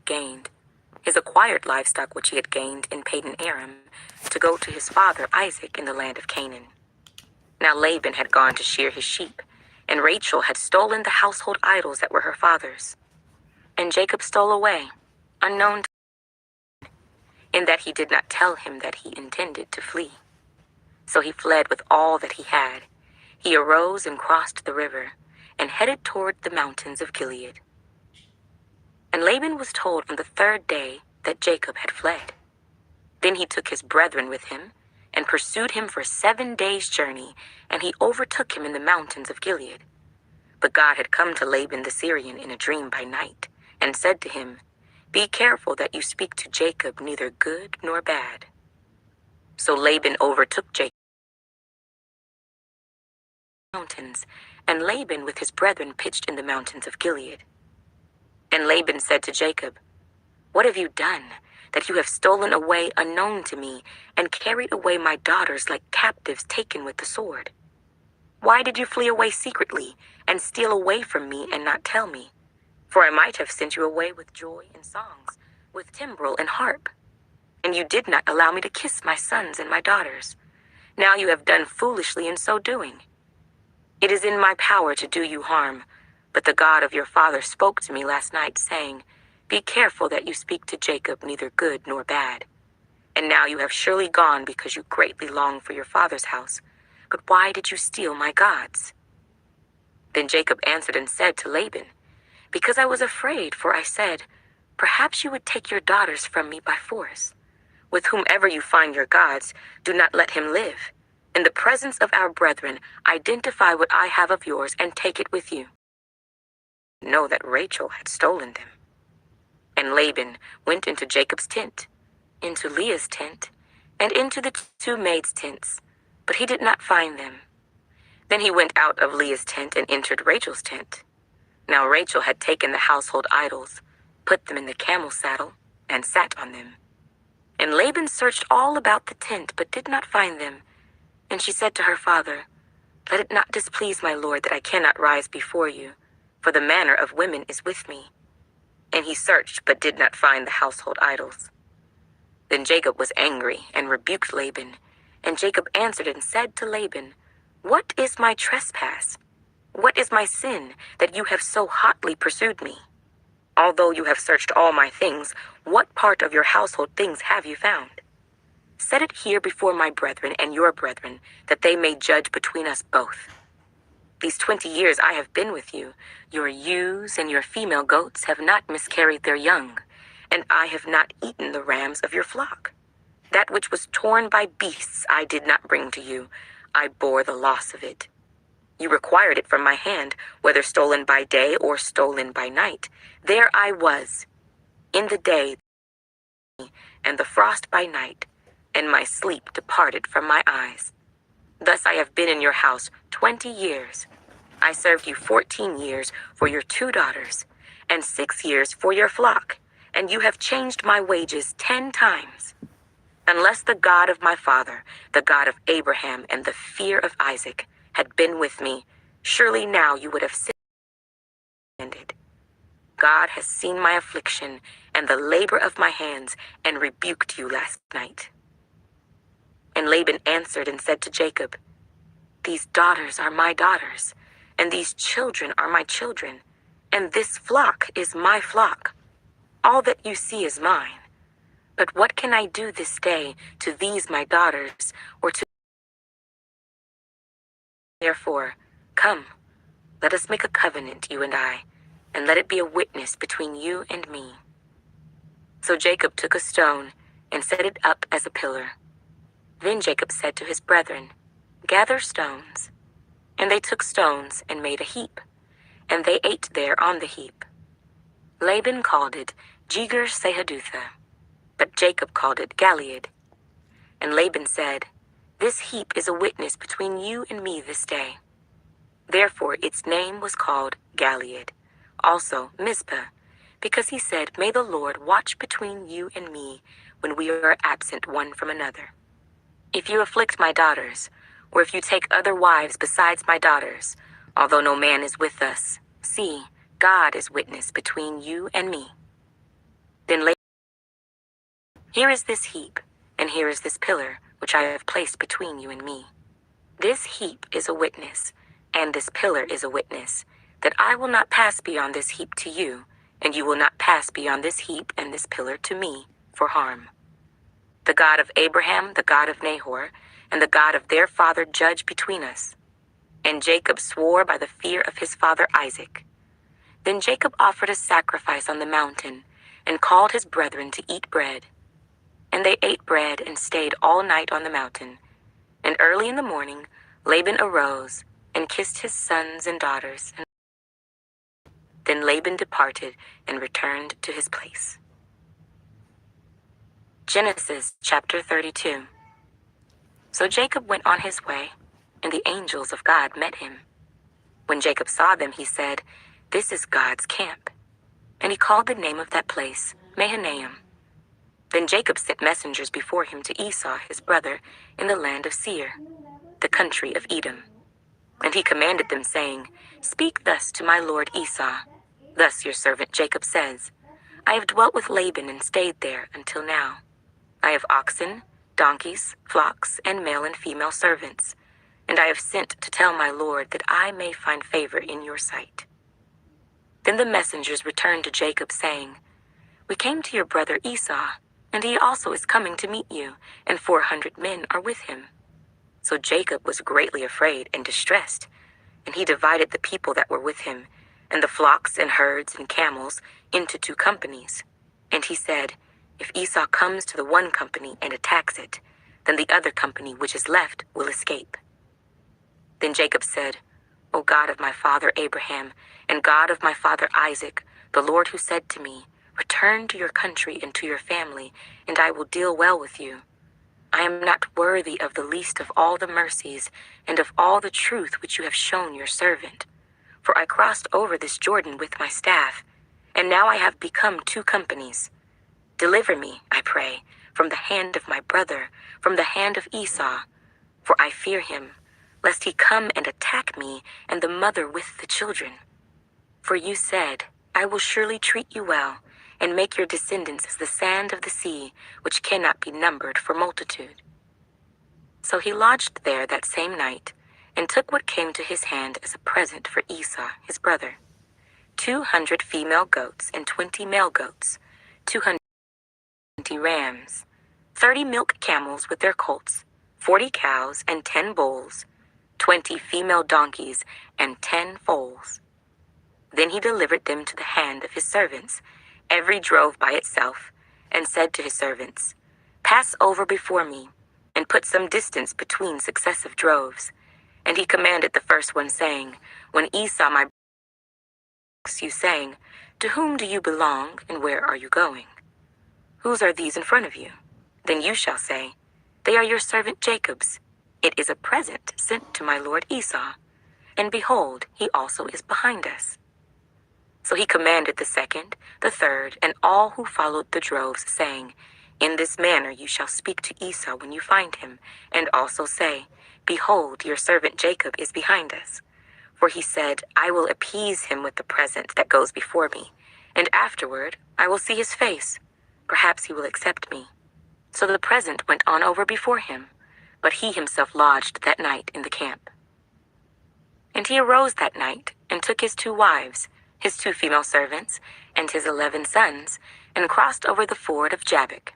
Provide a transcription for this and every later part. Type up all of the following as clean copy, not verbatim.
gained, his acquired livestock which he had gained in Padan Aram, to go to his father Isaac in the land of Canaan. Now Laban had gone to shear his sheep, and Rachel had stolen the household idols that were her father's. And Jacob stole away, unknown to him, in that he did not tell him that he intended to flee. So he fled with all that he had. He arose and crossed the river, and headed toward the mountains of Gilead. And Laban was told on the third day that Jacob had fled. Then he took his brethren with him, and pursued him for 7 days' journey, and he overtook him in the mountains of Gilead. But God had come to Laban the Syrian in a dream by night, and said to him, "Be careful that you speak to Jacob neither good nor bad." So Laban overtook Jacob in the mountains, and Laban with his brethren pitched in the mountains of Gilead. And Laban said to Jacob, "What have you done, that you have stolen away unknown to me, and carried away my daughters like captives taken with the sword? Why did you flee away secretly, and steal away from me and not tell me? For I might have sent you away with joy and songs, with timbrel and harp. And you did not allow me to kiss my sons and my daughters. Now you have done foolishly in so doing. It is in my power to do you harm, but the God of your father spoke to me last night, saying, 'Be careful that you speak to Jacob neither good nor bad.' And now you have surely gone because you greatly long for your father's house. But why did you steal my gods?" Then Jacob answered and said to Laban, "Because I was afraid, for I said, 'Perhaps you would take your daughters from me by force.' With whomever you find your gods, do not let him live. In the presence of our brethren, identify what I have of yours and take it with you." Know that Rachel had stolen them. And Laban went into Jacob's tent, into Leah's tent, and into the 2 maids' tents, but he did not find them. Then he went out of Leah's tent and entered Rachel's tent. Now Rachel had taken the household idols, put them in the camel saddle, and sat on them. And Laban searched all about the tent, but did not find them. And she said to her father, "Let it not displease my lord that I cannot rise before you, for the manner of women is with me." And he searched, but did not find the household idols. Then Jacob was angry and rebuked Laban. And Jacob answered and said to Laban, "What is my trespass? What is my sin that you have so hotly pursued me? Although you have searched all my things, what part of your household things have you found? Set it here before my brethren and your brethren, that they may judge between us both. These 20 years I have been with you. Your ewes and your female goats have not miscarried their young, and I have not eaten the rams of your flock. That which was torn by beasts I did not bring to you. I bore the loss of it. You required it from my hand, whether stolen by day or stolen by night. There I was, in the day, and the frost by night, and my sleep departed from my eyes. Thus I have been in your house 20 years. I served you 14 years for your 2 daughters, and 6 years for your flock, and you have changed my wages 10 times. Unless the God of my father, the God of Abraham and the fear of Isaac, had been with me, surely now you would have sinned. God has seen my affliction and the labor of my hands, and rebuked you last night." And Laban answered and said to Jacob, "These daughters are my daughters, and these children are my children, and this flock is my flock. All that you see is mine. But what can I do this day to these my daughters, or to... Therefore, come, let us make a covenant, you and I, and let it be a witness between you and me." So Jacob took a stone and set it up as a pillar. Then Jacob said to his brethren, "Gather stones." And they took stones and made a heap, and they ate there on the heap. Laban called it Jegar-sahadutha, but Jacob called it Galeed. And Laban said, "This heap is a witness between you and me this day." Therefore its name was called Galeed, also Mizpah, because he said, "May the Lord watch between you and me when we are absent one from another. If you afflict my daughters, or if you take other wives besides my daughters, although no man is with us, see, God is witness between you and me." Then Laban, here is this heap, and here is this pillar, which I have placed between you and me. This heap is a witness, and this pillar is a witness, that I will not pass beyond this heap to you, and you will not pass beyond this heap and this pillar to me for harm. The God of Abraham, the God of Nahor, and the God of their father judge between us. And Jacob swore by the fear of his father Isaac. Then Jacob offered a sacrifice on the mountain, and called his brethren to eat bread. And they ate bread and stayed all night on the mountain. And early in the morning Laban arose and kissed his sons and daughters. Then Laban departed and returned to his place. Genesis chapter 32. So Jacob went on his way, and the angels of God met him. When Jacob saw them, he said, "This is God's camp." And he called the name of that place Mahanaim. Then Jacob sent messengers before him to Esau his brother in the land of Seir, the country of Edom. And he commanded them, saying, "Speak thus to my lord Esau. Thus your servant Jacob says, I have dwelt with Laban and stayed there until now. I have oxen, donkeys, flocks, and male and female servants, and I have sent to tell my lord that I may find favor in your sight." Then the messengers returned to Jacob, saying, "We came to your brother Esau, and he also is coming to meet you, and 400 men are with him." So Jacob was greatly afraid and distressed, and he divided the people that were with him, and the flocks and herds and camels, into 2 companies. And he said, "If Esau comes to the one company and attacks it, then the other company which is left will escape." Then Jacob said, "O God of my father Abraham, and God of my father Isaac, the Lord who said to me, 'Return to your country and to your family, and I will deal well with you,' I am not worthy of the least of all the mercies and of all the truth which you have shown your servant. For I crossed over this Jordan with my staff, and now I have become 2 companies. Deliver me, I pray, from the hand of my brother, from the hand of Esau, for I fear him, lest he come and attack me and the mother with the children. For you said, I will surely treat you well, and make your descendants as the sand of the sea, which cannot be numbered for multitude." So he lodged there that same night, and took what came to his hand as a present for Esau his brother, 200 female goats and 20 male goats, 220 rams, 30 milk camels with their colts, 40 cows and 10 bulls, 20 female donkeys and 10 foals. Then he delivered them to the hand of his servants, every drove by itself, and said to his servants, "Pass over before me, and put some distance between successive droves." And he commanded the first one, saying, "When Esau my you saying, 'To whom do you belong, and where are you going?' Whose are these in front of you? Then you shall say, 'They are your servant Jacob's. It is a present sent to my lord Esau. And behold, he also is behind us.'" So he commanded the second, the third, and all who followed the droves, saying, "In this manner you shall speak to Esau when you find him, and also say, 'Behold, your servant Jacob is behind us.' For he said, 'I will appease him with the present that goes before me, and afterward I will see his face. Perhaps he will accept me.' So the present went on over before him, but he himself lodged that night in the camp. And he arose that night, and took his 2 wives, his 2 female servants, and his 11 sons, and crossed over the ford of Jabbok.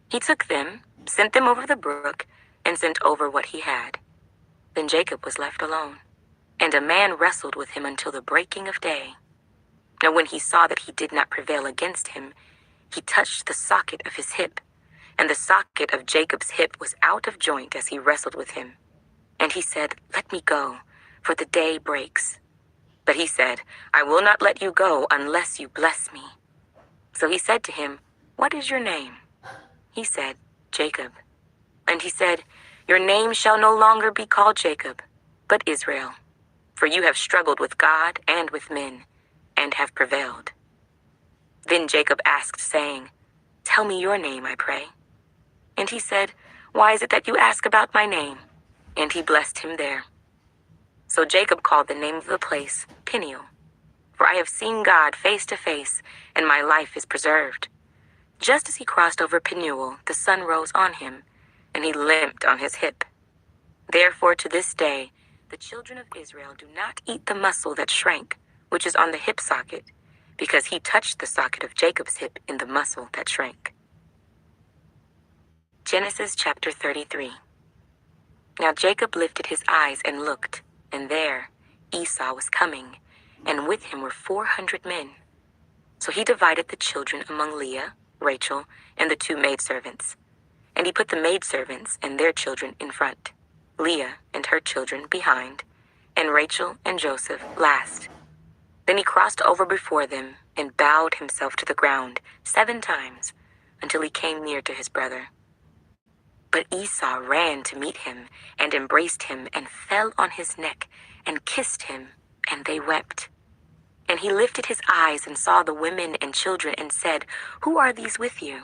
He took them, sent them over the brook, and sent over what he had. Then Jacob was left alone, and a man wrestled with him until the breaking of day. Now when he saw that he did not prevail against him, he touched the socket of his hip, and the socket of Jacob's hip was out of joint as he wrestled with him. And he said, "Let me go, for the day breaks." But he said, "I will not let you go unless you bless me." So he said to him, "What is your name?" He said, "Jacob." And he said, "Your name shall no longer be called Jacob, but Israel, for you have struggled with God and with men, and have prevailed." Then Jacob asked, saying, "Tell me your name, I pray." And he said, "Why is it that you ask about my name?" And he blessed him there. So Jacob called the name of the place Peniel, for I have seen God face to face, and my life is preserved. Just as he crossed over Penuel, the sun rose on him, and he limped on his hip. Therefore to this day, the children of Israel do not eat the muscle that shrank, which is on the hip socket, because he touched the socket of Jacob's hip in the muscle that shrank. Genesis chapter 33. Now Jacob lifted his eyes and looked, and there Esau was coming, and with him were 400 men. So he divided the children among Leah, Rachel, and the 2 maidservants. And he put the maidservants and their children in front, Leah and her children behind, and Rachel and Joseph last. Then he crossed over before them and bowed himself to the ground 7 times until he came near to his brother. But Esau ran to meet him and embraced him and fell on his neck and kissed him, and they wept. And he lifted his eyes and saw the women and children and said, "Who are these with you?"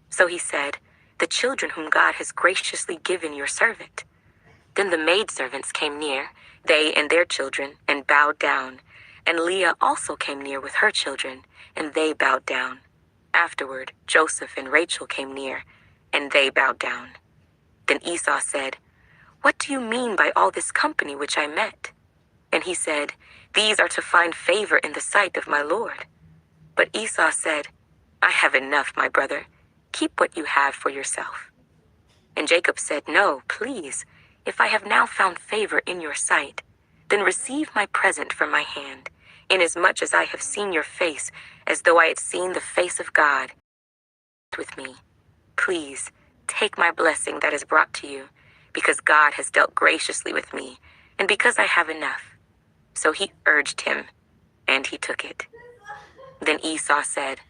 So he said, "The children whom God has graciously given your servant." Then the maidservants came near, they and their children, and bowed down. And Leah also came near with her children, and they bowed down. Afterward, Joseph and Rachel came near, and they bowed down. Then Esau said, "What do you mean by all this company which I met?" And he said, "These are to find favor in the sight of my Lord." But Esau said, "I have enough, my brother. Keep what you have for yourself." And Jacob said, "No, please, if I have now found favor in your sight, then receive my present from my hand, inasmuch as I have seen your face as though I had seen the face of God with me. Please, take my blessing that is brought to you, because God has dealt graciously with me, and because I have enough." So he urged him, and he took it. Then Esau said,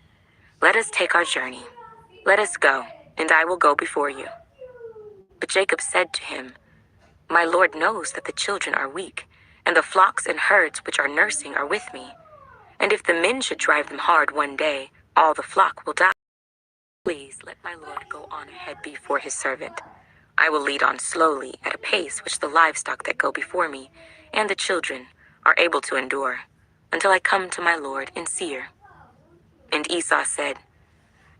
"Let us take our journey. Let us go, and I will go before you." But Jacob said to him, "My Lord knows that the children are weak, and the flocks and herds which are nursing are with me. And if the men should drive them hard one day, all the flock will die. Please let my Lord go on ahead before his servant. I will lead on slowly at a pace which the livestock that go before me and the children are able to endure, until I come to my Lord in Seir." And Esau said,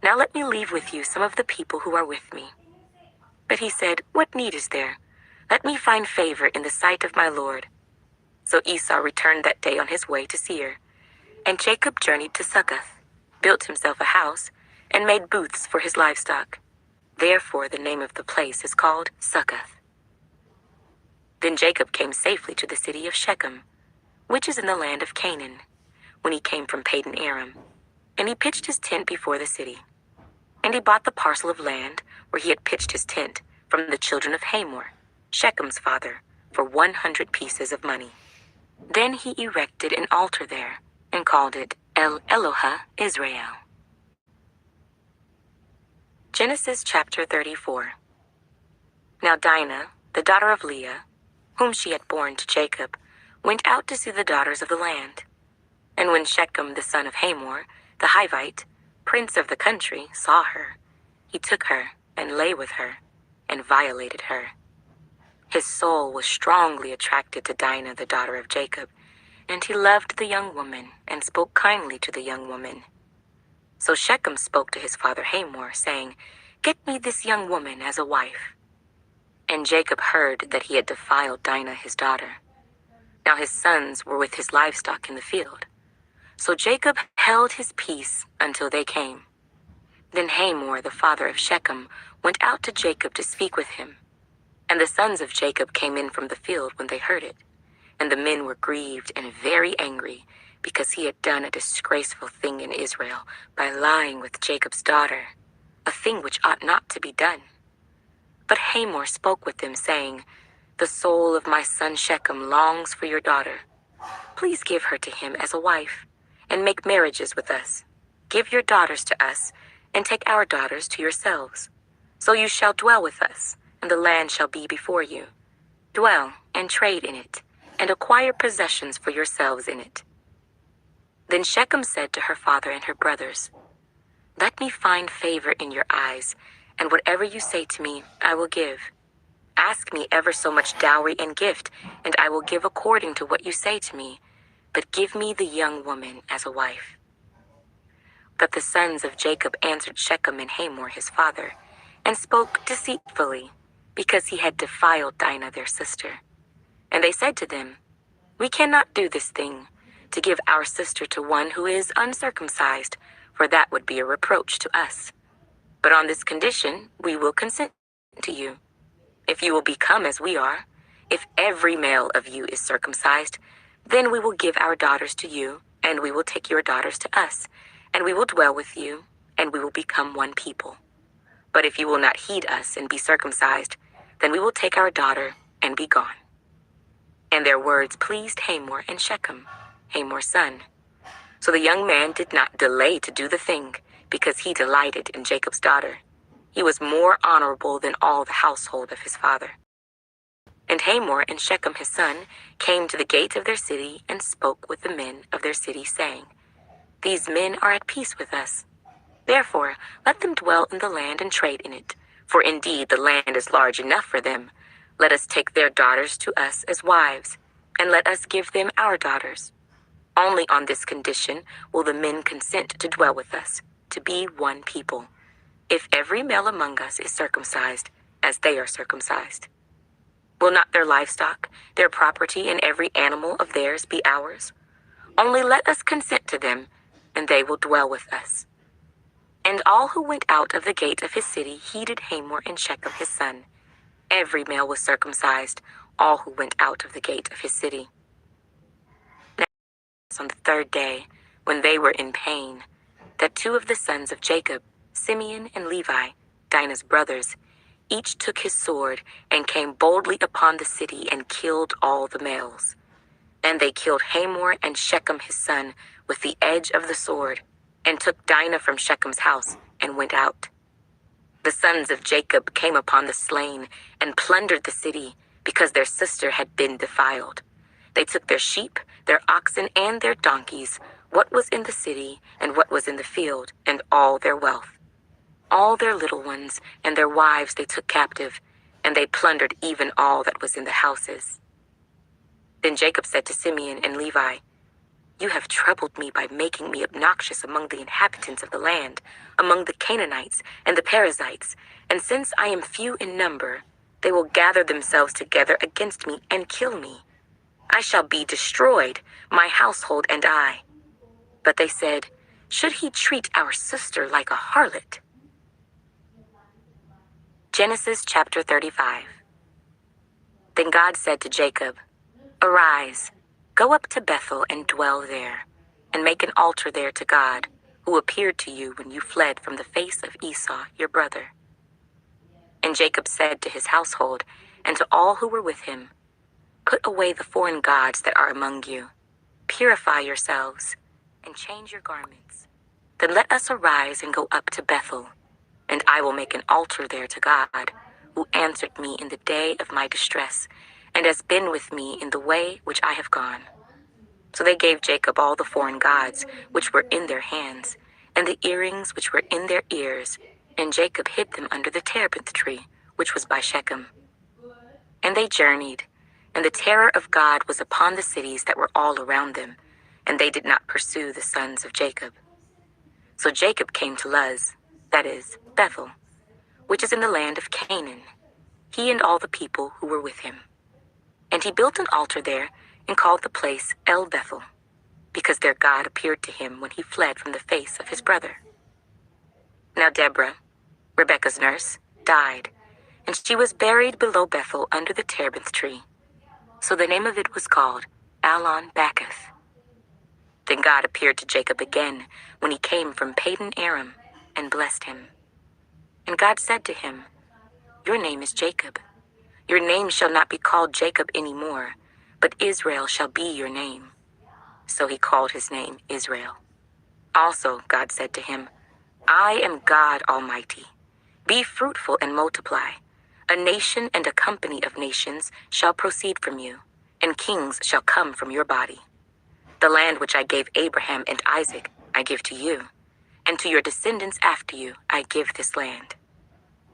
"Now let me leave with you some of the people who are with me." But he said, "What need is there? Let me find favor in the sight of my Lord." So Esau returned that day on his way to Seir. And Jacob journeyed to Succoth, built himself a house, and made booths for his livestock. Therefore the name of the place is called Succoth. Then Jacob came safely to the city of Shechem, which is in the land of Canaan, when he came from Padan Aram. And he pitched his tent before the city. And he bought the parcel of land where he had pitched his tent from the children of Hamor, Shechem's father, for 100 pieces of money. Then he erected an altar there, and called it El Eloha Israel. Genesis chapter 34. Now Dinah, the daughter of Leah, whom she had borne to Jacob, went out to see the daughters of the land. And when Shechem the son of Hamor, the Hivite, prince of the country, saw her, he took her and lay with her, and violated her. His soul was strongly attracted to Dinah the daughter of Jacob, and he loved the young woman, and spoke kindly to the young woman. So Shechem spoke to his father Hamor, saying, "Get me this young woman as a wife." And Jacob heard that he had defiled Dinah his daughter. Now his sons were with his livestock in the field. So Jacob held his peace until they came. Then Hamor, the father of Shechem, went out to Jacob to speak with him. And the sons of Jacob came in from the field when they heard it. And the men were grieved and very angry, because he had done a disgraceful thing in Israel by lying with Jacob's daughter, a thing which ought not to be done. But Hamor spoke with them, saying, "The soul of my son Shechem longs for your daughter. Please give her to him as a wife, and make marriages with us. Give your daughters to us, and take our daughters to yourselves. So you shall dwell with us, and the land shall be before you. Dwell and trade in it, and acquire possessions for yourselves in it." Then Shechem said to her father and her brothers, "Let me find favor in your eyes, and whatever you say to me, I will give. Ask me ever so much dowry and gift, and I will give according to what you say to me, but give me the young woman as a wife." But the sons of Jacob answered Shechem and Hamor his father, and spoke deceitfully, because he had defiled Dinah their sister. And they said to them, We cannot do this thing, to give our sister to one who is uncircumcised, for that would be a reproach to us. But on this condition we will consent to you. If you will become as we are, if every male of you is circumcised, then we will give our daughters to you, and we will take your daughters to us, and we will dwell with you, and we will become one people. But if you will not heed us and be circumcised, then we will take our daughter and be gone. And their words pleased Hamor and Shechem, Hamor's son. So the young man did not delay to do the thing, because he delighted in Jacob's daughter. He was more honorable than all the household of his father. And Hamor and Shechem his son came to the gate of their city and spoke with the men of their city, saying, These men are at peace with us. Therefore, let them dwell in the land and trade in it, for indeed the land is large enough for them. Let us take their daughters to us as wives, and let us give them our daughters. Only on this condition will the men consent to dwell with us, to be one people, if every male among us is circumcised, as they are circumcised. Will not their livestock, their property, and every animal of theirs be ours? Only let us consent to them, and they will dwell with us. And all who went out of the gate of his city heeded Hamor and Shechem his son. Every male was circumcised, all who went out of the gate of his city. Now, on the third day, when they were in pain, that two of the sons of Jacob, Simeon and Levi, Dinah's brothers, each took his sword and came boldly upon the city and killed all the males. And they killed Hamor and Shechem his son with the edge of the sword, and took Dinah from Shechem's house and went out. The sons of Jacob came upon the slain and plundered the city, because their sister had been defiled. They took their sheep, their oxen, and their donkeys, what was in the city and what was in the field, and all their wealth. All their little ones and their wives they took captive, and they plundered even all that was in the houses. Then Jacob said to Simeon and Levi, You have troubled me by making me obnoxious among the inhabitants of the land, among the Canaanites and the Perizzites, and since I am few in number, they will gather themselves together against me and kill me. I shall be destroyed, my household and I. But they said, Should he treat our sister like a harlot? Genesis chapter 35. Then God said to Jacob, Arise, go up to Bethel and dwell there, and make an altar there to God, who appeared to you when you fled from the face of Esau your brother. And Jacob said to his household and to all who were with him, Put away the foreign gods that are among you. Purify yourselves, and change your garments. Then let us arise and go up to Bethel, and I will make an altar there to God, who answered me in the day of my distress, and has been with me in the way which I have gone. So they gave Jacob all the foreign gods which were in their hands, and the earrings which were in their ears, and Jacob hid them under the terebinth tree, which was by Shechem. And they journeyed, and the terror of God was upon the cities that were all around them, and they did not pursue the sons of Jacob. So Jacob came to Luz, that is, Bethel, which is in the land of Canaan, he and all the people who were with him. And he built an altar there and called the place El Bethel, because their God appeared to him when he fled from the face of his brother. Now Deborah, Rebekah's nurse, died, and she was buried below Bethel under the terebinth tree. So the name of it was called Allon Bacuth. Then God appeared to Jacob again when he came from Padan Aram, and blessed him. And God said to him, Your name is Jacob. Your name shall not be called Jacob any more, but Israel shall be your name. So he called his name Israel. Also God said to him, I am God Almighty. Be fruitful and multiply. A nation and a company of nations shall proceed from you, and kings shall come from your body. The land which I gave Abraham and Isaac I give to you, and to your descendants after you I give this land.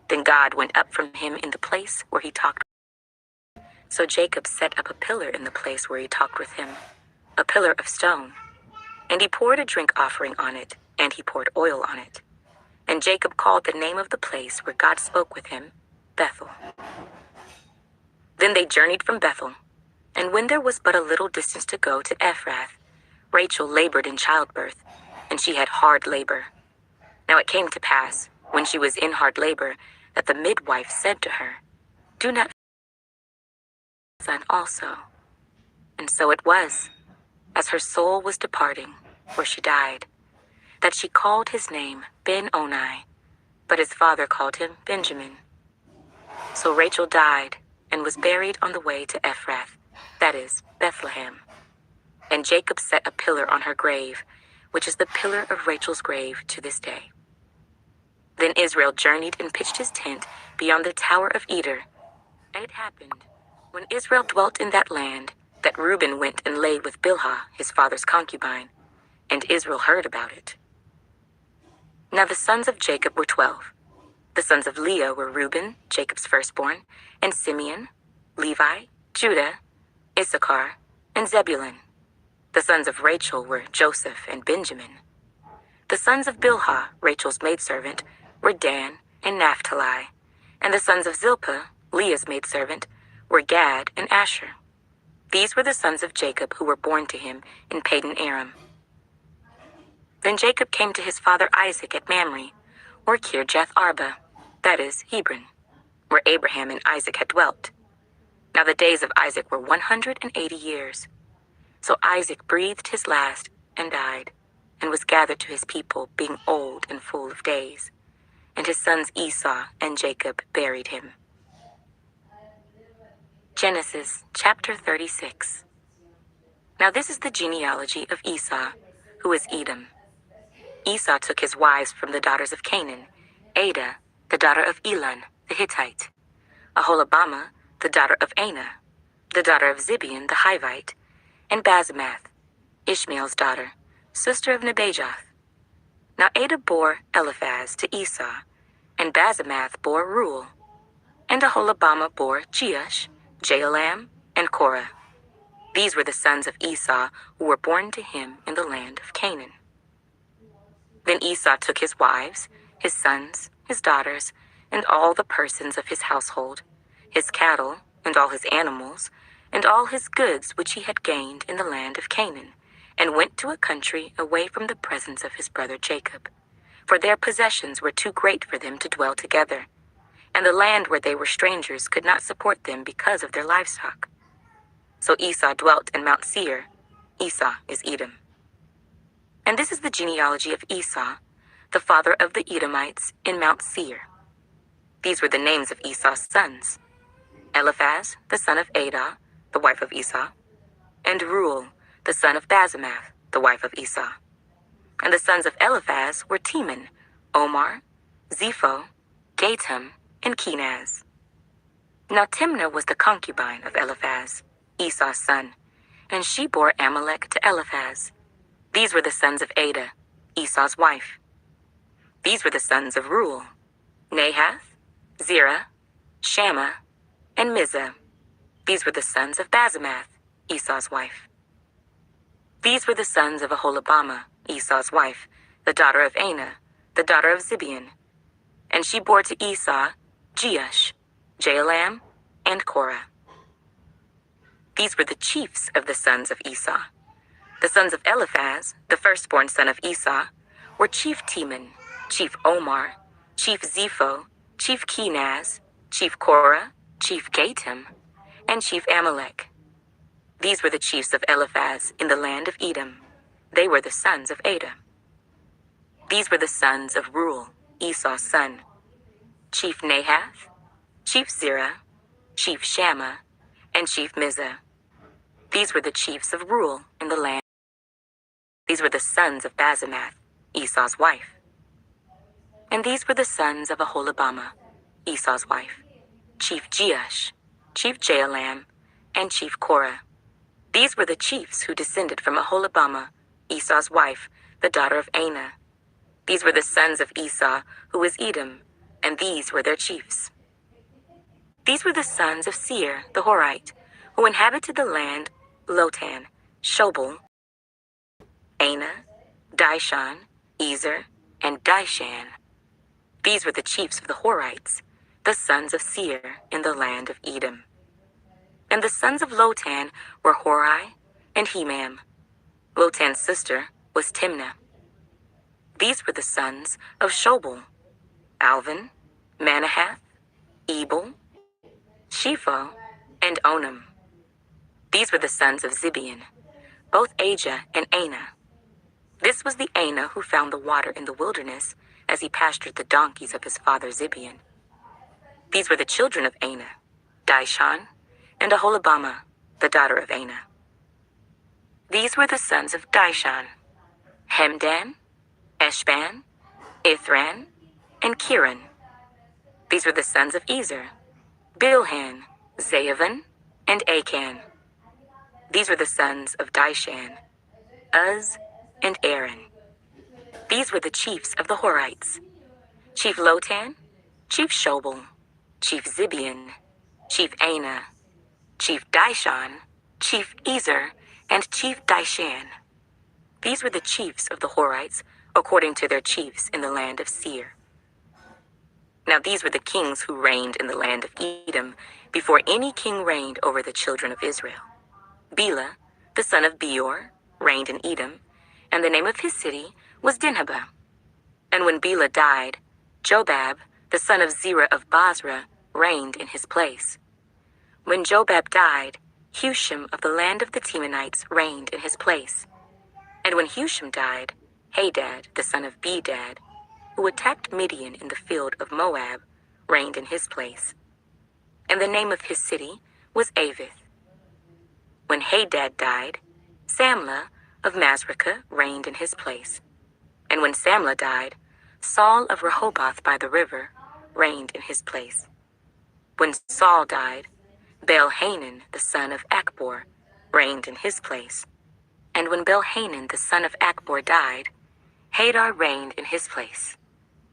Then God went up from him in the place where he talked. So Jacob set up a pillar in the place where he talked with him, a pillar of stone. And he poured a drink offering on it, and he poured oil on it. And Jacob called the name of the place where God spoke with him, Bethel. Then they journeyed from Bethel, and when there was but a little distance to go to Ephrath, Rachel labored in childbirth, and she had hard labor. Now it came to pass, when she was in hard labor, that the midwife said to her, "Do not son also." And so it was, as her soul was departing, for she died, that she called his name Ben-Oni, but his father called him Benjamin. So Rachel died, and was buried on the way to Ephrath, that is, Bethlehem. And Jacob set a pillar on her grave, which is the pillar of Rachel's grave to this day. Then Israel journeyed and pitched his tent beyond the tower of Eder. And it happened, when Israel dwelt in that land, that Reuben went and lay with Bilhah, his father's concubine, and Israel heard about it. Now the sons of Jacob were 12. The sons of Leah were Reuben, Jacob's firstborn, and Simeon, Levi, Judah, Issachar, and Zebulun. The sons of Rachel were Joseph and Benjamin. The sons of Bilhah, Rachel's maidservant, were Dan and Naphtali. And the sons of Zilpah, Leah's maidservant, were Gad and Asher. These were the sons of Jacob who were born to him in Padan Aram. Then Jacob came to his father Isaac at Mamre, or Kirjath Arba, that is, Hebron, where Abraham and Isaac had dwelt. Now the days of Isaac were 180 years. So Isaac breathed his last and died, and was gathered to his people, being old and full of days. And his sons Esau and Jacob buried him. Genesis chapter 36. Now this is the genealogy of Esau, who is Edom. Esau took his wives from the daughters of Canaan, Adah, the daughter of Elon, the Hittite, Aholibamah, the daughter of Anah, the daughter of Zibeon, the Hivite, and Basemath, Ishmael's daughter, sister of Nebajoth. Now Adah bore Eliphaz to Esau, and Basemath bore Reuel, and Aholibamah bore Jeush, Jaalam, and Korah. These were the sons of Esau who were born to him in the land of Canaan. Then Esau took his wives, his sons, his daughters, and all the persons of his household, his cattle, and all his animals, and all his goods which he had gained in the land of Canaan, and went to a country away from the presence of his brother Jacob. For their possessions were too great for them to dwell together, and the land where they were strangers could not support them because of their livestock. So Esau dwelt in Mount Seir. Esau is Edom. And this is the genealogy of Esau, the father of the Edomites, in Mount Seir. These were the names of Esau's sons: Eliphaz, the son of Adah, the wife of Esau, and Reuel, the son of Basemath, the wife of Esau. And the sons of Eliphaz were Teman, Omar, Zepho, Gatam, and Kenaz. Now Timnah was the concubine of Eliphaz, Esau's son, and she bore Amalek to Eliphaz. These were the sons of Adah, Esau's wife. These were the sons of Reuel: Nahath, Zerah, Shammah, and Mizah. These were the sons of Basemath, Esau's wife. These were the sons of Aholibamah, Esau's wife, the daughter of Anah, the daughter of Zibeon. And she bore to Esau Jeush, Jaalam, and Korah. These were the chiefs of the sons of Esau. The sons of Eliphaz, the firstborn son of Esau, were Chief Teman, Chief Omar, Chief Zepho, Chief Kenaz, Chief Korah, Chief Gatam, and Chief Amalek. These were the chiefs of Eliphaz in the land of Edom. They were the sons of Adah. These were the sons of Reuel, Esau's son: Chief Nahath, Chief Zerah, Chief Shammah, and Chief Mizah. These were the chiefs of Reuel in the land. These were the sons of Basemath, Esau's wife. And these were the sons of Aholibamah, Esau's wife: Chief Jeush, Chief Jaalam, and Chief Korah. These were the chiefs who descended from Aholibamah, Esau's wife, the daughter of Anah. These were the sons of Esau, who was Edom, and these were their chiefs. These were the sons of Seir the Horite, who inhabited the land: Lotan, Shobal, Anah, Dishon, Ezer, and Dishan. These were the chiefs of the Horites, the sons of Seir in the land of Edom. And the sons of Lotan were Hori and Hemam. Lotan's sister was Timnah. These were the sons of Shobal, Alvan, Manahath, Ebal, Shepho, and Onam. These were the sons of Zibeon, both Ajah and Anah. This was the Anah who found the water in the wilderness as he pastured the donkeys of his father Zibeon. These were the children of Anah, Dishan, and Aholibamah, the daughter of Anah. These were the sons of Dishan, Hemdan, Eshban, Ithran, and Kiran. These were the sons of Ezer, Bilhan, Zaavan, and Akan. These were the sons of Dishan, Uz, and Aaron. These were the chiefs of the Horites: Chief Lotan, Chief Shobal, Chief Zibeon, Chief Anah, Chief Dishan, Chief Ezer, and Chief Dishan. These were the chiefs of the Horites, according to their chiefs in the land of Seir. Now these were the kings who reigned in the land of Edom, before any king reigned over the children of Israel. Bela, the son of Beor, reigned in Edom, and the name of his city was Dinhabah. And when Bela died, Jobab, the son of Zerah of Basra, reigned in his place. When Jobab died, Husham of the land of the Temanites reigned in his place. And when Husham died, Hadad, the son of Bedad, who attacked Midian in the field of Moab, reigned in his place. And the name of his city was Avith. When Hadad died, Samlah of Masrekah reigned in his place. And when Samlah died, Saul of Rehoboth by the river reigned in his place. When Saul died, Baal-Hanan the son of Achbor reigned in his place. And when Baal-Hanan the son of Achbor died, Hadar reigned in his place.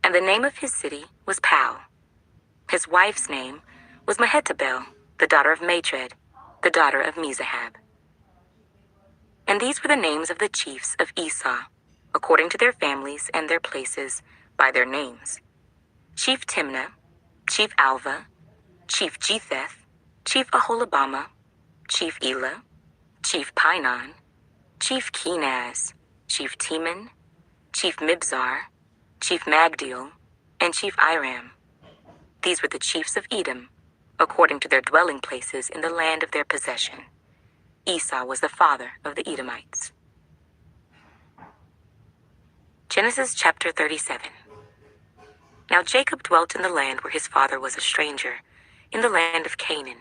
And the name of his city was Pau. His wife's name was Mehetabel, the daughter of Matred, the daughter of Mezahab. And these were the names of the chiefs of Esau, according to their families and their places, by their names: Chief Timnah, Chief Alva, Chief Jetheth, Chief Aholibamah, Chief Elah, Chief Pinon, Chief Kenaz, Chief Teman, Chief Mibzar, Chief Magdiel, and Chief Iram. These were the chiefs of Edom, according to their dwelling places in the land of their possession. Esau was the father of the Edomites. Genesis chapter 37. Now Jacob dwelt in the land where his father was a stranger, in the land of Canaan.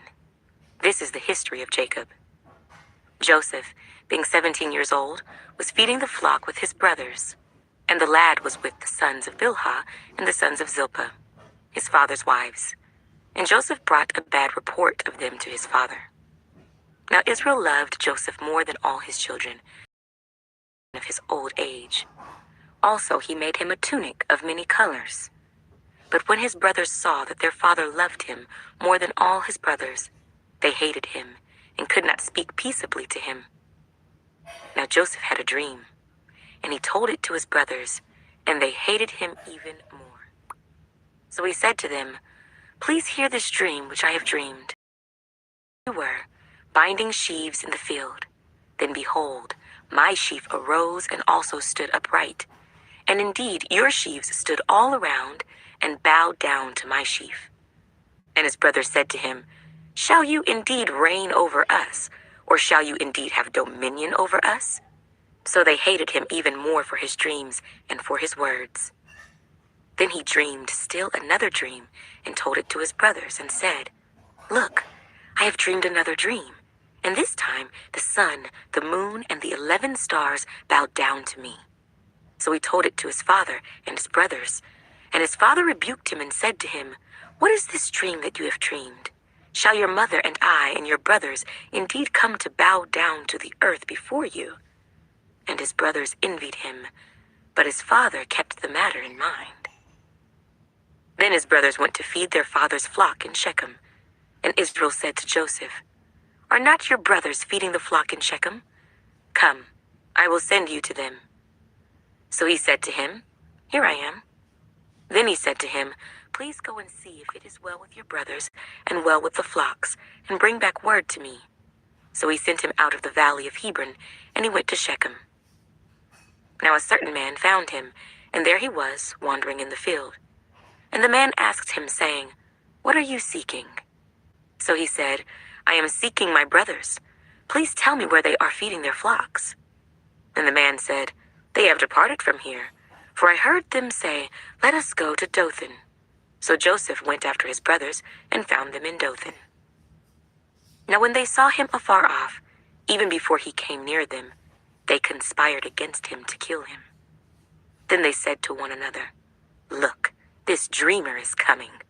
This is the history of Jacob. Joseph, being 17 years old, was feeding the flock with his brothers, and the lad was with the sons of Bilhah and the sons of Zilpah, his father's wives. And Joseph brought a bad report of them to his father. Now Israel loved Joseph more than all his children of his old age. Also he made him a tunic of many colors. But when his brothers saw that their father loved him more than all his brothers, they hated him and could not speak peaceably to him. Now Joseph had a dream, and he told it to his brothers, and they hated him even more. So he said to them, "Please hear this dream which I have dreamed. We were binding sheaves in the field. Then behold, my sheaf arose and also stood upright. And indeed your sheaves stood all around and bowed down to my sheaf." And his brothers said to him, "Shall you indeed reign over us, or shall you indeed have dominion over us?" So they hated him even more for his dreams and for his words. Then he dreamed still another dream and told it to his brothers and said, "Look, I have dreamed another dream, and this time the sun, the moon, and the 11 stars bowed down to me." So he told it to his father and his brothers, and his father rebuked him and said to him, "What is this dream that you have dreamed? Shall your mother and I and your brothers indeed come to bow down to the earth before you?" And his brothers envied him, but his father kept the matter in mind. Then his brothers went to feed their father's flock in Shechem. And Israel said to Joseph, "Are not your brothers feeding the flock in Shechem? Come, I will send you to them." So he said to him, "Here I am." Then he said to him, "Please go and see if it is well with your brothers and well with the flocks, and bring back word to me." So he sent him out of the valley of Hebron, and he went to Shechem. Now a certain man found him, and there he was, wandering in the field. And the man asked him, saying, "What are you seeking?" So he said, "I am seeking my brothers. Please tell me where they are feeding their flocks." And the man said, "They have departed from here, for I heard them say, 'Let us go to Dothan.'" So Joseph went after his brothers and found them in Dothan. Now when they saw him afar off, even before he came near them, they conspired against him to kill him. Then they said to one another, "Look, this dreamer is coming.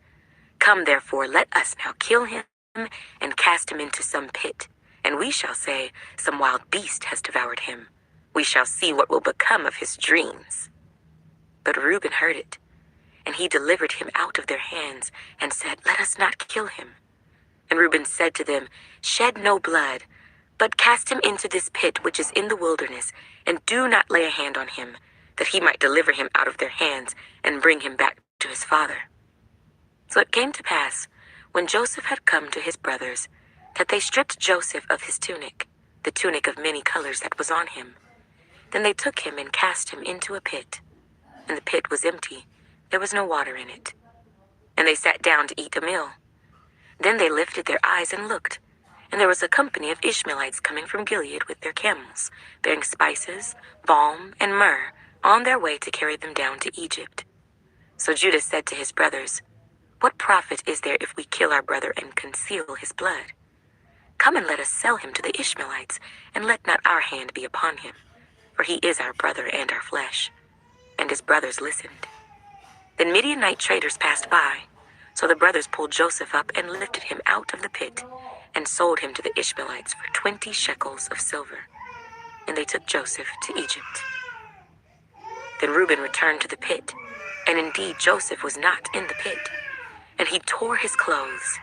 Come therefore, let us now kill him and cast him into some pit, and we shall say, 'Some wild beast has devoured him.' We shall see what will become of his dreams." But Reuben heard it, and he delivered him out of their hands and said, "Let us not kill him." And Reuben said to them, "Shed no blood, but cast him into this pit which is in the wilderness, and do not lay a hand on him, that he might deliver him out of their hands and bring him back to his father." So it came to pass, when Joseph had come to his brothers, that they stripped Joseph of his tunic, the tunic of many colors that was on him. Then they took him and cast him into a pit. And the pit was empty, there was no water in it. And they sat down to eat a meal. Then they lifted their eyes and looked, and there was a company of Ishmaelites coming from Gilead with their camels, bearing spices, balm, and myrrh, on their way to carry them down to Egypt. So Judah said to his brothers, "What profit is there if we kill our brother and conceal his blood? Come and let us sell him to the Ishmaelites, and let not our hand be upon him, for he is our brother and our flesh." And his brothers listened. Then Midianite traders passed by. So the brothers pulled Joseph up and lifted him out of the pit, and sold him to the Ishmaelites for 20 shekels of silver. And they took Joseph to Egypt. Then Reuben returned to the pit, and indeed Joseph was not in the pit. And he tore his clothes.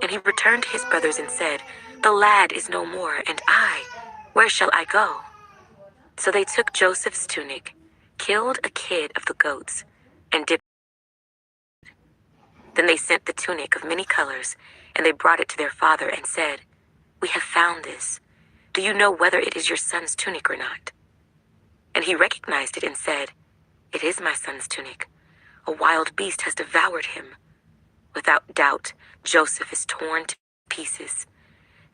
And he returned to his brothers and said, "The lad is no more, and I, where shall I go?" So they took Joseph's tunic, killed a kid of the goats, and dipped. Then they sent the tunic of many colors, and they brought it to their father and said, "We have found this. Do you know whether it is your son's tunic or not?" And he recognized it and said, "It is my son's tunic. A wild beast has devoured him." Without doubt, Joseph is torn to pieces.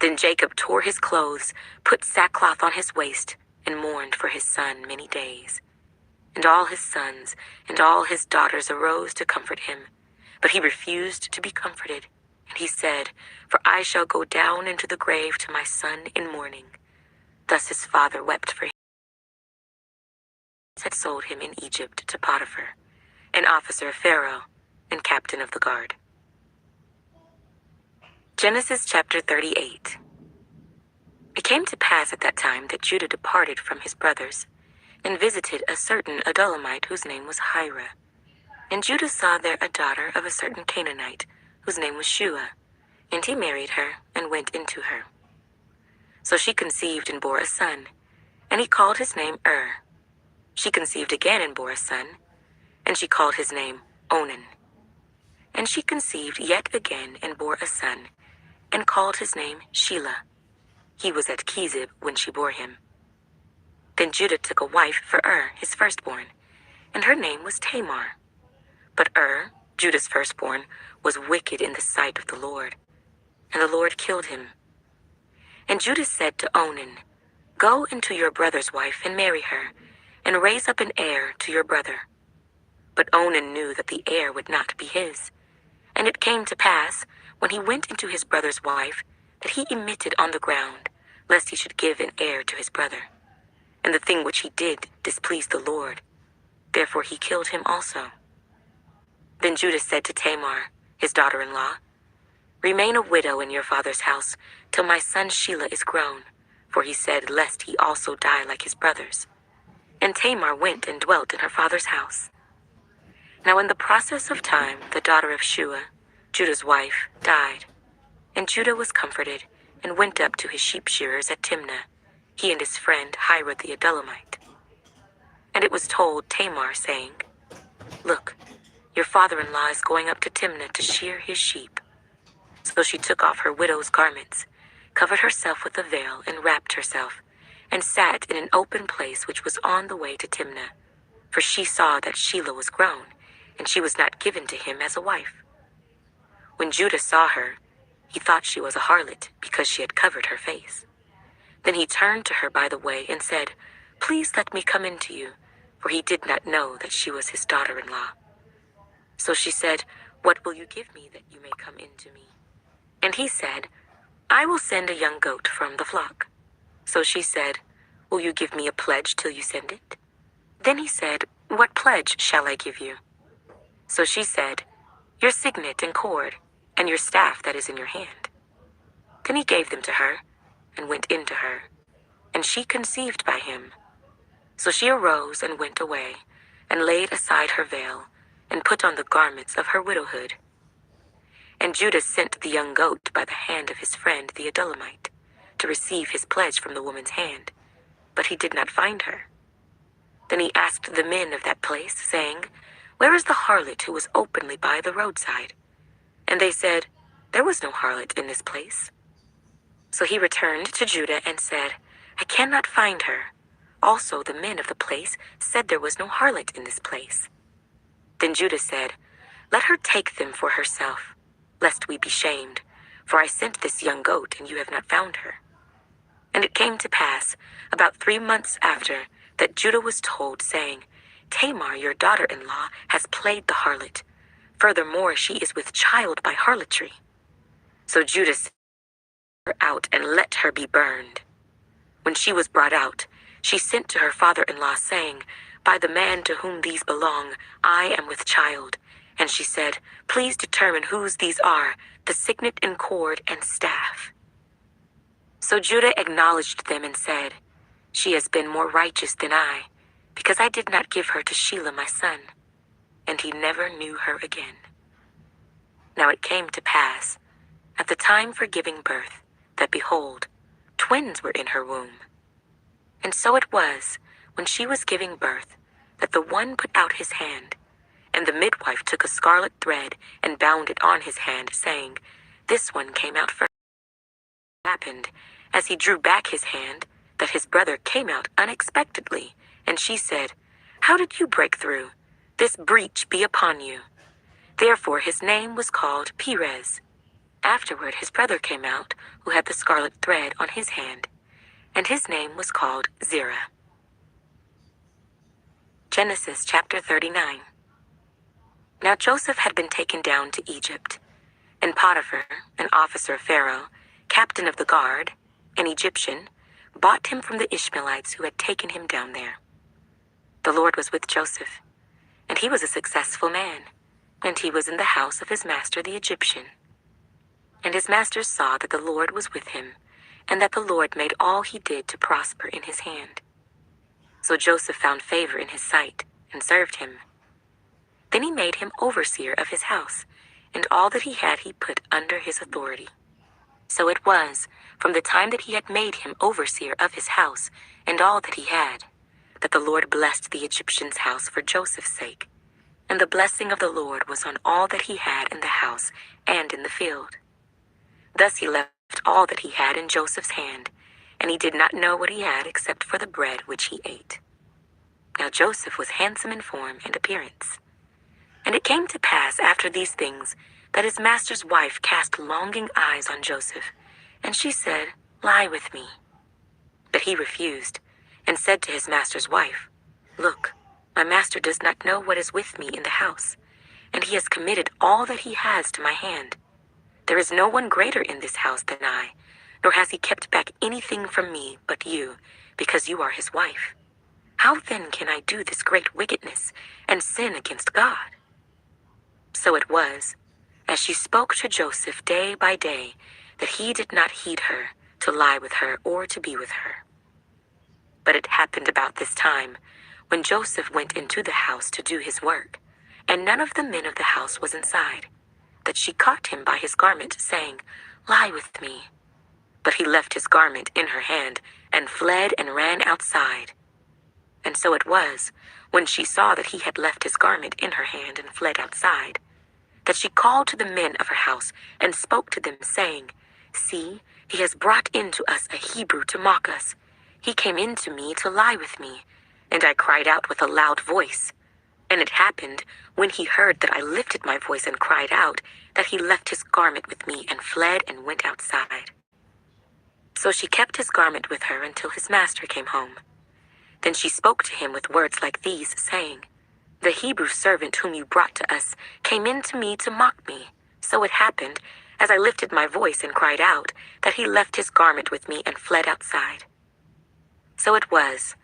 Then Jacob tore his clothes, put sackcloth on his waist, and mourned for his son many days. And all his sons and all his daughters arose to comfort him. But he refused to be comforted, and he said, "For I shall go down into the grave to my son in mourning." Thus his father wept for him. He had sold him in Egypt to Potiphar, an officer of Pharaoh and captain of the guard. Genesis chapter 38. It came to pass at that time that Judah departed from his brothers, and visited a certain Adullamite whose name was Hira. And Judah saw there a daughter of a certain Canaanite, whose name was Shua, and he married her and went into her. So she conceived and bore a son, and he called his name She conceived again and bore a son, and she called his name Onan. And she conceived yet again and bore a son, and called his name Shelah. He was at Kezib when she bore him. Then Judah took a wife for his firstborn, and her name was Tamar. But Judah's firstborn, was wicked in the sight of the Lord, and the Lord killed him. And Judah said to Onan, "Go into your brother's wife and marry her, and raise up an heir to your brother." But Onan knew that the heir would not be his. And it came to pass, when he went into his brother's wife, that he emitted on the ground, lest he should give an heir to his brother. And the thing which he did displeased the Lord. Therefore he killed him also. Then Judah said to Tamar, his daughter-in-law, "Remain a widow in your father's house till my son Shelah is grown," for he said, lest he also die like his brothers. And Tamar went and dwelt in her father's house. Now in the process of time, the daughter of Shua, Judah's wife, died. And Judah was comforted, and went up to his sheep shearers at Timnah, he and his friend Hira the Adullamite. And it was told Tamar, saying, "Look, your father-in-law is going up to Timnah to shear his sheep." So she took off her widow's garments, covered herself with a veil, and wrapped herself, and sat in an open place which was on the way to Timnah. For she saw that Shelah was grown, and she was not given to him as a wife. When Judah saw her, he thought she was a harlot, because she had covered her face. Then he turned to her by the way and said, "Please let me come in to you," for he did not know that she was his daughter-in-law. So she said, "What will you give me that you may come in to me?" And he said, "I will send a young goat from the flock." So she said, "Will you give me a pledge till you send it?" Then he said, "What pledge shall I give you?" So she said, "Your signet and cord, and your staff that is in your hand." Then he gave them to her, and went in to her, and she conceived by him. So she arose and went away, and laid aside her veil, and put on the garments of her widowhood. And Judah sent the young goat by the hand of his friend the Adullamite, to receive his pledge from the woman's hand, but he did not find her. Then he asked the men of that place, saying, "Where is the harlot who was openly by the roadside?" And they said, "There was no harlot in this place." So he returned to Judah and said, "I cannot find her." Also the men of the place said there was no harlot in this place. Then Judah said, "Let her take them for herself, lest we be shamed, for I sent this young goat, and you have not found her." And it came to pass, about 3 months after, that Judah was told, saying, "Tamar, your daughter-in-law, has played the harlot. Furthermore, she is with child by harlotry." So Judah sent her out and let her be burned. When she was brought out, she sent to her father-in-law, saying, "By the man to whom these belong, I am with child." And she said, "Please determine whose these are, the signet and cord and staff." So Judah acknowledged them and said, "She has been more righteous than I, because I did not give her to Shelah my son." And he never knew her again. Now it came to pass, at the time for giving birth, that behold, twins were in her womb. And so it was, when she was giving birth, that the one put out his hand, and the midwife took a scarlet thread and bound it on his hand, saying, "This one came out first." It happened, as he drew back his hand, that his brother came out unexpectedly, and she said, "How did you break through? This breach be upon you." Therefore his name was called Perez. Afterward his brother came out, who had the scarlet thread on his hand, and his name was called Zerah. Genesis chapter 39. Now Joseph had been taken down to Egypt, and Potiphar, an officer of Pharaoh, captain of the guard, an Egyptian, bought him from the Ishmaelites who had taken him down there. The Lord was with Joseph, and he was a successful man, and he was in the house of his master the Egyptian. And his master saw that the Lord was with him, and that the Lord made all he did to prosper in his hand. So Joseph found favor in his sight, and served him. Then he made him overseer of his house, and all that he had he put under his authority. So it was, from the time that he had made him overseer of his house, and all that he had, that the Lord blessed the Egyptian's house for Joseph's sake. And the blessing of the Lord was on all that he had in the house and in the field. Thus he left all that he had in Joseph's hand, and he did not know what he had except for the bread which he ate. Now Joseph was handsome in form and appearance. And it came to pass after these things, that his master's wife cast longing eyes on Joseph, and she said, "Lie with me." But he refused, and said to his master's wife, "Look, my master does not know what is with me in the house, and he has committed all that he has to my hand. There is no one greater in this house than I, nor has he kept back anything from me but you, because you are his wife. How then can I do this great wickedness and sin against God?" So it was, as she spoke to Joseph day by day, that he did not heed her, to lie with her or to be with her. But it happened about this time, when Joseph went into the house to do his work, and none of the men of the house was inside, that she caught him by his garment, saying, "Lie with me." But he left his garment in her hand, and fled and ran outside. And so it was, when she saw that he had left his garment in her hand and fled outside, that she called to the men of her house and spoke to them, saying, See, he has brought in to us a Hebrew to mock us. He came in to me to lie with me, and I cried out with a loud voice. And it happened, when he heard that I lifted my voice and cried out, that he left his garment with me and fled and went outside. So she kept his garment with her until his master came home. Then she spoke to him with words like these, saying, The Hebrew servant whom you brought to us came in to me to mock me. So it happened, as I lifted my voice and cried out, that he left his garment with me and fled outside. So it was,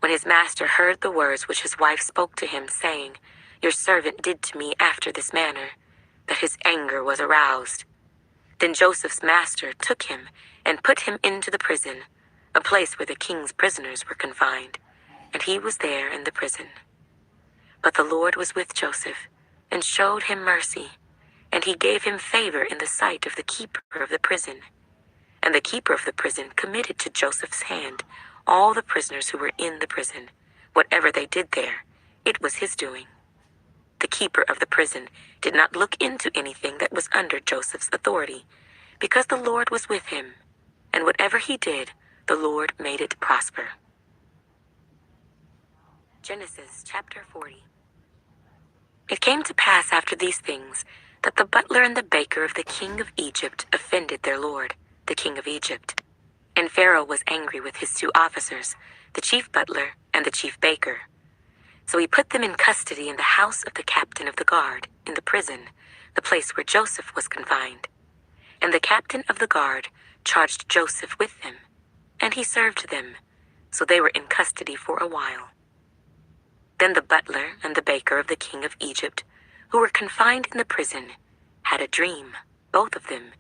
when his master heard the words which his wife spoke to him, saying, Your servant did to me after this manner, that his anger was aroused. Then Joseph's master took him and put him into the prison, a place where the king's prisoners were confined, and he was there in the prison. But the Lord was with Joseph, and showed him mercy, and he gave him favor in the sight of the keeper of the prison. And the keeper of the prison committed to Joseph's hand all the prisoners who were in the prison. Whatever they did there, it was his doing. The keeper of the prison did not look into anything that was under Joseph's authority, because the Lord was with him, and whatever he did, the Lord made it prosper. Genesis chapter 40. It came to pass after these things that the butler and the baker of the king of Egypt offended their lord, the king of Egypt. And Pharaoh was angry with his 2 officers, the chief butler and the chief baker. So he put them in custody in the house of the captain of the guard, in the prison, the place where Joseph was confined. And the captain of the guard charged Joseph with them, and he served them, so they were in custody for a while. Then the butler and the baker of the king of Egypt, who were confined in the prison, had a dream, both of them,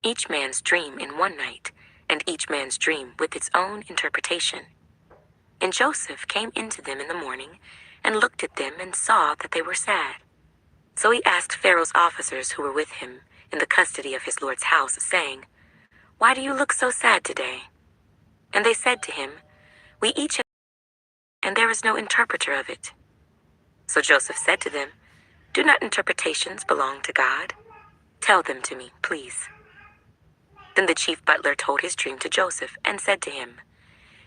each man's dream in one night, and each man's dream with its own interpretation. And Joseph came into them in the morning, and looked at them and saw that they were sad. So he asked Pharaoh's officers who were with him in the custody of his lord's house, saying, Why do you look so sad today? And they said to him, We each have, and there is no interpreter of it. So Joseph said to them, Do not interpretations belong to God? Tell them to me, please. Then the chief butler told his dream to Joseph, and said to him,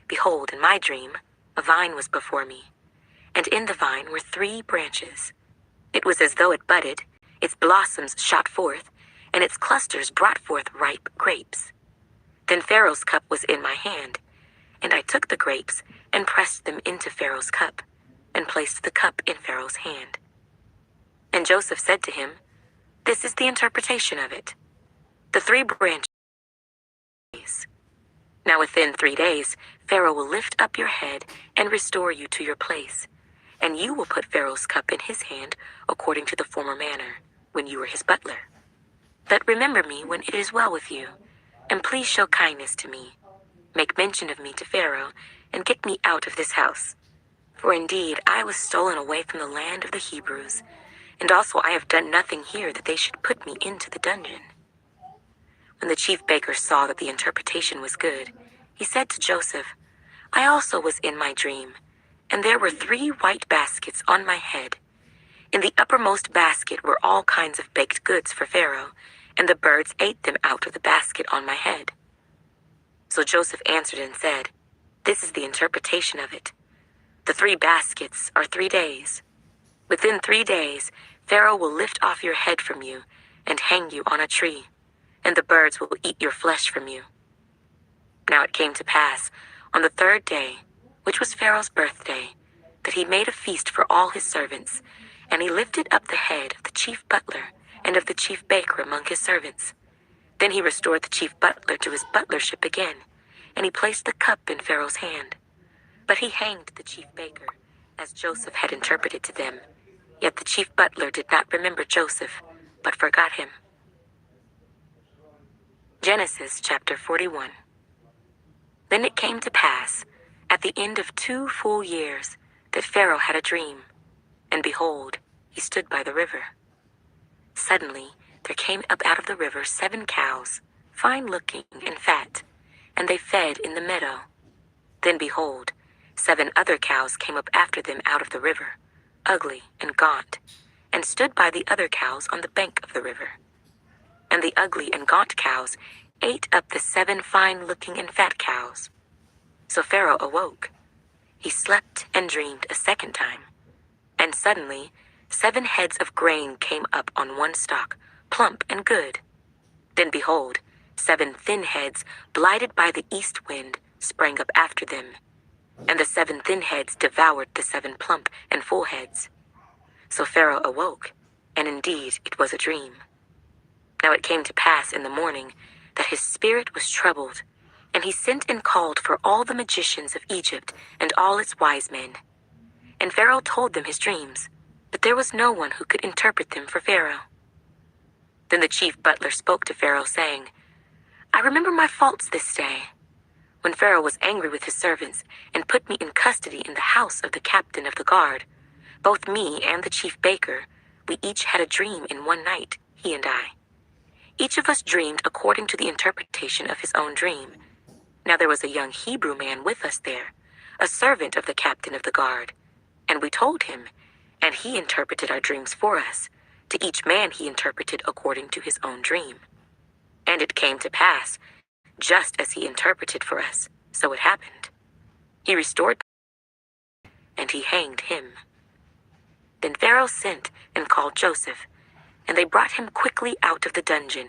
Behold, in my dream, a vine was before me, and in the vine were 3 branches. It was as though it budded, its blossoms shot forth, and its clusters brought forth ripe grapes. Then Pharaoh's cup was in my hand, and I took the grapes and pressed them into Pharaoh's cup, and placed the cup in Pharaoh's hand. And Joseph said to him, This is the interpretation of it. The 3 branches. Now within 3 days, Pharaoh will lift up your head and restore you to your place, and you will put Pharaoh's cup in his hand according to the former manner, when you were his butler. But remember me when it is well with you, and please show kindness to me. Make mention of me to Pharaoh, and get me out of this house. For indeed I was stolen away from the land of the Hebrews, and also I have done nothing here that they should put me into the dungeon. When the chief baker saw that the interpretation was good, he said to Joseph, I also was in my dream, and there were 3 white baskets on my head. In the uppermost basket were all kinds of baked goods for Pharaoh, and the birds ate them out of the basket on my head. So Joseph answered and said, This is the interpretation of it. The 3 baskets are 3 days. Within 3 days, Pharaoh will lift off your head from you and hang you on a tree, and the birds will eat your flesh from you. Now it came to pass, on the 3rd day, which was Pharaoh's birthday, that he made a feast for all his servants, and he lifted up the head of the chief butler and of the chief baker among his servants. Then he restored the chief butler to his butlership again, and he placed the cup in Pharaoh's hand. But he hanged the chief baker, as Joseph had interpreted to them. Yet the chief butler did not remember Joseph, but forgot him. Genesis chapter 41. Then it came to pass, at the end of 2 full years, that Pharaoh had a dream, and behold, he stood by the river. Suddenly there came up out of the river 7 cows, fine-looking and fat, and they fed in the meadow. Then behold, 7 other cows came up after them out of the river, ugly and gaunt, and stood by the other cows on the bank of the river. And the ugly and gaunt cows ate up the 7 fine-looking and fat cows. So Pharaoh awoke. He slept and dreamed a second time. And suddenly 7 heads of grain came up on one stalk, plump and good. Then behold, 7 thin heads, blighted by the east wind, sprang up after them. And the 7 thin heads devoured the 7 plump and full heads. So Pharaoh awoke, and indeed it was a dream. Now it came to pass in the morning that his spirit was troubled, and he sent and called for all the magicians of Egypt and all its wise men. And Pharaoh told them his dreams, but there was no one who could interpret them for Pharaoh. Then the chief butler spoke to Pharaoh, saying, I remember my faults this day, when Pharaoh was angry with his servants and put me in custody in the house of the captain of the guard. Both me and the chief baker, we each had a dream in one night, he and I. Each of us dreamed according to the interpretation of his own dream. Now there was a young Hebrew man with us there, a servant of the captain of the guard. And we told him, and he interpreted our dreams for us. To each man he interpreted according to his own dream. And it came to pass, just as he interpreted for us, so it happened. He restored, and he hanged him. Then Pharaoh sent and called Joseph, and they brought him quickly out of the dungeon.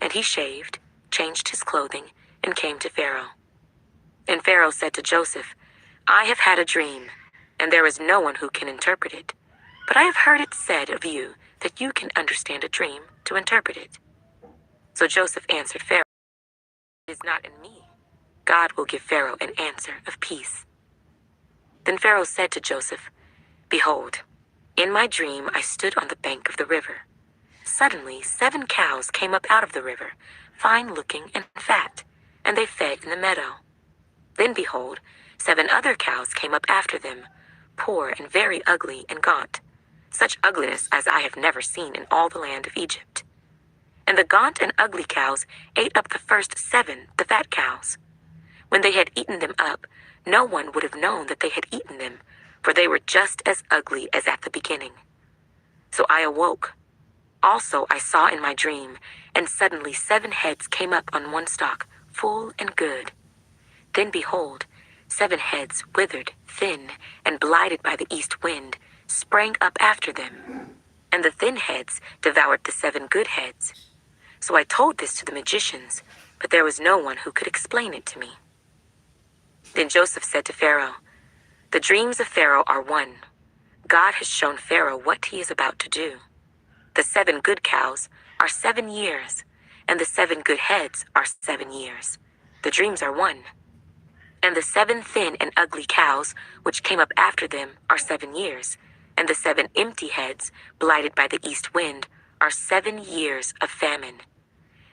And he shaved, changed his clothing, and came to Pharaoh. And Pharaoh said to Joseph, I have had a dream, and there is no one who can interpret it. But I have heard it said of you that you can understand a dream to interpret it. So Joseph answered Pharaoh, It is not in me. God will give Pharaoh an answer of peace. Then Pharaoh said to Joseph, Behold, in my dream I stood on the bank of the river. Suddenly 7 cows came up out of the river, fine-looking and fat, and they fed in the meadow. Then behold, 7 other cows came up after them, poor and very ugly and gaunt, such ugliness as I have never seen in all the land of Egypt. And the gaunt and ugly cows ate up the first 7, the fat cows. When they had eaten them up, no one would have known that they had eaten them, for they were just as ugly as at the beginning. So I awoke. Also I saw in my dream, and suddenly 7 heads came up on one stalk, full and good. Then behold, 7 heads, withered, thin, and blighted by the east wind, sprang up after them. And the thin heads devoured the 7 good heads. So I told this to the magicians, but there was no one who could explain it to me. Then Joseph said to Pharaoh, The dreams of Pharaoh are one. God has shown Pharaoh what he is about to do. The 7 good cows are 7 years, and the 7 good heads are 7 years. The dreams are one. And the 7 thin and ugly cows, which came up after them, are 7 years, and the 7 empty heads, blighted by the east wind, are 7 years of famine.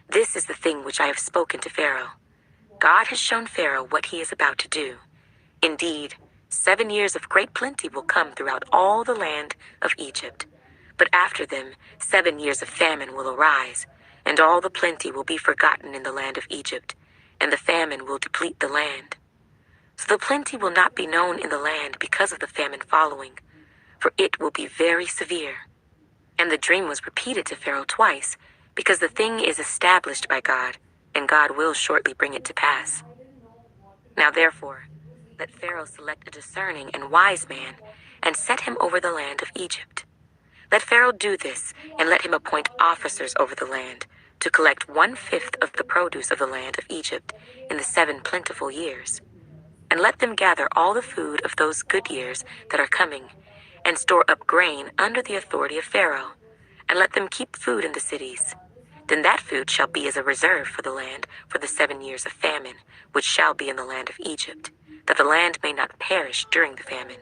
This is the thing which I have spoken to Pharaoh. God has shown Pharaoh what he is about to do. Indeed, 7 years of great plenty will come throughout all the land of Egypt. But after them, 7 years of famine will arise, and all the plenty will be forgotten in the land of Egypt, and the famine will deplete the land. So the plenty will not be known in the land because of the famine following, for it will be very severe. And the dream was repeated to Pharaoh twice, because the thing is established by God, and God will shortly bring it to pass. Now therefore, let Pharaoh select a discerning and wise man, and set him over the land of Egypt. Let Pharaoh do this, and let him appoint officers over the land, to collect 1/5 of the produce of the land of Egypt in the 7 plentiful years. And let them gather all the food of those good years that are coming, and store up grain under the authority of Pharaoh, and let them keep food in the cities. Then that food shall be as a reserve for the land for the 7 years of famine, which shall be in the land of Egypt, that the land may not perish during the famine.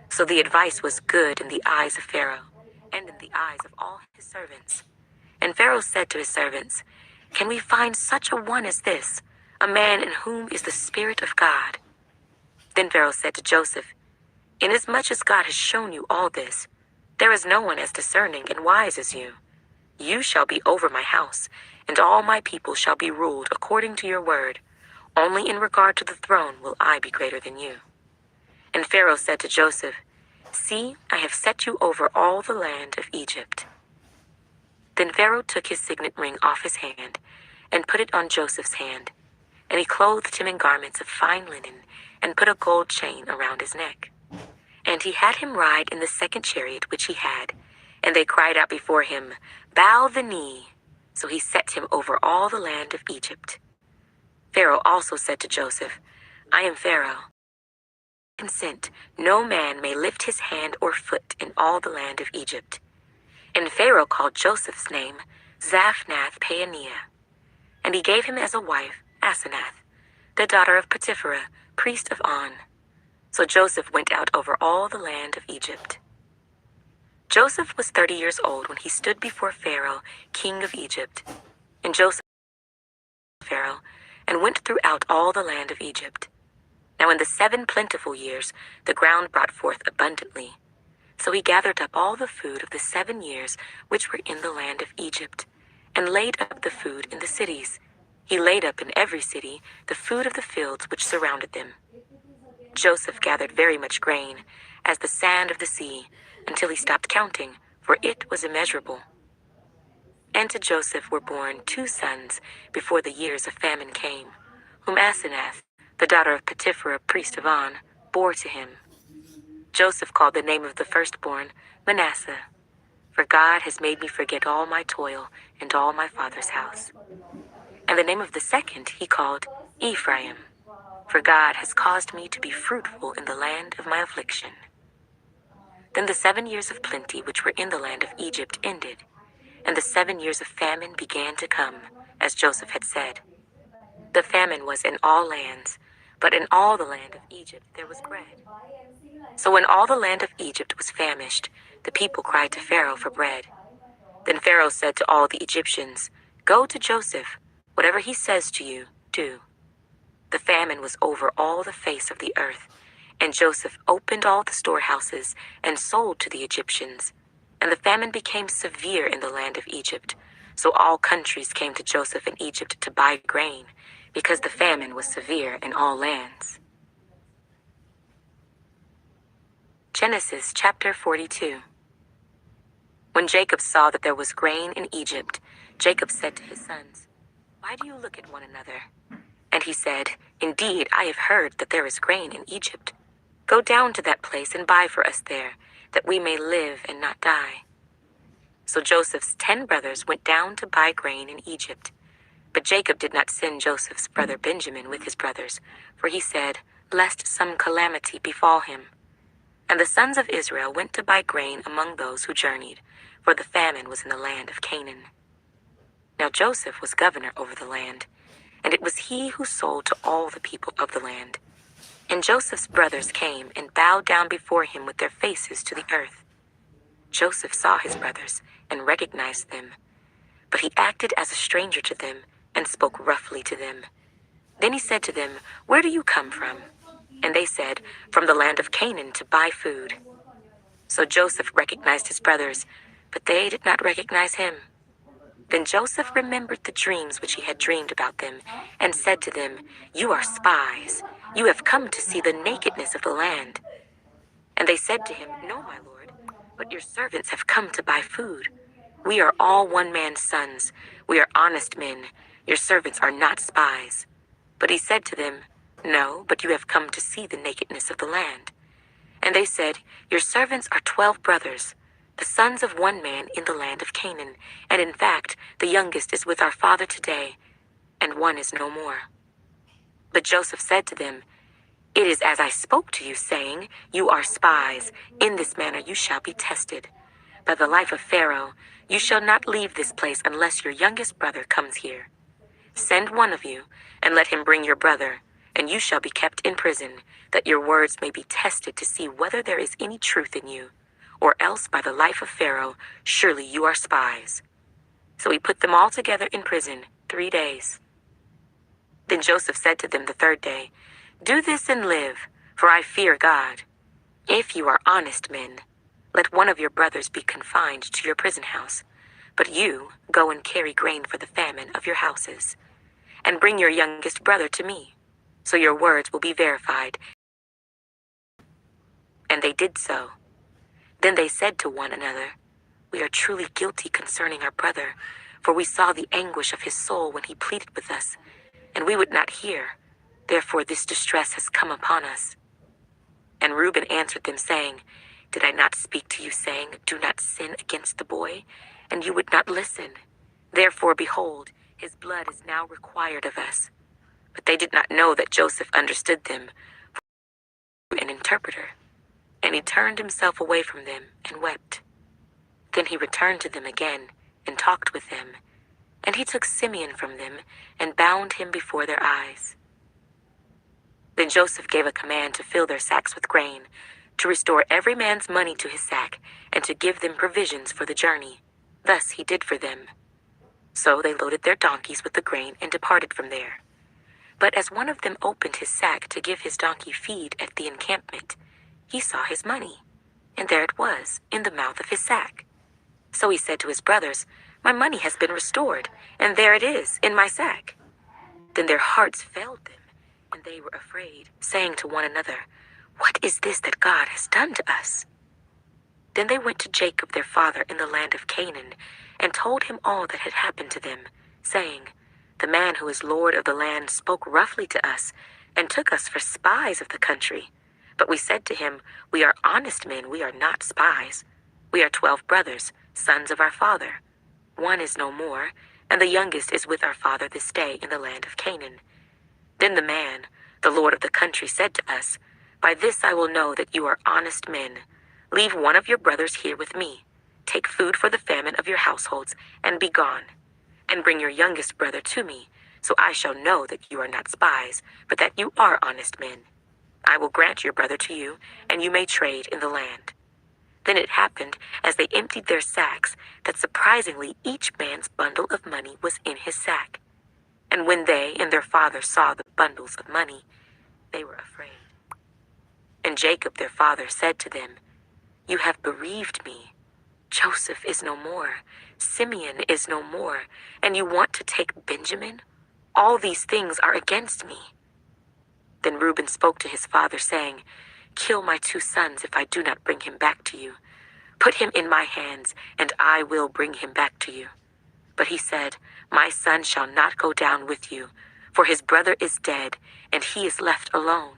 So the advice was good in the eyes of Pharaoh, and in the eyes of all his servants. And Pharaoh said to his servants, Can we find such a one as this, a man in whom is the Spirit of God? Then Pharaoh said to Joseph, Inasmuch as God has shown you all this, there is no one as discerning and wise as you. You shall be over my house, and all my people shall be ruled according to your word. Only in regard to the throne will I be greater than you." And Pharaoh said to Joseph, "See, I have set you over all the land of Egypt." Then Pharaoh took his signet ring off his hand and put it on Joseph's hand, and he clothed him in garments of fine linen and put a gold chain around his neck. And he had him ride in the second chariot which he had, and they cried out before him, "Bow the knee." So he set him over all the land of Egypt. Pharaoh also said to Joseph, "I am Pharaoh. Consent, no man may lift his hand or foot in all the land of Egypt." And Pharaoh called Joseph's name Zaphnath-Paaneah, and he gave him as a wife Asenath, the daughter of Potipherah, priest of On. So Joseph went out over all the land of Egypt. Joseph was 30 years old when he stood before Pharaoh, king of Egypt. And Joseph Pharaoh, and went throughout all the land of Egypt. Now in the 7 plentiful years the ground brought forth abundantly. So he gathered up all the food of the 7 years which were in the land of Egypt, and laid up the food in the cities. He laid up in every city the food of the fields which surrounded them. Joseph gathered very much grain, as the sand of the sea, until he stopped counting, for it was immeasurable. And to Joseph were born 2 sons before the years of famine came, whom Asenath, the daughter of Potipherah, priest of On, bore to him. Joseph called the name of the firstborn Manasseh, for God has made me forget all my toil and all my father's house. And the name of the second he called Ephraim, for God has caused me to be fruitful in the land of my affliction. Then the 7 years of plenty which were in the land of Egypt ended, and the 7 years of famine began to come, as Joseph had said. The famine was in all lands, but in all the land of Egypt there was bread. So when all the land of Egypt was famished, the people cried to Pharaoh for bread. Then Pharaoh said to all the Egyptians, "Go to Joseph, whatever he says to you, do." The famine was over all the face of the earth, and Joseph opened all the storehouses and sold to the Egyptians. And the famine became severe in the land of Egypt, so all countries came to Joseph in Egypt to buy grain, because the famine was severe in all lands. Genesis chapter 42. When Jacob saw that there was grain in Egypt, Jacob said to his sons, "Why do you look at one another?" And he said, "Indeed, I have heard that there is grain in Egypt. Go down to that place and buy for us there, that we may live and not die." So Joseph's 10 brothers went down to buy grain in Egypt. But Jacob did not send Joseph's brother Benjamin with his brothers, for he said, lest some calamity befall him. And the sons of Israel went to buy grain among those who journeyed, for the famine was in the land of Canaan. Now Joseph was governor over the land, and it was he who sold to all the people of the land. And Joseph's brothers came and bowed down before him with their faces to the earth. Joseph saw his brothers and recognized them, but he acted as a stranger to them and spoke roughly to them. Then he said to them, "Where do you come from?" And they said, "From the land of Canaan to buy food." So Joseph recognized his brothers, but they did not recognize him. Then Joseph remembered the dreams which he had dreamed about them, and said to them, "You are spies. You have come to see the nakedness of the land." And they said to him, "No, my lord, but your servants have come to buy food. We are all one man's sons. We are honest men. Your servants are not spies." But he said to them, "No, but you have come to see the nakedness of the land." And they said, "Your servants are 12 brothers, the sons of one man in the land of Canaan, and in fact, the youngest is with our father today, and one is no more." But Joseph said to them, "It is as I spoke to you, saying, 'You are spies. In this manner you shall be tested. By the life of Pharaoh, you shall not leave this place unless your youngest brother comes here. Send one of you, and let him bring your brother, and you shall be kept in prison, that your words may be tested to see whether there is any truth in you. Or else by the life of Pharaoh, surely you are spies." So he put them all together in prison 3 days. Then Joseph said to them the 3rd day, "Do this and live, for I fear God. If you are honest men, let one of your brothers be confined to your prison house, but you go and carry grain for the famine of your houses, and bring your youngest brother to me. so your words will be verified." And they did so. Then they said to one another, "We are truly guilty concerning our brother, for we saw the anguish of his soul when he pleaded with us, and we would not hear. Therefore this distress has come upon us." And Reuben answered them, saying, "Did I not speak to you, saying, 'Do not sin against the boy'? And you would not listen. Therefore, behold, his blood is now required of us." But they did not know that Joseph understood them, an interpreter. And he turned himself away from them and wept. Then he returned to them again and talked with them. And he took Simeon from them and bound him before their eyes. Then Joseph gave a command to fill their sacks with grain, to restore every man's money to his sack, and to give them provisions for the journey. Thus he did for them. So they loaded their donkeys with the grain and departed from there. But as one of them opened his sack to give his donkey feed at the encampment, he saw his money, and there it was, in the mouth of his sack. So he said to his brothers, "My money has been restored, and there it is, in my sack." Then their hearts failed them, and they were afraid, saying to one another, "What is this that God has done to us?" Then they went to Jacob their father in the land of Canaan, and told him all that had happened to them, saying, "The man who is Lord of the land spoke roughly to us, and took us for spies of the country. But we said to him, 'We are honest men, we are not spies. We are 12 brothers, sons of our father. One is no more, and the youngest is with our father this day in the land of Canaan.' Then the man, the Lord of the country, said to us, 'By this I will know that you are honest men. Leave one of your brothers here with me. Take food for the famine of your households, and be gone. And bring your youngest brother to me, so I shall know that you are not spies, but that you are honest men. I will grant your brother to you, and you may trade in the land.' Then it happened, as they emptied their sacks, that surprisingly each man's bundle of money was in his sack. And when they and their father saw the bundles of money, they were afraid. And Jacob their father said to them, 'You have bereaved me. Joseph is no more, Simeon is no more, and you want to take Benjamin? All these things are against me.' Then Reuben spoke to his father, saying, 'Kill my 2 sons if I do not bring him back to you. Put him in my hands, and I will bring him back to you.' But he said, 'My son shall not go down with you, for his brother is dead, and he is left alone.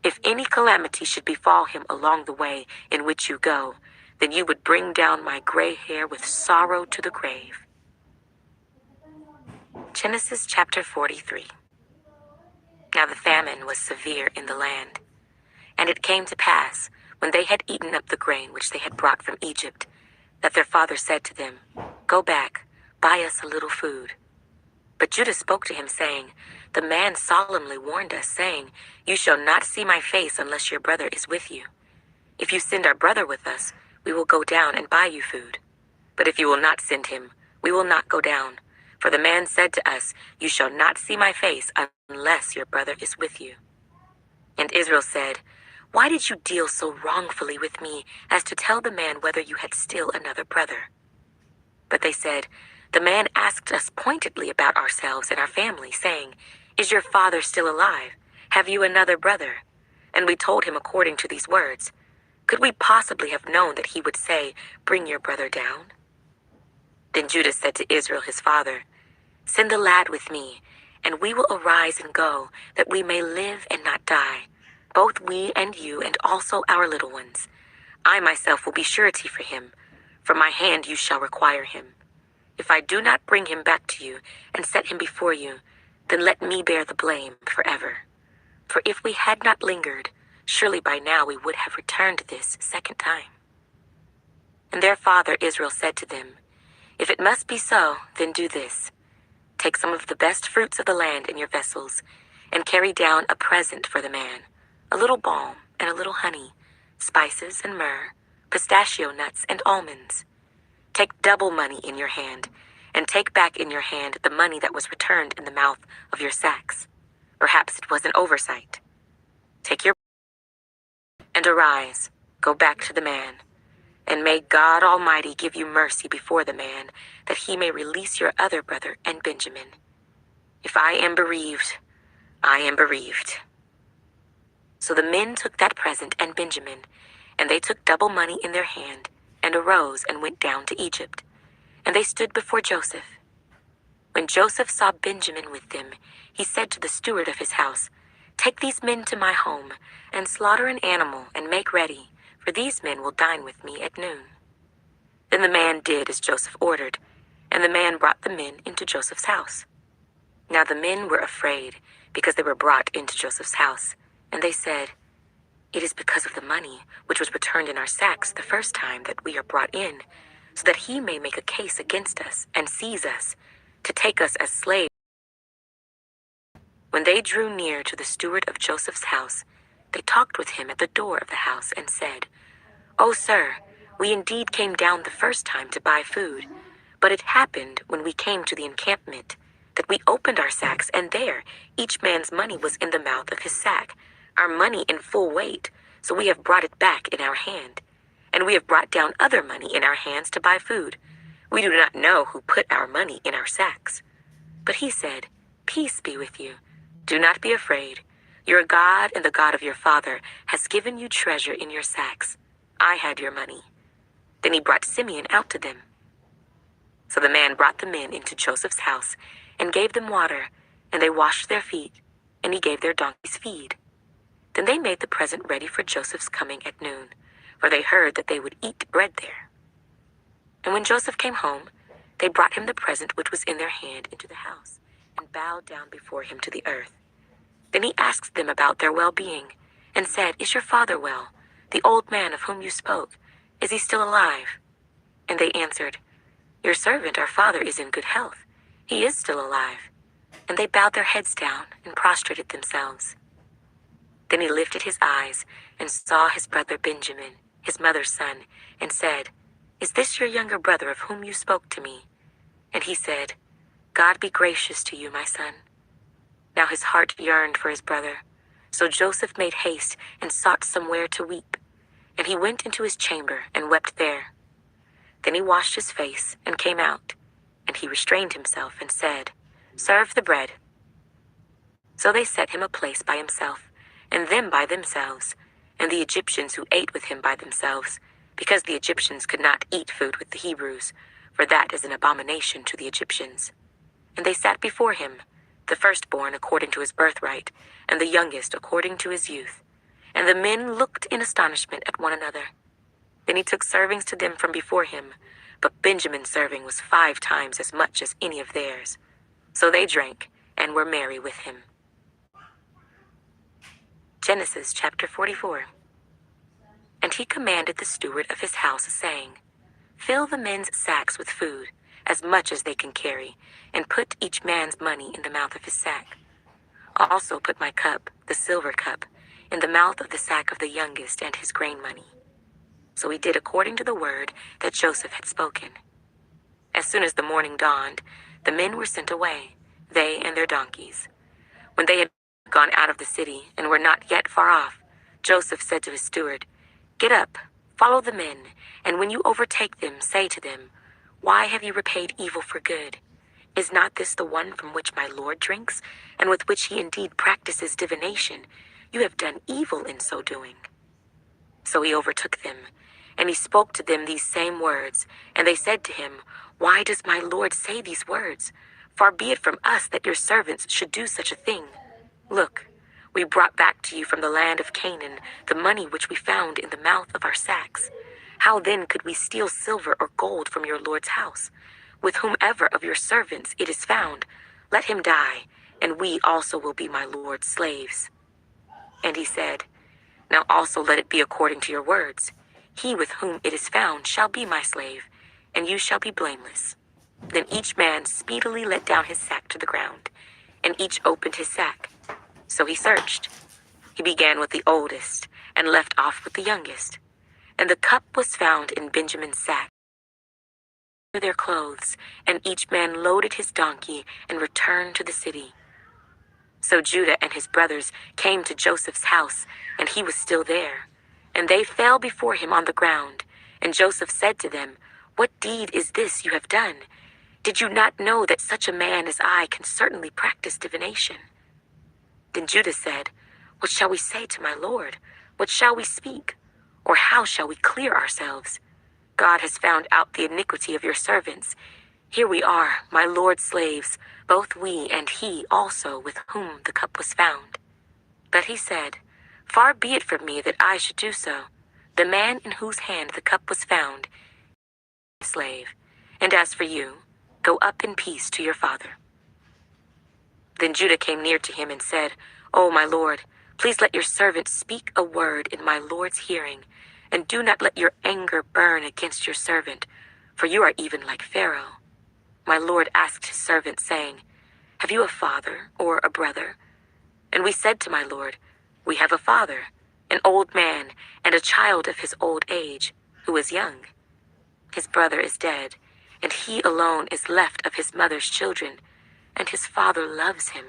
If any calamity should befall him along the way in which you go, then you would bring down my gray hair with sorrow to the grave.'" Genesis chapter 43. Now the famine was severe in the land. And it came to pass, when they had eaten up the grain which they had brought from Egypt, that their father said to them, "Go back, buy us a little food." But Judah spoke to him, saying, "The man solemnly warned us, saying, 'You shall not see my face unless your brother is with you. If you send our brother with us, we will go down and buy you food. But if you will not send him, we will not go down. For the man said to us, You shall not see my face unless your brother is with you.' And Israel said, 'Why did you deal so wrongfully with me as to tell the man whether you had still another brother?' But they said, 'The man asked us pointedly about ourselves and our family, saying, Is your father still alive? Have you another brother?' And we told him according to these words. Could we possibly have known that he would say, 'Bring your brother down'?" Then Judah said to Israel his father, "Send the lad with me, and we will arise and go, that we may live and not die, both we and you, and also our little ones. I myself will be surety for him. From my hand you shall require him. If I do not bring him back to you and set him before you, then let me bear the blame forever. For if we had not lingered, surely by now we would have returned this second time." And their father Israel said to them, "If it must be so, then do this. Take some of the best fruits of the land in your vessels, and carry down a present for the man, a little balm and a little honey, spices and myrrh, pistachio nuts and almonds. Take double money in your hand, and take back in your hand the money that was returned in the mouth of your sacks. Perhaps it was an oversight. Take your and arise, go back to the man. And may God Almighty give you mercy before the man, that he may release your other brother and Benjamin. If I am bereaved, I am bereaved." So the men took that present and Benjamin, and they took double money in their hand, and arose and went down to Egypt. And they stood before Joseph. When Joseph saw Benjamin with them, he said to the steward of his house, "Take these men to my home, and slaughter an animal, and make ready, for these men will dine with me at noon." Then the man did as Joseph ordered, and the man brought the men into Joseph's house. Now the men were afraid, because they were brought into Joseph's house, and they said, "It is because of the money which was returned in our sacks the first time that we are brought in, so that he may make a case against us and seize us, to take us as slaves." When they drew near to the steward of Joseph's house, they talked with him at the door of the house and said, "O sir, we indeed came down the first time to buy food, but it happened when we came to the encampment that we opened our sacks, and there each man's money was in the mouth of his sack, our money in full weight, so we have brought it back in our hand. And we have brought down other money in our hands to buy food. We do not know who put our money in our sacks." But he said, "Peace be with you. Do not be afraid. Your God and the God of your father has given you treasure in your sacks. I had your money." Then he brought Simeon out to them. So the man brought the men into Joseph's house and gave them water, and they washed their feet, and he gave their donkeys feed. Then they made the present ready for Joseph's coming at noon, for they heard that they would eat bread there. And when Joseph came home, they brought him the present which was in their hand into the house, and bowed down before him to the earth. Then he asked them about their well-being, and said, "Is your father well, the old man of whom you spoke? Is he still alive?" And they answered, "Your servant, our father, is in good health. He is still alive." And they bowed their heads down and prostrated themselves. Then he lifted his eyes and saw his brother Benjamin, his mother's son, and said, "Is this your younger brother of whom you spoke to me?" And he said, "God be gracious to you, my son." Now his heart yearned for his brother. So Joseph made haste and sought somewhere to weep. And he went into his chamber and wept there. Then he washed his face and came out. And he restrained himself and said, "Serve the bread." So they set him a place by himself, and them by themselves, and the Egyptians who ate with him by themselves, because the Egyptians could not eat food with the Hebrews, for that is an abomination to the Egyptians. And they sat before him, the firstborn according to his birthright, and the youngest according to his youth. And the men looked in astonishment at one another. Then he took servings to them from before him, but Benjamin's serving was 5 times as much as any of theirs. So they drank and were merry with him. Genesis chapter 44. And he commanded the steward of his house, saying, "Fill the men's sacks with food, as much as they can carry, and put each man's money in the mouth of his sack. Also put my cup, the silver cup, in the mouth of the sack of the youngest and his grain money." So he did according to the word that Joseph had spoken. As soon as the morning dawned, the men were sent away, they and their donkeys. When they had gone out of the city and were not yet far off, Joseph said to his steward, "Get up, follow the men, and when you overtake them, say to them, 'Why have you repaid evil for good? Is not this the one from which my Lord drinks, and with which he indeed practices divination? You have done evil in so doing.'" So he overtook them, and he spoke to them these same words, and they said to him, "Why does my Lord say these words? Far be it from us that your servants should do such a thing. Look, we brought back to you from the land of Canaan the money which we found in the mouth of our sacks. How then could we steal silver or gold from your Lord's house? With whomever of your servants it is found, let him die, and we also will be my Lord's slaves." And he said, "Now also let it be according to your words. He with whom it is found shall be my slave, and you shall be blameless." Then each man speedily let down his sack to the ground, and each opened his sack. So he searched. He began with the oldest, and left off with the youngest. And the cup was found in Benjamin's sack, their clothes, and each man loaded his donkey and returned to the city. So Judah and his brothers came to Joseph's house, and he was still there. And they fell before him on the ground. And Joseph said to them, "What deed is this you have done? Did you not know that such a man as I can certainly practice divination?" Then Judah said, "What shall we say to my lord? What shall we speak? Or how shall we clear ourselves? God has found out the iniquity of your servants. Here we are, my lord's slaves, both we and he also with whom the cup was found." But he said, "Far be it from me that I should do so. The man in whose hand the cup was found is a slave. And as for you, go up in peace to your father." Then Judah came near to him and said, "O my lord, please let your servant speak a word in my lord's hearing, and do not let your anger burn against your servant, for you are even like Pharaoh." My lord asked his servant, saying, "Have you a father or a brother?" And we said to my lord, "We have a father, an old man, and a child of his old age, who is young. His brother is dead, and he alone is left of his mother's children, and his father loves him."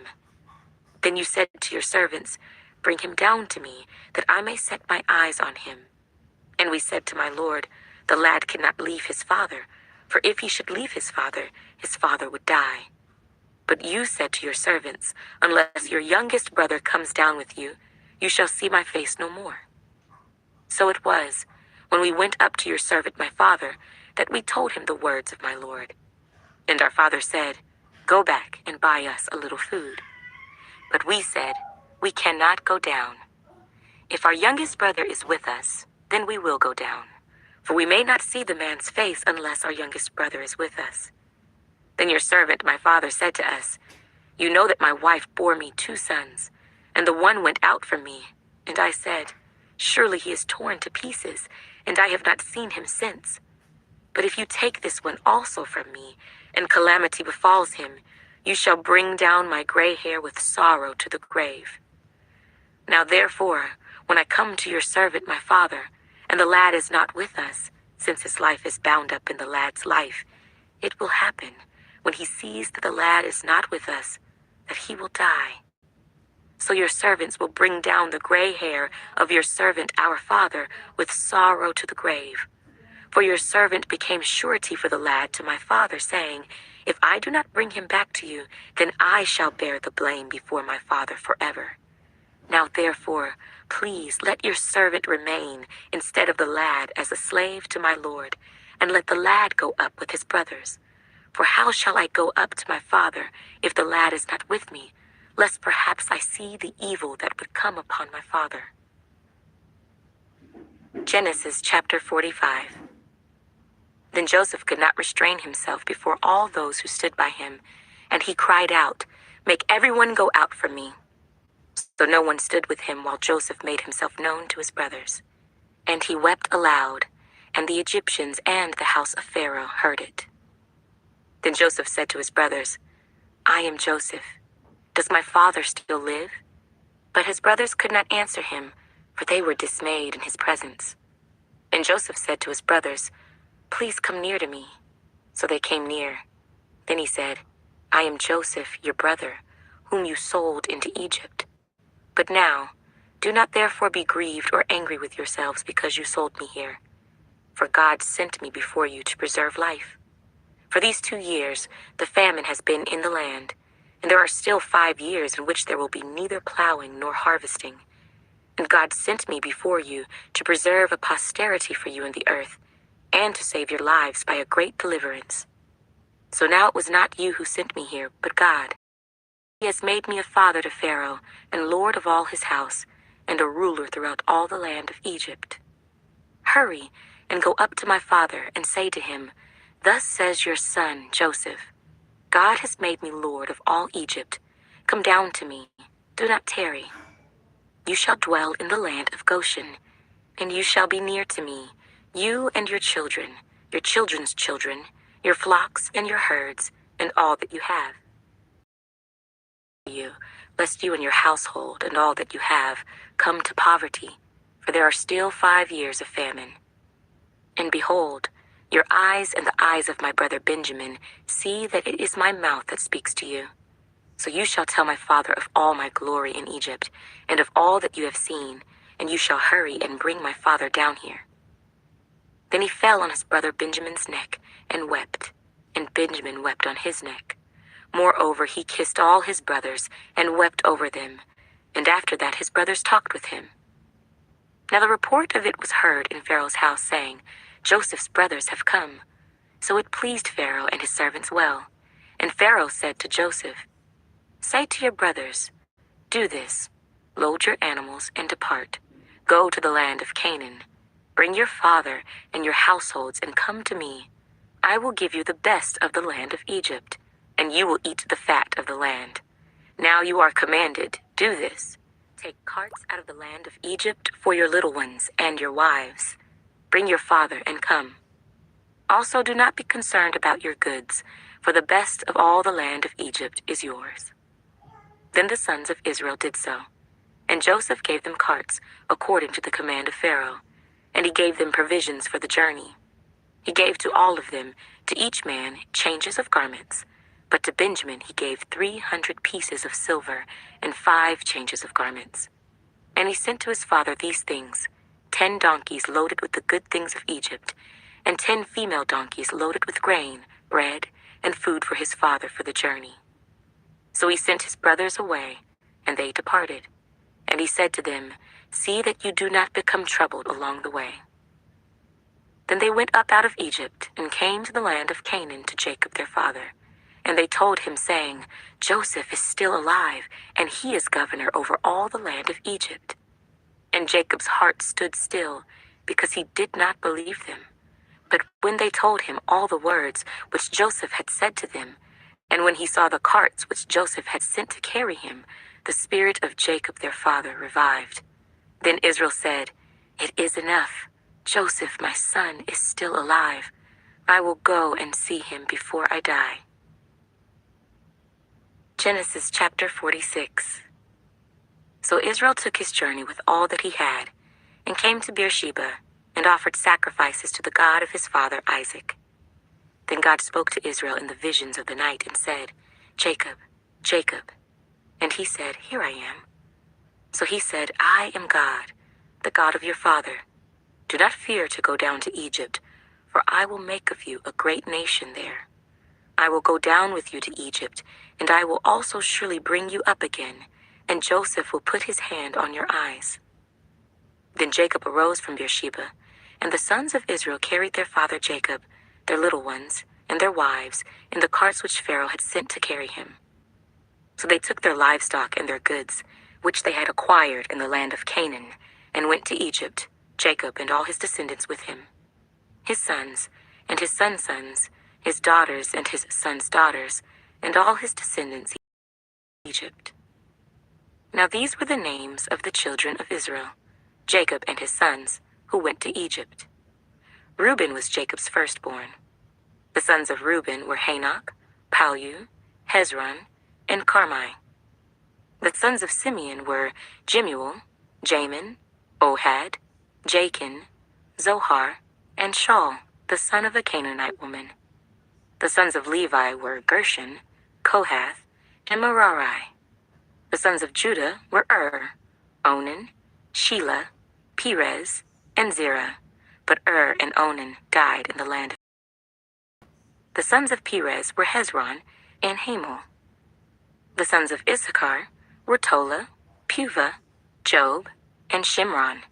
Then you said to your servants, "Bring him down to me, that I may set my eyes on him." And we said to my lord, "The lad cannot leave his father, for if he should leave his father would die." But you said to your servants, "Unless your youngest brother comes down with you, you shall see my face no more." So it was, when we went up to your servant my father, that we told him the words of my lord. And our father said, "Go back and buy us a little food." But we said, "We cannot go down. If our youngest brother is with us, then we will go down. For we may not see the man's face unless our youngest brother is with us." Then your servant my father said to us, "You know that my wife bore me 2 sons, and the one went out from me. And I said, 'Surely he is torn to pieces, and I have not seen him since.' But if you take this one also from me, and calamity befalls him, you shall bring down my gray hair with sorrow to the grave. Now therefore, when I come to your servant my father, and the lad is not with us, since his life is bound up in the lad's life, it will happen, when he sees that the lad is not with us, that he will die. So your servants will bring down the gray hair of your servant our father with sorrow to the grave. For your servant became surety for the lad to my father, saying, 'If I do not bring him back to you, then I shall bear the blame before my father forever.' Now therefore, please let your servant remain instead of the lad as a slave to my lord, and let the lad go up with his brothers. For how shall I go up to my father if the lad is not with me, lest perhaps I see the evil that would come upon my father?" Genesis chapter 45. Then Joseph could not restrain himself before all those who stood by him, and he cried out, "Make everyone go out from me." So no one stood with him while Joseph made himself known to his brothers. And he wept aloud, and the Egyptians and the house of Pharaoh heard it. Then Joseph said to his brothers, "I am Joseph. Does my father still live?" But his brothers could not answer him, for they were dismayed in his presence. And Joseph said to his brothers, "Please come near to me." So they came near. Then he said, "I am Joseph, your brother, whom you sold into Egypt. But now, do not therefore be grieved or angry with yourselves because you sold me here. For God sent me before you to preserve life. For these 2 years the famine has been in the land, and there are still 5 years in which there will be neither plowing nor harvesting. And God sent me before you to preserve a posterity for you in the earth, and to save your lives by a great deliverance. So now it was not you who sent me here, but God. He has made me a father to Pharaoh, and lord of all his house, and a ruler throughout all the land of Egypt. Hurry and go up to my father and say to him, 'Thus says your son, Joseph, God has made me lord of all Egypt. Come down to me, do not tarry. You shall dwell in the land of Goshen, and you shall be near to me, you and your children, your children's children, your flocks and your herds, and all that you have. You, lest you and your household and all that you have come to poverty, for there are still 5 years of famine. And behold, your eyes and the eyes of my brother Benjamin see that it is my mouth that speaks to you. So you shall tell my father of all my glory in Egypt, and of all that you have seen, and you shall hurry and bring my father down here.' Then he fell on his brother Benjamin's neck and wept, and Benjamin wept on his neck. Moreover, he kissed all his brothers and wept over them. And after that his brothers talked with him. Now the report of it was heard in Pharaoh's house, saying, Joseph's brothers have come. So it pleased Pharaoh and his servants well. And Pharaoh said to Joseph, Say to your brothers, Do this, load your animals and depart. Go to the land of Canaan. Bring your father and your households and come to me. I will give you the best of the land of Egypt, and you will eat the fat of the land. Now you are commanded, do this. Take carts out of the land of Egypt for your little ones and your wives. Bring your father and come. Also do not be concerned about your goods, for the best of all the land of Egypt is yours. Then the sons of Israel did so. And Joseph gave them carts, according to the command of Pharaoh, and he gave them provisions for the journey. He gave to all of them, to each man, changes of garments. But to Benjamin he gave 300 pieces of silver and 5 changes of garments. And he sent to his father these things, 10 donkeys loaded with the good things of Egypt, and 10 female donkeys loaded with grain, bread, and food for his father for the journey. So he sent his brothers away, and they departed. And he said to them, See that you do not become troubled along the way. Then they went up out of Egypt, and came to the land of Canaan to Jacob their father. And they told him, saying, Joseph is still alive, and he is governor over all the land of Egypt. And Jacob's heart stood still, because he did not believe them. But when they told him all the words which Joseph had said to them, and when he saw the carts which Joseph had sent to carry him, the spirit of Jacob their father revived. Then Israel said, It is enough. Joseph, my son, is still alive. I will go and see him before I die. Genesis chapter 46. So Israel took his journey with all that he had, and came to Beersheba, and offered sacrifices to the God of his father Isaac. Then God spoke to Israel in the visions of the night and said, Jacob, Jacob. And he said, Here I am. So he said, I am God, the God of your father. Do not fear to go down to Egypt, for I will make of you a great nation there. I will go down with you to Egypt, and I will also surely bring you up again, and Joseph will put his hand on your eyes. Then Jacob arose from Beersheba, and the sons of Israel carried their father Jacob, their little ones, and their wives, in the carts which Pharaoh had sent to carry him. So they took their livestock and their goods, which they had acquired in the land of Canaan, and went to Egypt, Jacob and all his descendants with him, his sons, and his sons' sons, his daughters and his sons' daughters, and all his descendants in Egypt. Now these were the names of the children of Israel, Jacob and his sons, who went to Egypt. Reuben was Jacob's firstborn. The sons of Reuben were Hanok, Palu, Hezron, and Carmi. The sons of Simeon were Jemuel, Jamin, Ohad, Jachin, Zohar, and Shaul, the son of a Canaanite woman. The sons of Levi were Gershon, Kohath, and Merari. The sons of Judah were Onan, Shelah, Perez, and Zerah. But and Onan died in the land. The sons of Perez were Hezron and Hamul. The sons of Issachar were Tola, Puvah, Job, and Shimron.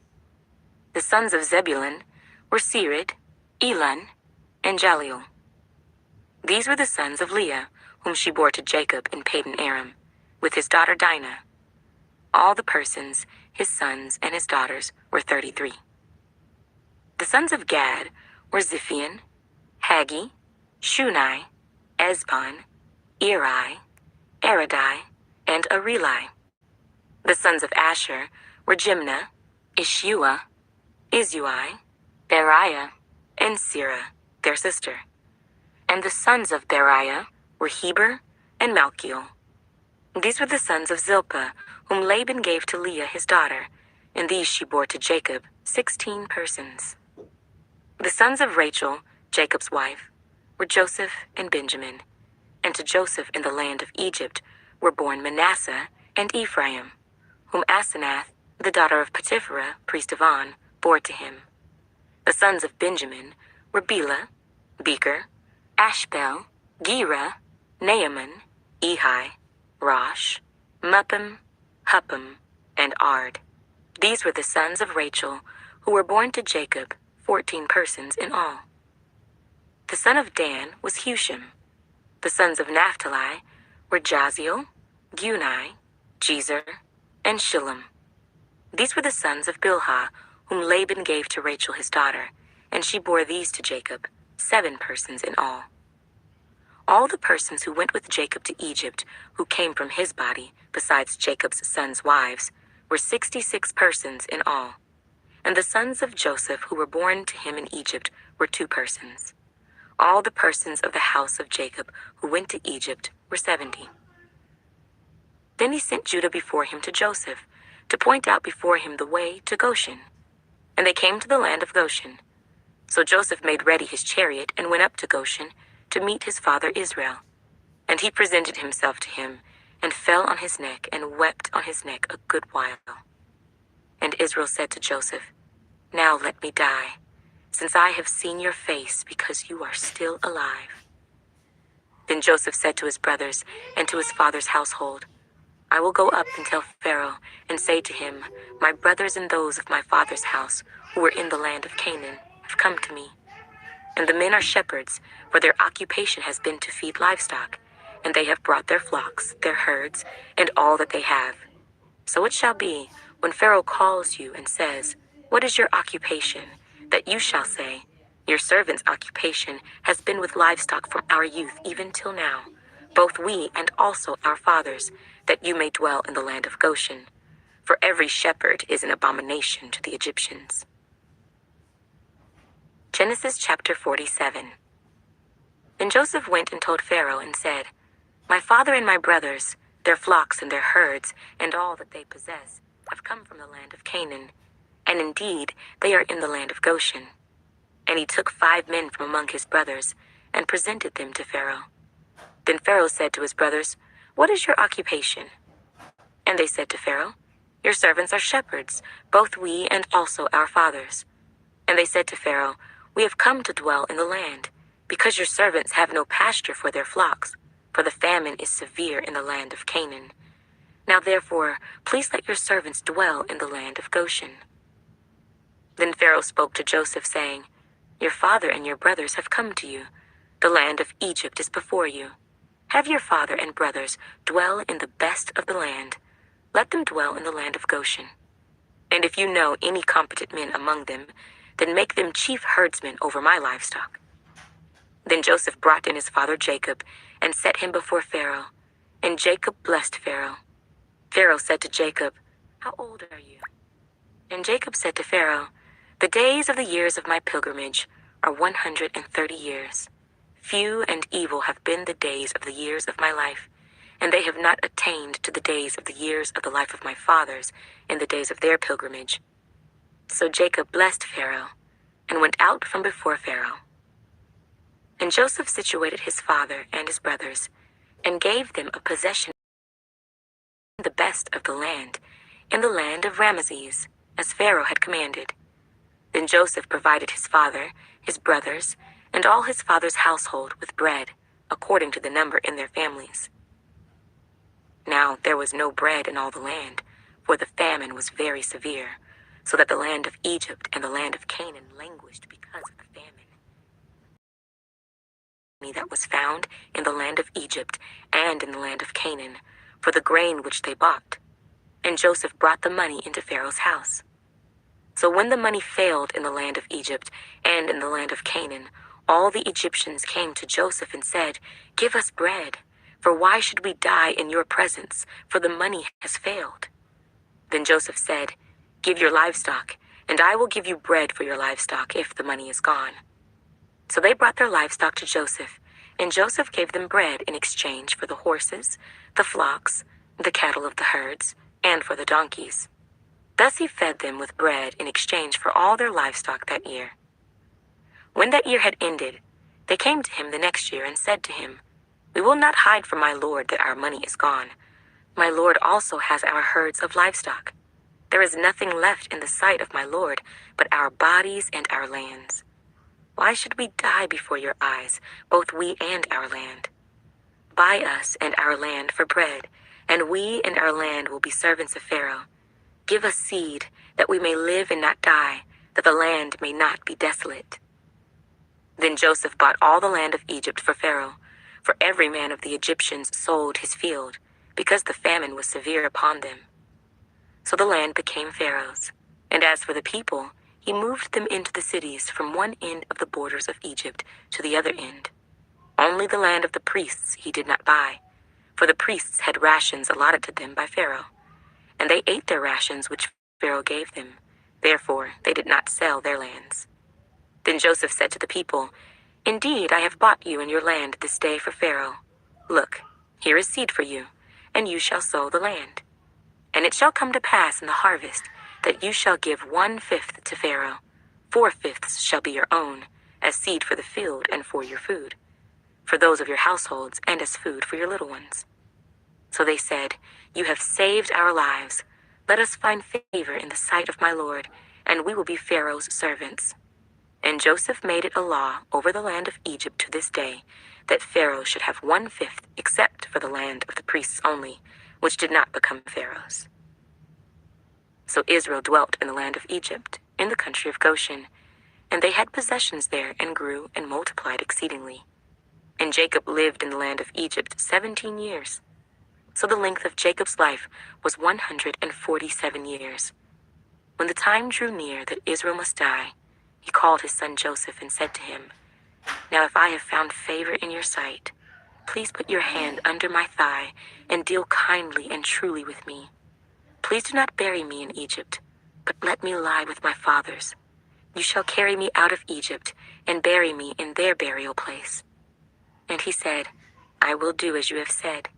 The sons of Zebulun were Sered, Elon, and Jaleel. These were the sons of Leah, whom she bore to Jacob in Padan Aram, with his daughter Dinah. All the persons, his sons and his daughters, were 33. The sons of Gad were Ziphion, Haggi, Shunai, Ezbon, Eri, Aradai, and Areli. The sons of Asher were Jimnah, Ishua, Izui, Beriah, and Sirah, their sister. And the sons of Beriah were Heber and Malchiel. These were the sons of Zilpah, whom Laban gave to Leah his daughter, and these she bore to Jacob, 16 persons. The sons of Rachel, Jacob's wife, were Joseph and Benjamin, and to Joseph in the land of Egypt were born Manasseh and Ephraim, whom Asenath, the daughter of Potipherah, priest of On, bore to him. The sons of Benjamin were Bela, Becher, Ashbel, Gera, Naaman, Ehi, Rosh, Muppim, Huppim, and Ard. These were the sons of Rachel, who were born to Jacob, 14 persons in all. The son of Dan was Hushim. The sons of Naphtali were Jaziel, Guni, Jezer, and Shillem. These were the sons of Bilhah, whom Laban gave to Rachel his daughter, and she bore these to Jacob, 7 persons in all. All the persons who went with Jacob to Egypt, who came from his body, besides Jacob's sons' wives, were 66 persons in all. And the sons of Joseph who were born to him in Egypt were 2 persons. All the persons of the house of Jacob who went to Egypt were 70. Then he sent Judah before him to Joseph, to point out before him the way to Goshen. And they came to the land of Goshen. So Joseph made ready his chariot and went up to Goshen to meet his father Israel. And he presented himself to him, and fell on his neck, and wept on his neck a good while. And Israel said to Joseph, Now let me die, since I have seen your face, because you are still alive. Then Joseph said to his brothers and to his father's household, I will go up and tell Pharaoh, and say to him, My brothers and those of my father's house, who were in the land of Canaan, have come to me. And the men are shepherds, for their occupation has been to feed livestock, and they have brought their flocks, their herds, and all that they have. So it shall be, when Pharaoh calls you and says, What is your occupation? That you shall say, Your servant's occupation has been with livestock from our youth even till now, both we and also our fathers, that you may dwell in the land of Goshen. For every shepherd is an abomination to the Egyptians. Genesis chapter 47. Then Joseph went and told Pharaoh and said, My father and my brothers, their flocks and their herds, and all that they possess, have come from the land of Canaan, and indeed they are in the land of Goshen. And he took 5 men from among his brothers, and presented them to Pharaoh. Then Pharaoh said to his brothers, What is your occupation? And they said to Pharaoh, Your servants are shepherds, both we and also our fathers. And they said to Pharaoh, We have come to dwell in the land, because your servants have no pasture for their flocks, for the famine is severe in the land of Canaan. Now therefore, please let your servants dwell in the land of Goshen. Then Pharaoh spoke to Joseph, saying, Your father and your brothers have come to you. The land of Egypt is before you. Have your father and brothers dwell in the best of the land. Let them dwell in the land of Goshen. And if you know any competent men among them, then make them chief herdsmen over my livestock. Then Joseph brought in his father Jacob, and set him before Pharaoh. And Jacob blessed Pharaoh. Pharaoh said to Jacob, How old are you? And Jacob said to Pharaoh, The days of the years of my pilgrimage are 130 years. Few and evil have been the days of the years of my life, and they have not attained to the days of the years of the life of my fathers in the days of their pilgrimage. So Jacob blessed Pharaoh, and went out from before Pharaoh. And Joseph situated his father and his brothers, and gave them a possession in the best of the land, in the land of Ramesses, as Pharaoh had commanded. Then Joseph provided his father, his brothers, and all his father's household with bread, according to the number in their families. Now there was no bread in all the land, for the famine was very severe, so that the land of Egypt and the land of Canaan languished because of the famine that was found in the land of Egypt and in the land of Canaan, for the grain which they bought. And Joseph brought the money into Pharaoh's house. So when the money failed in the land of Egypt and in the land of Canaan, all the Egyptians came to Joseph and said, Give us bread, for why should we die in your presence, for the money has failed? Then Joseph said, Give your livestock, and I will give you bread for your livestock if the money is gone. So they brought their livestock to Joseph, and Joseph gave them bread in exchange for the horses, the flocks, the cattle of the herds, and for the donkeys. Thus he fed them with bread in exchange for all their livestock that year. When that year had ended, they came to him the next year and said to him, We will not hide from my lord that our money is gone. My lord also has our herds of livestock. There is nothing left in the sight of my lord but our bodies and our lands. Why should we die before your eyes, both we and our land? Buy us and our land for bread, and we and our land will be servants of Pharaoh. Give us seed, that we may live and not die, that the land may not be desolate." Then Joseph bought all the land of Egypt for Pharaoh, for every man of the Egyptians sold his field, because the famine was severe upon them. So the land became Pharaoh's. And as for the people, he moved them into the cities from one end of the borders of Egypt to the other end. Only the land of the priests he did not buy, for the priests had rations allotted to them by Pharaoh, and they ate their rations which Pharaoh gave them. Therefore they did not sell their lands. Then Joseph said to the people, "Indeed, I have bought you and your land this day for Pharaoh. Look, here is seed for you, and you shall sow the land. And it shall come to pass in the harvest that you shall give 1/5 to Pharaoh. 4/5 shall be your own, as seed for the field and for your food, for those of your households, and as food for your little ones." So they said, "You have saved our lives. Let us find favor in the sight of my Lord, and we will be Pharaoh's servants." And Joseph made it a law over the land of Egypt to this day, that Pharaoh should have 1/5, except for the land of the priests only, which did not become Pharaoh's. So Israel dwelt in the land of Egypt, in the country of Goshen, and they had possessions there, and grew and multiplied exceedingly. And Jacob lived in the land of Egypt 17 years. So the length of Jacob's life was 147 years. When the time drew near that Israel must die, he called his son Joseph and said to him, "Now if I have found favor in your sight, please put your hand under my thigh and deal kindly and truly with me. Please do not bury me in Egypt, but let me lie with my fathers. You shall carry me out of Egypt and bury me in their burial place." And he said, "I will do as you have said."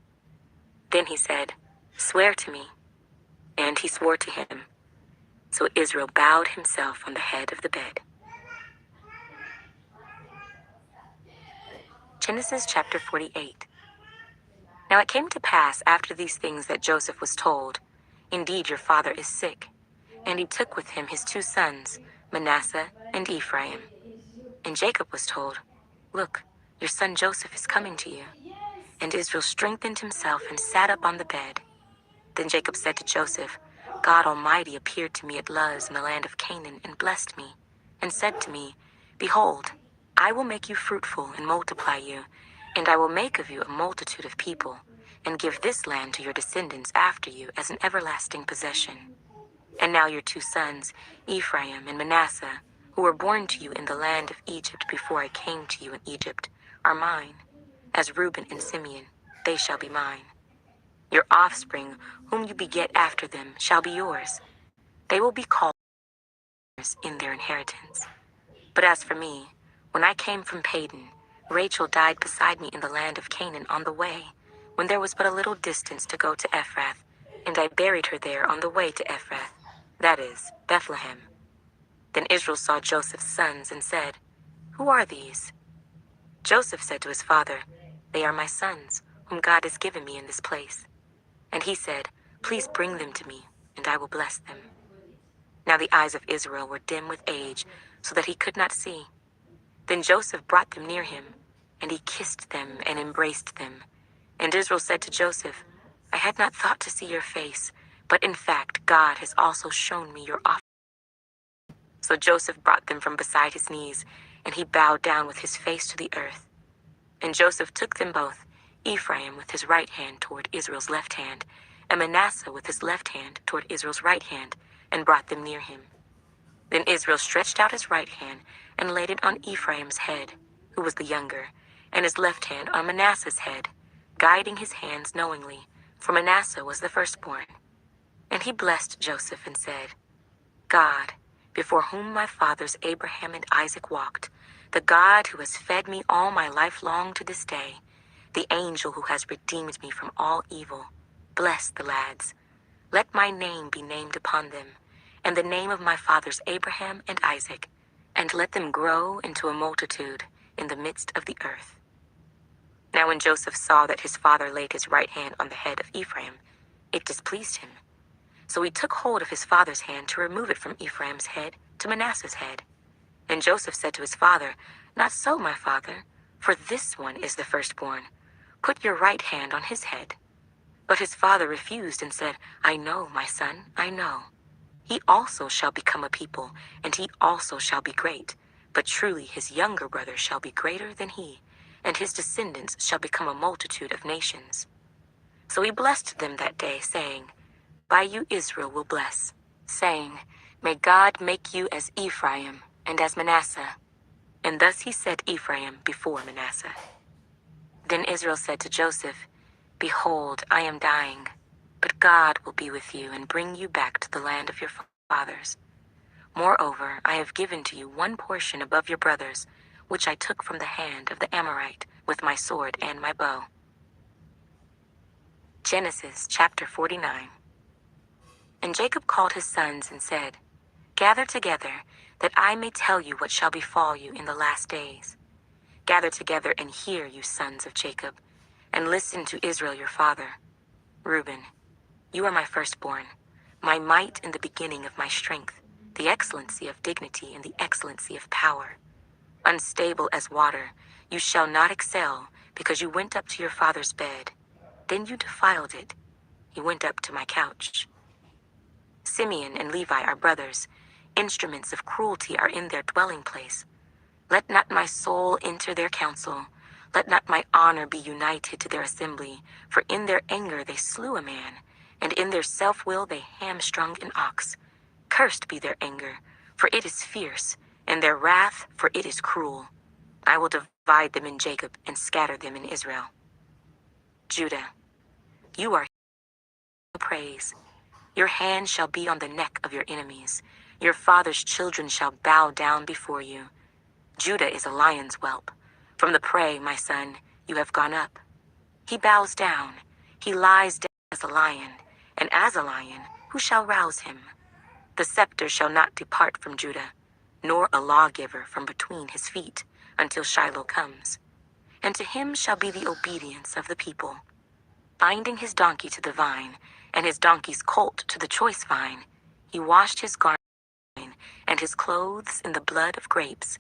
Then he said, "Swear to me." And he swore to him. So Israel bowed himself on the head of the bed. Genesis chapter 48. Now it came to pass after these things that Joseph was told, "Indeed, your father is sick." And he took with him his 2 sons, Manasseh and Ephraim. And Jacob was told, "Look, your son Joseph is coming to you." And Israel strengthened himself and sat up on the bed. Then Jacob said to Joseph, "God Almighty appeared to me at Luz in the land of Canaan and blessed me, and said to me, 'Behold, I will make you fruitful and multiply you, and I will make of you a multitude of people, and give this land to your descendants after you as an everlasting possession.' And now your 2 sons, Ephraim and Manasseh, who were born to you in the land of Egypt before I came to you in Egypt, are mine. As Reuben and Simeon, they shall be mine. Your offspring, whom you beget after them, shall be yours. They will be called in their inheritance. But as for me, when I came from Padan, Rachel died beside me in the land of Canaan on the way, when there was but a little distance to go to Ephrath, and I buried her there on the way to Ephrath, that is, Bethlehem. Then Israel saw Joseph's sons and said, 'Who are these?' Joseph said to his father, 'They are my sons, whom God has given me in this place.' And he said, 'Please bring them to me, and I will bless them.' Now the eyes of Israel were dim with age, so that he could not see. Then Joseph brought them near him, and he kissed them and embraced them. And Israel said to Joseph, 'I had not thought to see your face, but in fact God has also shown me your offspring.' So Joseph brought them from beside his knees, and he bowed down with his face to the earth. And Joseph took them both, Ephraim with his right hand toward Israel's left hand, and Manasseh with his left hand toward Israel's right hand, and brought them near him. Then Israel stretched out his right hand and laid it on Ephraim's head, who was the younger, and his left hand on Manasseh's head, guiding his hands knowingly, for Manasseh was the firstborn. And he blessed Joseph and said, 'God, before whom my fathers Abraham and Isaac walked, the God who has fed me all my life long to this day, the angel who has redeemed me from all evil, bless the lads. Let my name be named upon them, and the name of my fathers Abraham and Isaac, and let them grow into a multitude in the midst of the earth.' Now when Joseph saw that his father laid his right hand on the head of Ephraim, it displeased him. So he took hold of his father's hand to remove it from Ephraim's head to Manasseh's head. And Joseph said to his father, 'Not so, my father, for this one is the firstborn. Put your right hand on his head.' But his father refused and said, 'I know, my son, I know.' He also shall become a people, and he also shall be great. But truly his younger brother shall be greater than he, and his descendants shall become a multitude of nations. So he blessed them that day, saying, By you Israel will bless, saying, May God make you as Ephraim and as Manasseh. And thus he set Ephraim before Manasseh. Then Israel said to Joseph, Behold, I am dying, but God will be with you and bring you back to the land of your fathers. Moreover, I have given to you one portion above your brothers, which I took from the hand of the Amorite with my sword and my bow. Genesis chapter 49. And Jacob called his sons and said, Gather together, that I may tell you what shall befall you in the last days. Gather together and hear, you sons of Jacob, and listen to Israel your father. Reuben, you are my firstborn, my might in the beginning of my strength, the excellency of dignity and the excellency of power. Unstable as water, you shall not excel, because you went up to your father's bed. Then you defiled it. He went up to my couch. Simeon and Levi are brothers. Instruments of cruelty are in their dwelling place. Let not my soul enter their council. Let not my honor be united to their assembly. For in their anger they slew a man, and in their self-will they hamstrung an ox. Cursed be their anger, for it is fierce, and their wrath, for it is cruel. I will divide them in Jacob and scatter them in Israel. Judah, you are praise. Your hand shall be on the neck of your enemies. Your father's children shall bow down before you. Judah is a lion's whelp. From the prey, my son, you have gone up. He bows down. He lies down as a lion, and as a lion, who shall rouse him? The scepter shall not depart from Judah, nor a lawgiver from between his feet, until Shiloh comes. And to him shall be the obedience of the people. Binding his donkey to the vine, and his donkey's colt to the choice vine, he washed his garment and his clothes in the blood of grapes.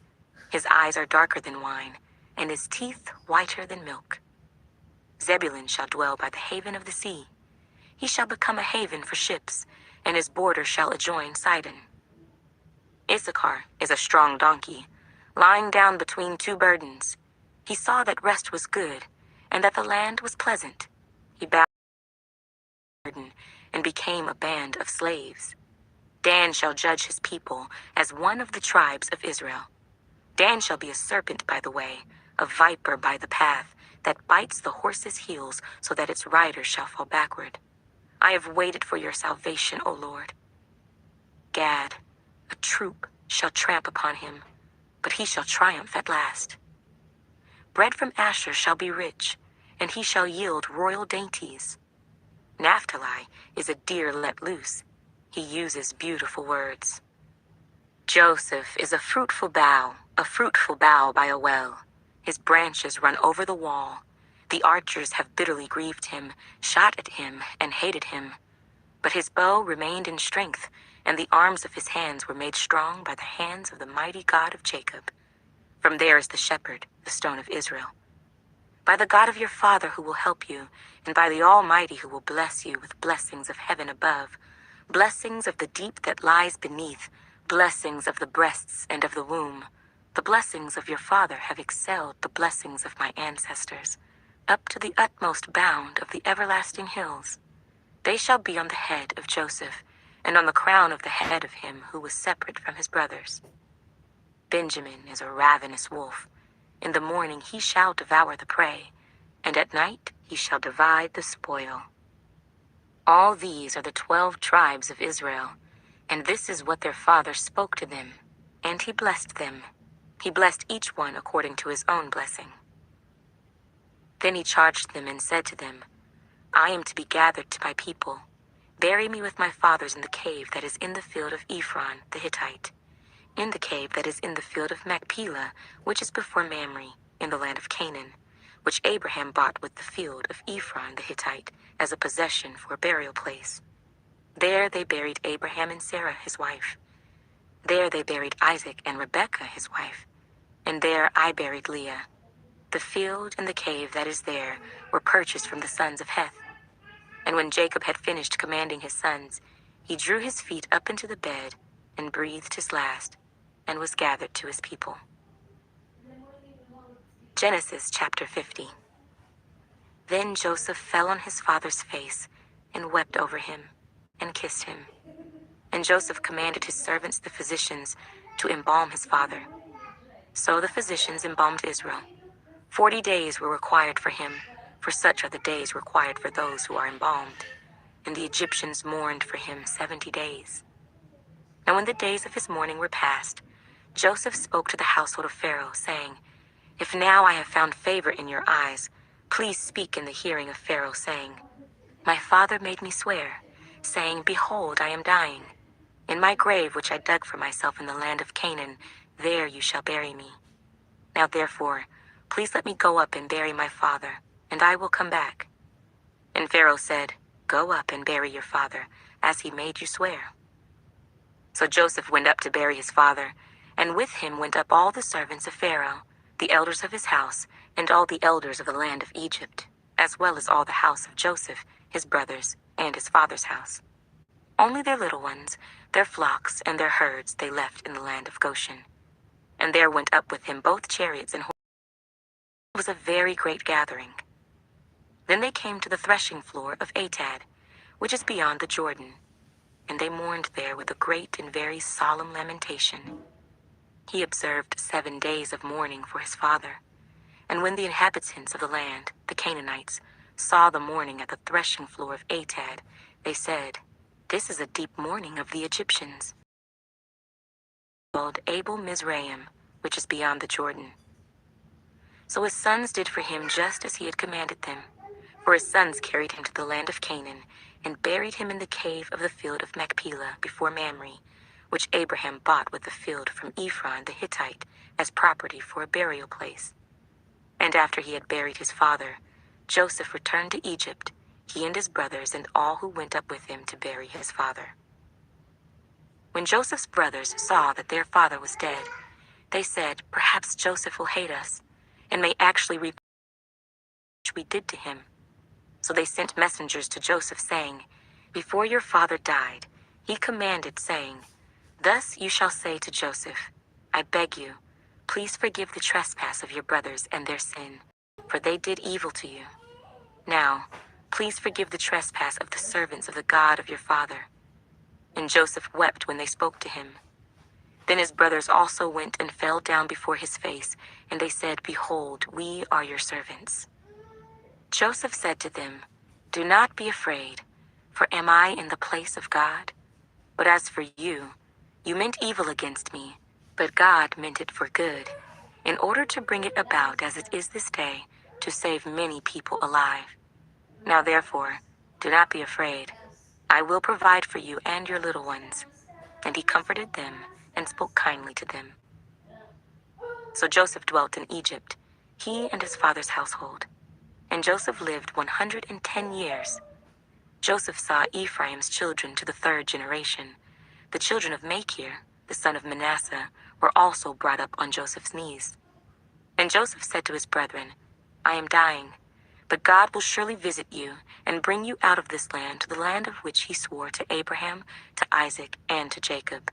His eyes are darker than wine, and his teeth whiter than milk. Zebulun shall dwell by the haven of the sea. He shall become a haven for ships, and his border shall adjoin Sidon. Issachar is a strong donkey, lying down between two burdens. He saw that rest was good, and that the land was pleasant. He bowed the burden and became a band of slaves. Dan shall judge his people as one of the tribes of Israel. Dan shall be a serpent by the way, a viper by the path, that bites the horse's heels so that its rider shall fall backward. I have waited for your salvation, O Lord. Gad, a troop shall tramp upon him, but he shall triumph at last. Bread from Asher shall be rich, and he shall yield royal dainties. Naphtali is a deer let loose. He uses beautiful words. Joseph is a fruitful bough by a well. His branches run over the wall. The archers have bitterly grieved him, shot at him, and hated him. But his bow remained in strength, and the arms of his hands were made strong by the hands of the mighty God of Jacob. From there is the shepherd, the stone of Israel. By the God of your father who will help you, and by the Almighty who will bless you with blessings of heaven above, blessings of the deep that lies beneath, blessings of the breasts and of the womb. The blessings of your father have excelled the blessings of my ancestors, up to the utmost bound of the everlasting hills. They shall be on the head of Joseph, and on the crown of the head of him who was separate from his brothers. Benjamin is a ravenous wolf. In the morning he shall devour the prey, and at night he shall divide the spoil. All these are the 12 tribes of Israel, and this is what their father spoke to them, and he blessed them. He blessed each one according to his own blessing. Then he charged them and said to them, I am to be gathered to my people. Bury me with my fathers in the cave that is in the field of Ephron the Hittite, in the cave that is in the field of Machpelah, which is before Mamre, in the land of Canaan, which Abraham bought with the field of Ephron the Hittite as a possession for a burial place. There they buried Abraham and Sarah his wife. There they buried Isaac and Rebekah his wife. And there I buried Leah. The field and the cave that is there were purchased from the sons of Heth. And when Jacob had finished commanding his sons, he drew his feet up into the bed and breathed his last, and was gathered to his people. Genesis chapter 50. Then Joseph fell on his father's face and wept over him and kissed him. And Joseph commanded his servants, the physicians, to embalm his father. So the physicians embalmed Israel. 40 days were required for him, for such are the days required for those who are embalmed. And the Egyptians mourned for him 70 days. Now when the days of his mourning were past, Joseph spoke to the household of Pharaoh, saying, If now I have found favor in your eyes, please speak in the hearing of Pharaoh, saying, My father made me swear, saying, Behold, I am dying. In my grave which I dug for myself in the land of Canaan, there you shall bury me. Now therefore, please let me go up and bury my father, and I will come back. And Pharaoh said, Go up and bury your father, as he made you swear. So Joseph went up to bury his father, and with him went up all the servants of Pharaoh, the elders of his house, and all the elders of the land of Egypt, as well as all the house of Joseph, his brothers, and his father's house. Only their little ones, their flocks, and their herds they left in the land of Goshen. And there went up with him both chariots and horses. It was a very great gathering. Then they came to the threshing floor of Atad, which is beyond the Jordan, and they mourned there with a great and very solemn lamentation. He observed 7 days of mourning for his father. And when the inhabitants of the land, the Canaanites, saw the mourning at the threshing floor of Atad, they said, This is a deep mourning of the Egyptians. Called Abel Mizraim, which is beyond the Jordan. So his sons did for him just as he had commanded them. For his sons carried him to the land of Canaan, and buried him in the cave of the field of Machpelah before Mamre, which Abraham bought with the field from Ephron the Hittite as property for a burial place. And after he had buried his father, Joseph returned to Egypt, he and his brothers and all who went up with him to bury his father. When Joseph's brothers saw that their father was dead, they said, Perhaps Joseph will hate us, and may actually repay what we did to him. So they sent messengers to Joseph, saying, Before your father died, he commanded, saying, Thus you shall say to Joseph, I beg you, please forgive the trespass of your brothers and their sin, for they did evil to you. Now, please forgive the trespass of the servants of the God of your father. And Joseph wept when they spoke to him. Then his brothers also went and fell down before his face, and they said, Behold, we are your servants. Joseph said to them, Do not be afraid, for am I in the place of God? But as for you, you meant evil against me, but God meant it for good, in order to bring it about as it is this day, to save many people alive. Now therefore, do not be afraid. I will provide for you and your little ones. And he comforted them and spoke kindly to them. So Joseph dwelt in Egypt, he and his father's household. And Joseph lived 110 years. Joseph saw Ephraim's children to the 3rd generation. The children of Machir, the son of Manasseh, were also brought up on Joseph's knees. And Joseph said to his brethren, I am dying, but God will surely visit you and bring you out of this land to the land of which he swore to Abraham, to Isaac, and to Jacob.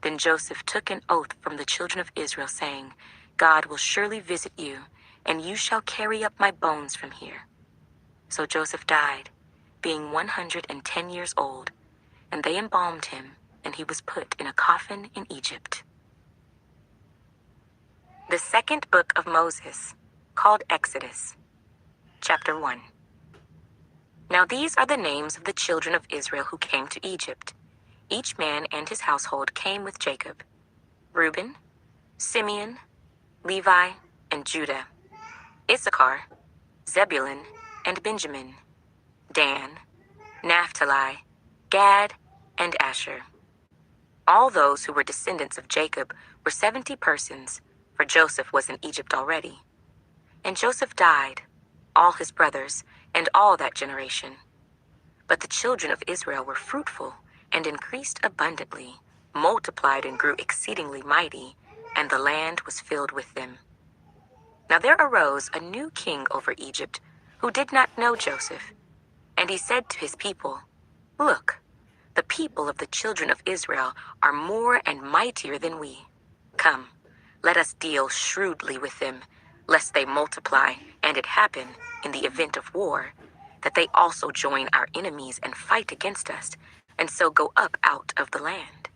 Then Joseph took an oath from the children of Israel, saying, God will surely visit you, and you shall carry up my bones from here. So Joseph died, being 110 years old, and they embalmed him, and he was put in a coffin in Egypt. The second book of Moses, called Exodus. Chapter 1. Now these are the names of the children of Israel who came to Egypt. Each man and his household came with Jacob: Reuben, Simeon, Levi, and Judah; Issachar, Zebulun, and Benjamin; Dan, Naphtali, Gad, and Asher. All those who were descendants of Jacob were 70 persons, for Joseph was in Egypt already. And Joseph died, all his brothers, and all that generation. But the children of Israel were fruitful and increased abundantly, multiplied and grew exceedingly mighty, and the land was filled with them. Now there arose a new king over Egypt, who did not know Joseph. And he said to his people, Look, the people of the children of Israel are more and mightier than we. Come, let us deal shrewdly with them, lest they multiply, and it happen, in the event of war, that they also join our enemies and fight against us, and so go up out of the land.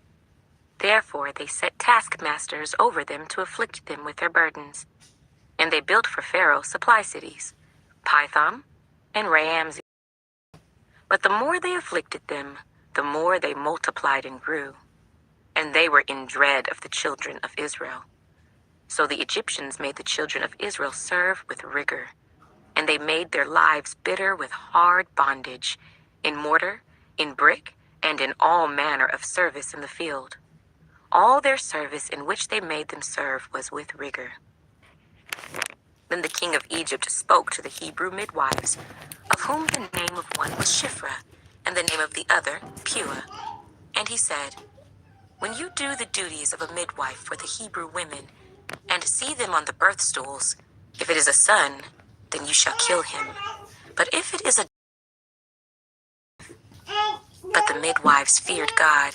Therefore they set taskmasters over them to afflict them with their burdens. And they built for Pharaoh supply cities, Pithom and Ramses. But the more they afflicted them, the more they multiplied and grew. And they were in dread of the children of Israel. So the Egyptians made the children of Israel serve with rigor. And they made their lives bitter with hard bondage, in mortar, in brick, and in all manner of service in the field. All their service in which they made them serve was with rigor. Then the king of Egypt spoke to the Hebrew midwives, of whom the name of one was Shiphrah, and the name of the other Puah. And he said, When you do the duties of a midwife for the Hebrew women, and see them on the birth stools, if it is a son, then you shall kill him. But if it is a But the midwives feared God,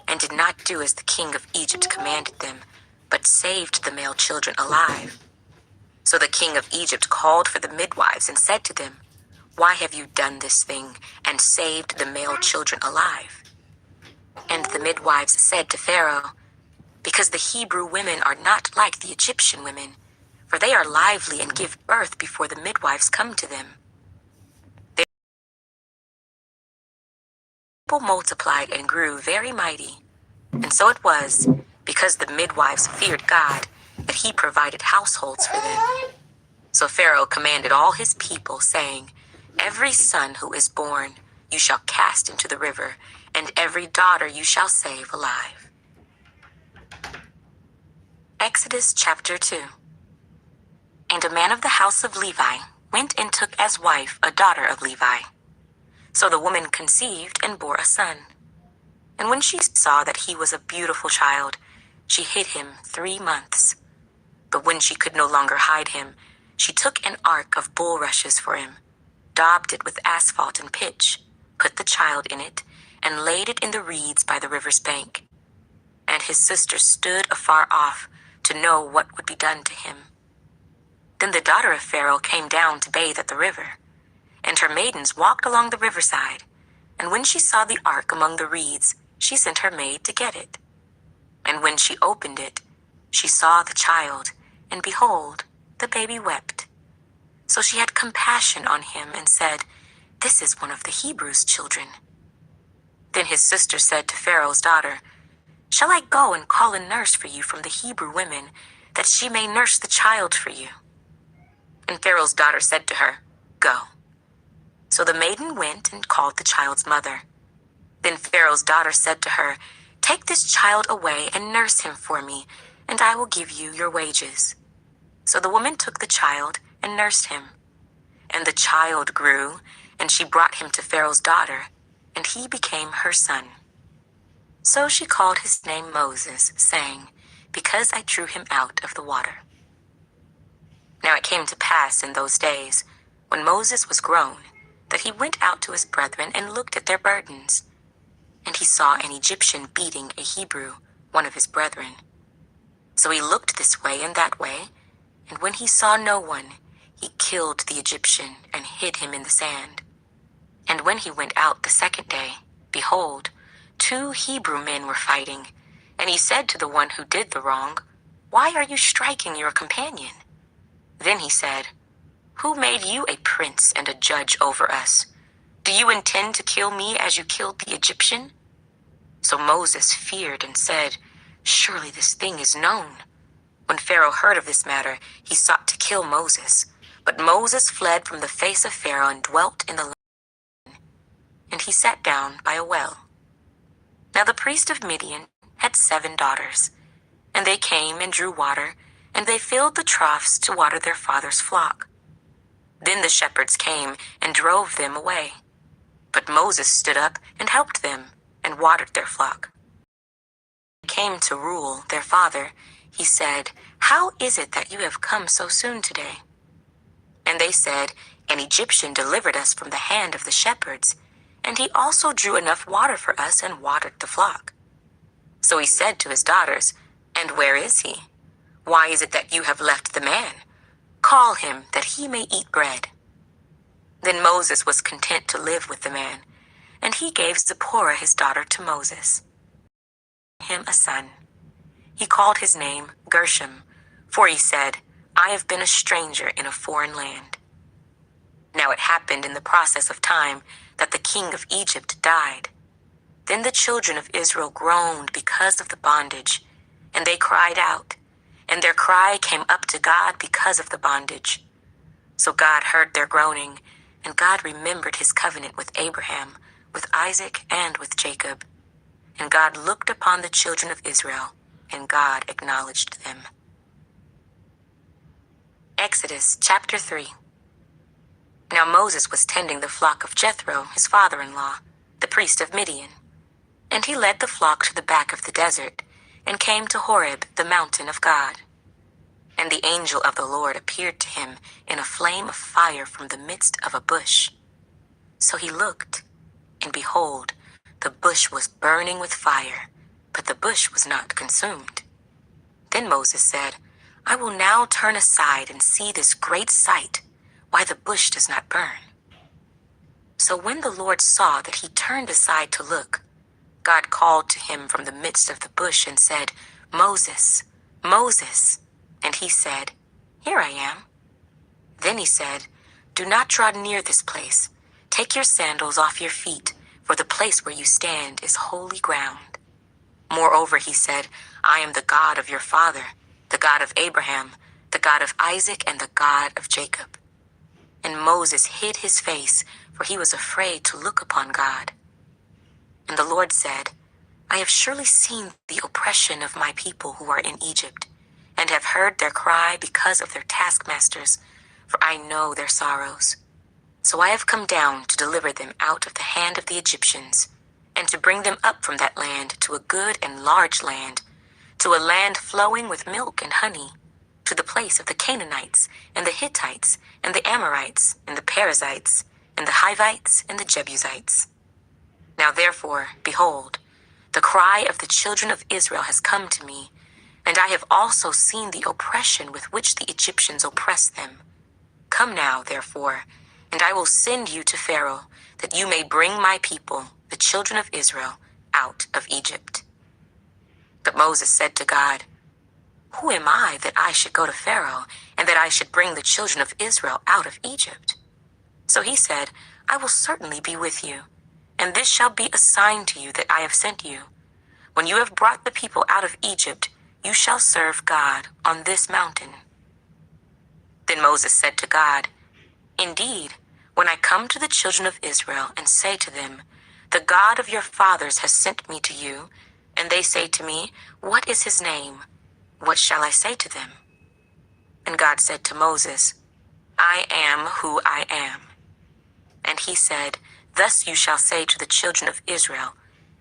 and did not do as the king of Egypt commanded them, but saved the male children alive. So the king of Egypt called for the midwives and said to them, Why have you done this thing, and saved the male children alive? And the midwives said to Pharaoh, Because the Hebrew women are not like the Egyptian women, for they are lively and give birth before the midwives come to them. The people multiplied and grew very mighty. And so it was, because the midwives feared God, that he provided households for them. So Pharaoh commanded all his people, saying, Every son who is born you shall cast into the river, and every daughter you shall save alive. Exodus chapter 2. And a man of the house of Levi went and took as wife a daughter of Levi. So the woman conceived and bore a son. And when she saw that he was a beautiful child, she hid him 3 months. But when she could no longer hide him, she took an ark of bulrushes for him, daubed it with asphalt and pitch, put the child in it, and laid it in the reeds by the river's bank. And his sister stood afar off to know what would be done to him. Then the daughter of Pharaoh came down to bathe at the river, and her maidens walked along the riverside. And when she saw the ark among the reeds, she sent her maid to get it. And when she opened it, she saw the child, and behold, the baby wept. So she had compassion on him and said, This is one of the Hebrews' children. Then his sister said to Pharaoh's daughter, Shall I go and call a nurse for you from the Hebrew women, that she may nurse the child for you? And Pharaoh's daughter said to her, Go. So the maiden went and called the child's mother. Then Pharaoh's daughter said to her, Take this child away and nurse him for me, and I will give you your wages. So the woman took the child and nursed him. And the child grew, and she brought him to Pharaoh's daughter, and he became her son. So she called his name Moses, saying, Because I drew him out of the water. Now it came to pass in those days, when Moses was grown, that he went out to his brethren and looked at their burdens. And he saw an Egyptian beating a Hebrew, one of his brethren. So he looked this way and that way, and when he saw no one, he killed the Egyptian and hid him in the sand. And when he went out the second day, behold, 2 Hebrew men were fighting. And he said to the one who did the wrong, Why are you striking your companion? Then he said, Who made you a prince and a judge over us? Do you intend to kill me as you killed the Egyptian? So Moses feared and said, Surely this thing is known. When Pharaoh heard of this matter, he sought to kill Moses. But Moses fled from the face of Pharaoh and dwelt in the land. And he sat down by a well. Now the priest of Midian had 7 daughters. And they came and drew water, and they filled the troughs to water their father's flock. Then the shepherds came and drove them away. But Moses stood up and helped them, and watered their flock. When he came to rule their father, he said, How is it that you have come so soon today? And they said, An Egyptian delivered us from the hand of the shepherds, and he also drew enough water for us and watered the flock. So he said to his daughters, "And where is he? Why is it that you have left the man? Call him, that he may eat bread." Then Moses was content to live with the man, and he gave Zipporah his daughter to Moses, him a son. He called his name Gershom, for he said, "I have been a stranger in a foreign land." Now it happened in the process of time that the king of Egypt died. Then the children of Israel groaned because of the bondage, and they cried out, and their cry came up to God because of the bondage. So God heard their groaning, and God remembered his covenant with Abraham, with Isaac, and with Jacob. And God looked upon the children of Israel, and God acknowledged them. Exodus chapter 3. Now Moses was tending the flock of Jethro, his father-in-law, the priest of Midian. And he led the flock to the back of the desert, and came to Horeb, the mountain of God. And the angel of the Lord appeared to him in a flame of fire from the midst of a bush. So he looked, and behold, the bush was burning with fire, but the bush was not consumed. Then Moses said, "I will now turn aside and see this great sight, why the bush does not burn." So when the Lord saw that he turned aside to look, God called to him from the midst of the bush and said, "Moses, Moses." And he said, "Here I am." Then he said, "Do not draw near this place. Take your sandals off your feet, for the place where you stand is holy ground." Moreover, he said, "I am the God of your father, the God of Abraham, the God of Isaac, and the God of Jacob." And Moses hid his face, for he was afraid to look upon God. And the Lord said, "I have surely seen the oppression of my people who are in Egypt, and have heard their cry because of their taskmasters, for I know their sorrows. So I have come down to deliver them out of the hand of the Egyptians, and to bring them up from that land to a good and large land, to a land flowing with milk and honey, to the place of the Canaanites, and the Hittites, and the Amorites, and the Perizzites, and the Hivites, and the Jebusites. Now therefore, behold, the cry of the children of Israel has come to me, and I have also seen the oppression with which the Egyptians oppress them. Come now, therefore, and I will send you to Pharaoh, that you may bring my people, the children of Israel, out of Egypt." But Moses said to God, "Who am I that I should go to Pharaoh, and that I should bring the children of Israel out of Egypt?" So he said, "I will certainly be with you, and this shall be a sign to you that I have sent you. When you have brought the people out of Egypt, you shall serve God on this mountain." Then Moses said to God, "Indeed, when I come to the children of Israel and say to them, 'The God of your fathers has sent me to you,' and they say to me, 'What is his name?' what shall I say to them?" And God said to Moses, "I am who I am." And he said, "Thus you shall say to the children of Israel,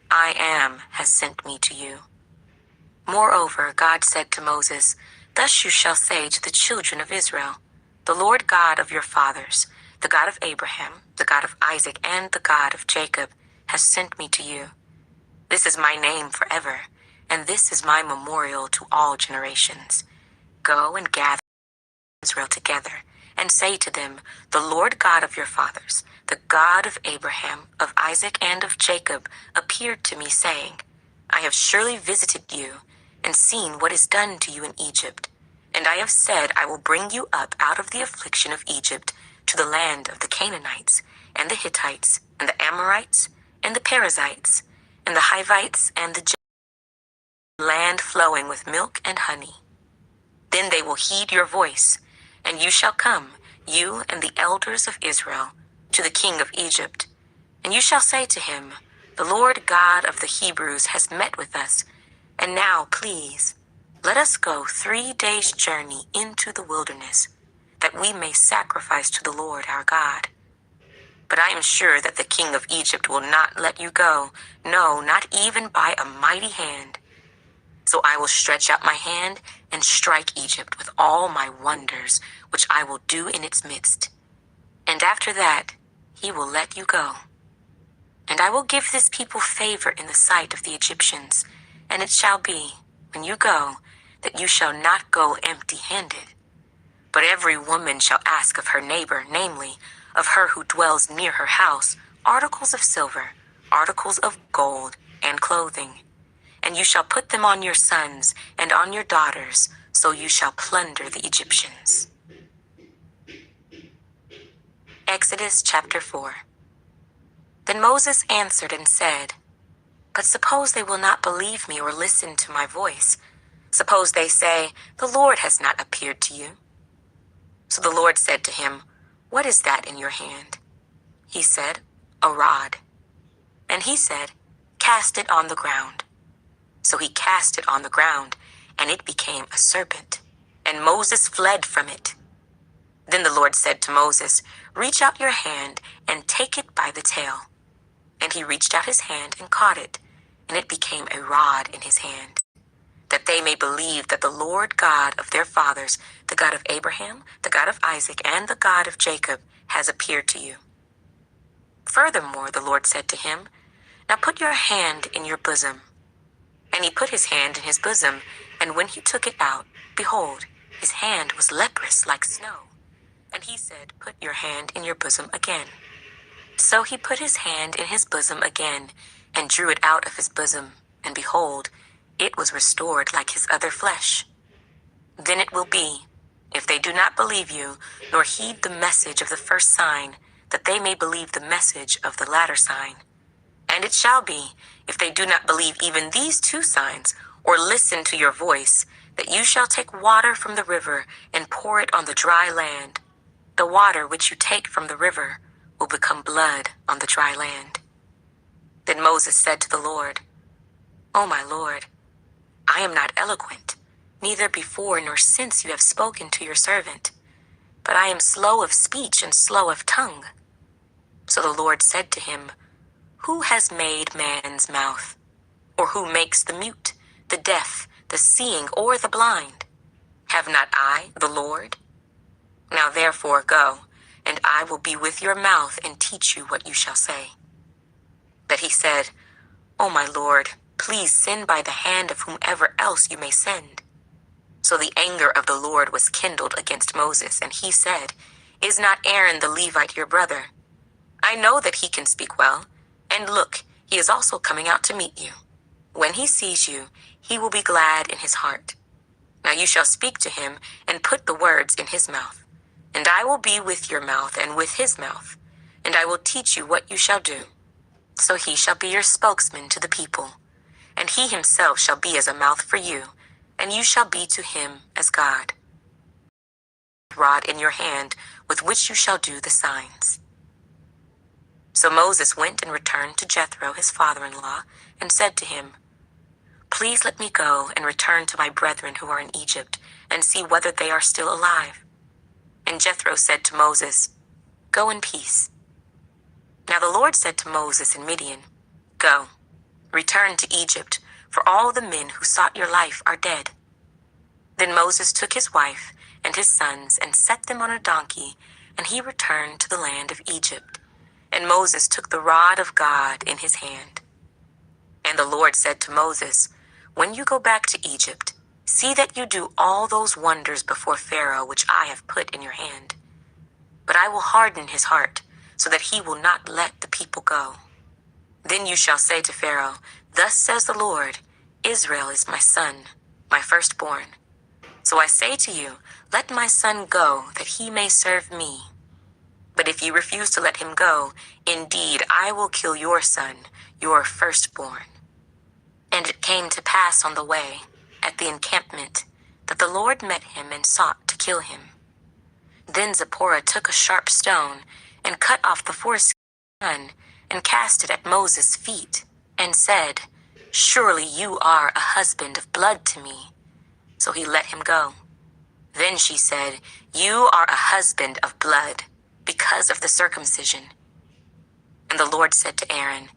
'I am has sent me to you.'" Moreover, God said to Moses, "Thus you shall say to the children of Israel, 'The Lord God of your fathers, the God of Abraham, the God of Isaac, and the God of Jacob, has sent me to you.' This is my name forever, and this is my memorial to all generations. Go and gather Israel together, and say to them, 'The Lord God of your fathers, the God of Abraham, of Isaac, and of Jacob, appeared to me, saying, I have surely visited you, and seen what is done to you in Egypt. And I have said, I will bring you up out of the affliction of Egypt to the land of the Canaanites, and the Hittites, and the Amorites, and the Perizzites, and the Hivites, and the land flowing with milk and honey. Then they will heed your voice, and you shall come, you and the elders of Israel, to the king of Egypt. And you shall say to him, The Lord God of the Hebrews has met with us, and now, please, let us go 3 days' journey into the wilderness, that we may sacrifice to the Lord our God. But I am sure that the king of Egypt will not let you go, no, not even by a mighty hand. So I will stretch out my hand and strike Egypt with all my wonders, which I will do in its midst. And after that, he will let you go. And I will give this people favor in the sight of the Egyptians. And it shall be, when you go, that you shall not go empty-handed. But every woman shall ask of her neighbor, namely, of her who dwells near her house, articles of silver, articles of gold, and clothing. And you shall put them on your sons and on your daughters, so you shall plunder the Egyptians. Exodus chapter 4. Then Moses answered and said, But suppose they will not believe me or listen to my voice. Suppose they say, The Lord has not appeared to you. So the Lord said to him, What is that in your hand? He said, A rod. And he said, Cast it on the ground. So he cast it on the ground, and it became a serpent. And Moses fled from it. Then the Lord said to Moses, Reach out your hand and take it by the tail. And he reached out his hand and caught it, and it became a rod in his hand, that they may believe that the Lord God of their fathers, the God of Abraham, the God of Isaac, and the God of Jacob, has appeared to you. Furthermore, the Lord said to him, Now put your hand in your bosom. And he put his hand in his bosom, and when he took it out, behold, his hand was leprous like snow. And he said, Put your hand in your bosom again. So he put his hand in his bosom again, and drew it out of his bosom, and behold, it was restored like his other flesh. Then it will be, if they do not believe you, nor heed the message of the first sign, that they may believe the message of the latter sign. And it shall be, if they do not believe even these two signs, or listen to your voice, that you shall take water from the river and pour it on the dry land. The water which you take from the river will become blood on the dry land. Then Moses said to the Lord, O my Lord, I am not eloquent, neither before nor since you have spoken to your servant, but I am slow of speech and slow of tongue. So the Lord said to him, Who has made man's mouth? Or who makes the mute, the deaf, the seeing, or the blind? Have not I, the Lord? Now therefore go, and I will be with your mouth and teach you what you shall say. But he said, O my Lord, please send by the hand of whomever else you may send. So the anger of the Lord was kindled against Moses, and he said, Is not Aaron the Levite your brother? I know that he can speak well, and look, he is also coming out to meet you. When he sees you, he will be glad in his heart. Now you shall speak to him and put the words in his mouth. And I will be with your mouth and with his mouth, and I will teach you what you shall do. So he shall be your spokesman to the people, and he himself shall be as a mouth for you, and you shall be to him as God. Rod in your hand with which you shall do the signs. So Moses went and returned to Jethro, his father-in-law, and said to him, Please let me go and return to my brethren who are in Egypt, and see whether they are still alive. And Jethro said to Moses, Go in peace. Now the Lord said to Moses in Midian, Go, return to Egypt, for all the men who sought your life are dead. Then Moses took his wife and his sons and set them on a donkey, and he returned to the land of Egypt. And Moses took the rod of God in his hand. And the Lord said to Moses, When you go back to Egypt, see that you do all those wonders before Pharaoh which I have put in your hand. But I will harden his heart, so that he will not let the people go. Then you shall say to Pharaoh, Thus says the Lord, Israel is my son, my firstborn. So I say to you, Let my son go, that he may serve me. But if you refuse to let him go, indeed I will kill your son, your firstborn. And it came to pass on the way, at the encampment, that the Lord met him and sought to kill him. Then Zipporah took a sharp stone, and cut off the foreskin of her son, and cast it at Moses' feet, and said, Surely you are a husband of blood to me. So he let him go. Then she said, You are a husband of blood, because of the circumcision. And the Lord said to Aaron,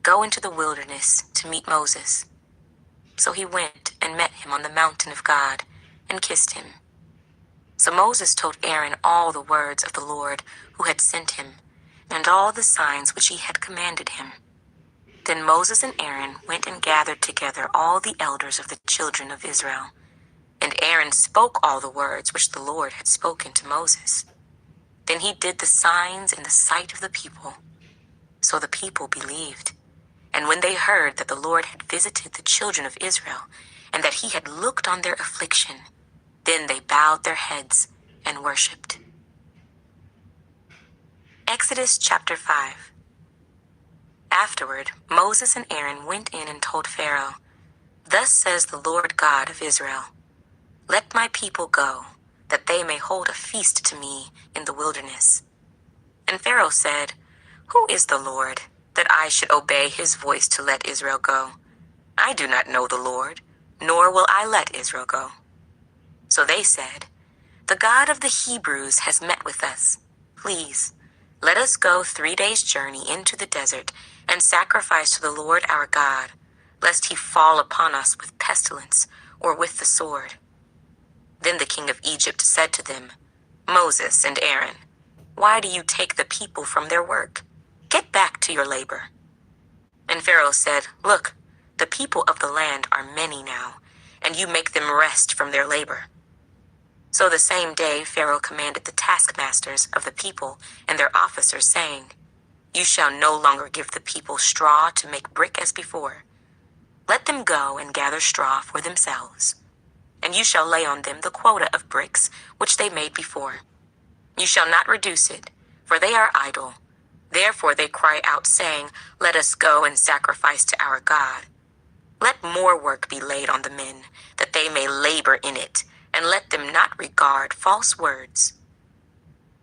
Go into the wilderness to meet Moses. So he went and met him on the mountain of God, and kissed him. So Moses told Aaron all the words of the Lord who had sent him, and all the signs which he had commanded him. Then Moses and Aaron went and gathered together all the elders of the children of Israel. And Aaron spoke all the words which the Lord had spoken to Moses. Then he did the signs in the sight of the people. So the people believed. And when they heard that the Lord had visited the children of Israel, and that he had looked on their affliction, then they bowed their heads and worshipped. Exodus chapter 5. Afterward, Moses and Aaron went in and told Pharaoh, "Thus says the Lord God of Israel, let my people go, that they may hold a feast to me in the wilderness." And Pharaoh said, "Who is the Lord, that I should obey his voice to let Israel go? I do not know the Lord, nor will I let Israel go." So they said, "The God of the Hebrews has met with us. Please, let us go 3 days' journey into the desert and sacrifice to the Lord our God, lest he fall upon us with pestilence or with the sword." Then the king of Egypt said to them, "Moses and Aaron, why do you take the people from their work? Get back to your labor." And Pharaoh said, "Look, the people of the land are many now, and you make them rest from their labor." So the same day Pharaoh commanded the taskmasters of the people and their officers, saying, "You shall no longer give the people straw to make brick as before. Let them go and gather straw for themselves. And you shall lay on them the quota of bricks which they made before. You shall not reduce it, for they are idle. Therefore they cry out, saying, 'Let us go and sacrifice to our God.' Let more work be laid on the men, that they may labor in it, and let them not regard false words."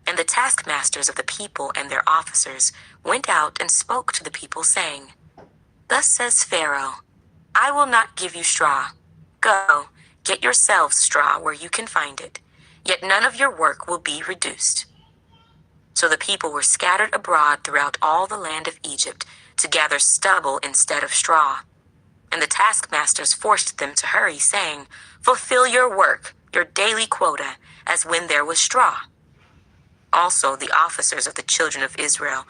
And the taskmasters of the people and their officers went out and spoke to the people, saying, "Thus says Pharaoh, I will not give you straw. Go, get yourselves straw where you can find it, yet none of your work will be reduced." So the people were scattered abroad throughout all the land of Egypt to gather stubble instead of straw. And the taskmasters forced them to hurry, saying, "Fulfill your work, your daily quota, as when there was straw." Also the officers of the children of Israel,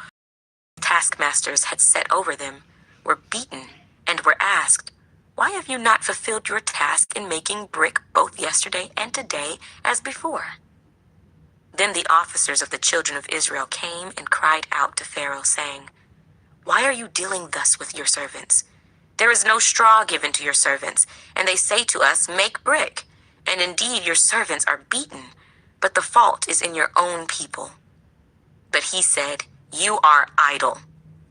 taskmasters had set over them, were beaten and were asked, "Why have you not fulfilled your task in making brick both yesterday and today as before?" Then the officers of the children of Israel came and cried out to Pharaoh, saying, "Why are you dealing thus with your servants? There is no straw given to your servants, and they say to us, 'Make brick.' And indeed your servants are beaten, but the fault is in your own people." But he said, "You are idle,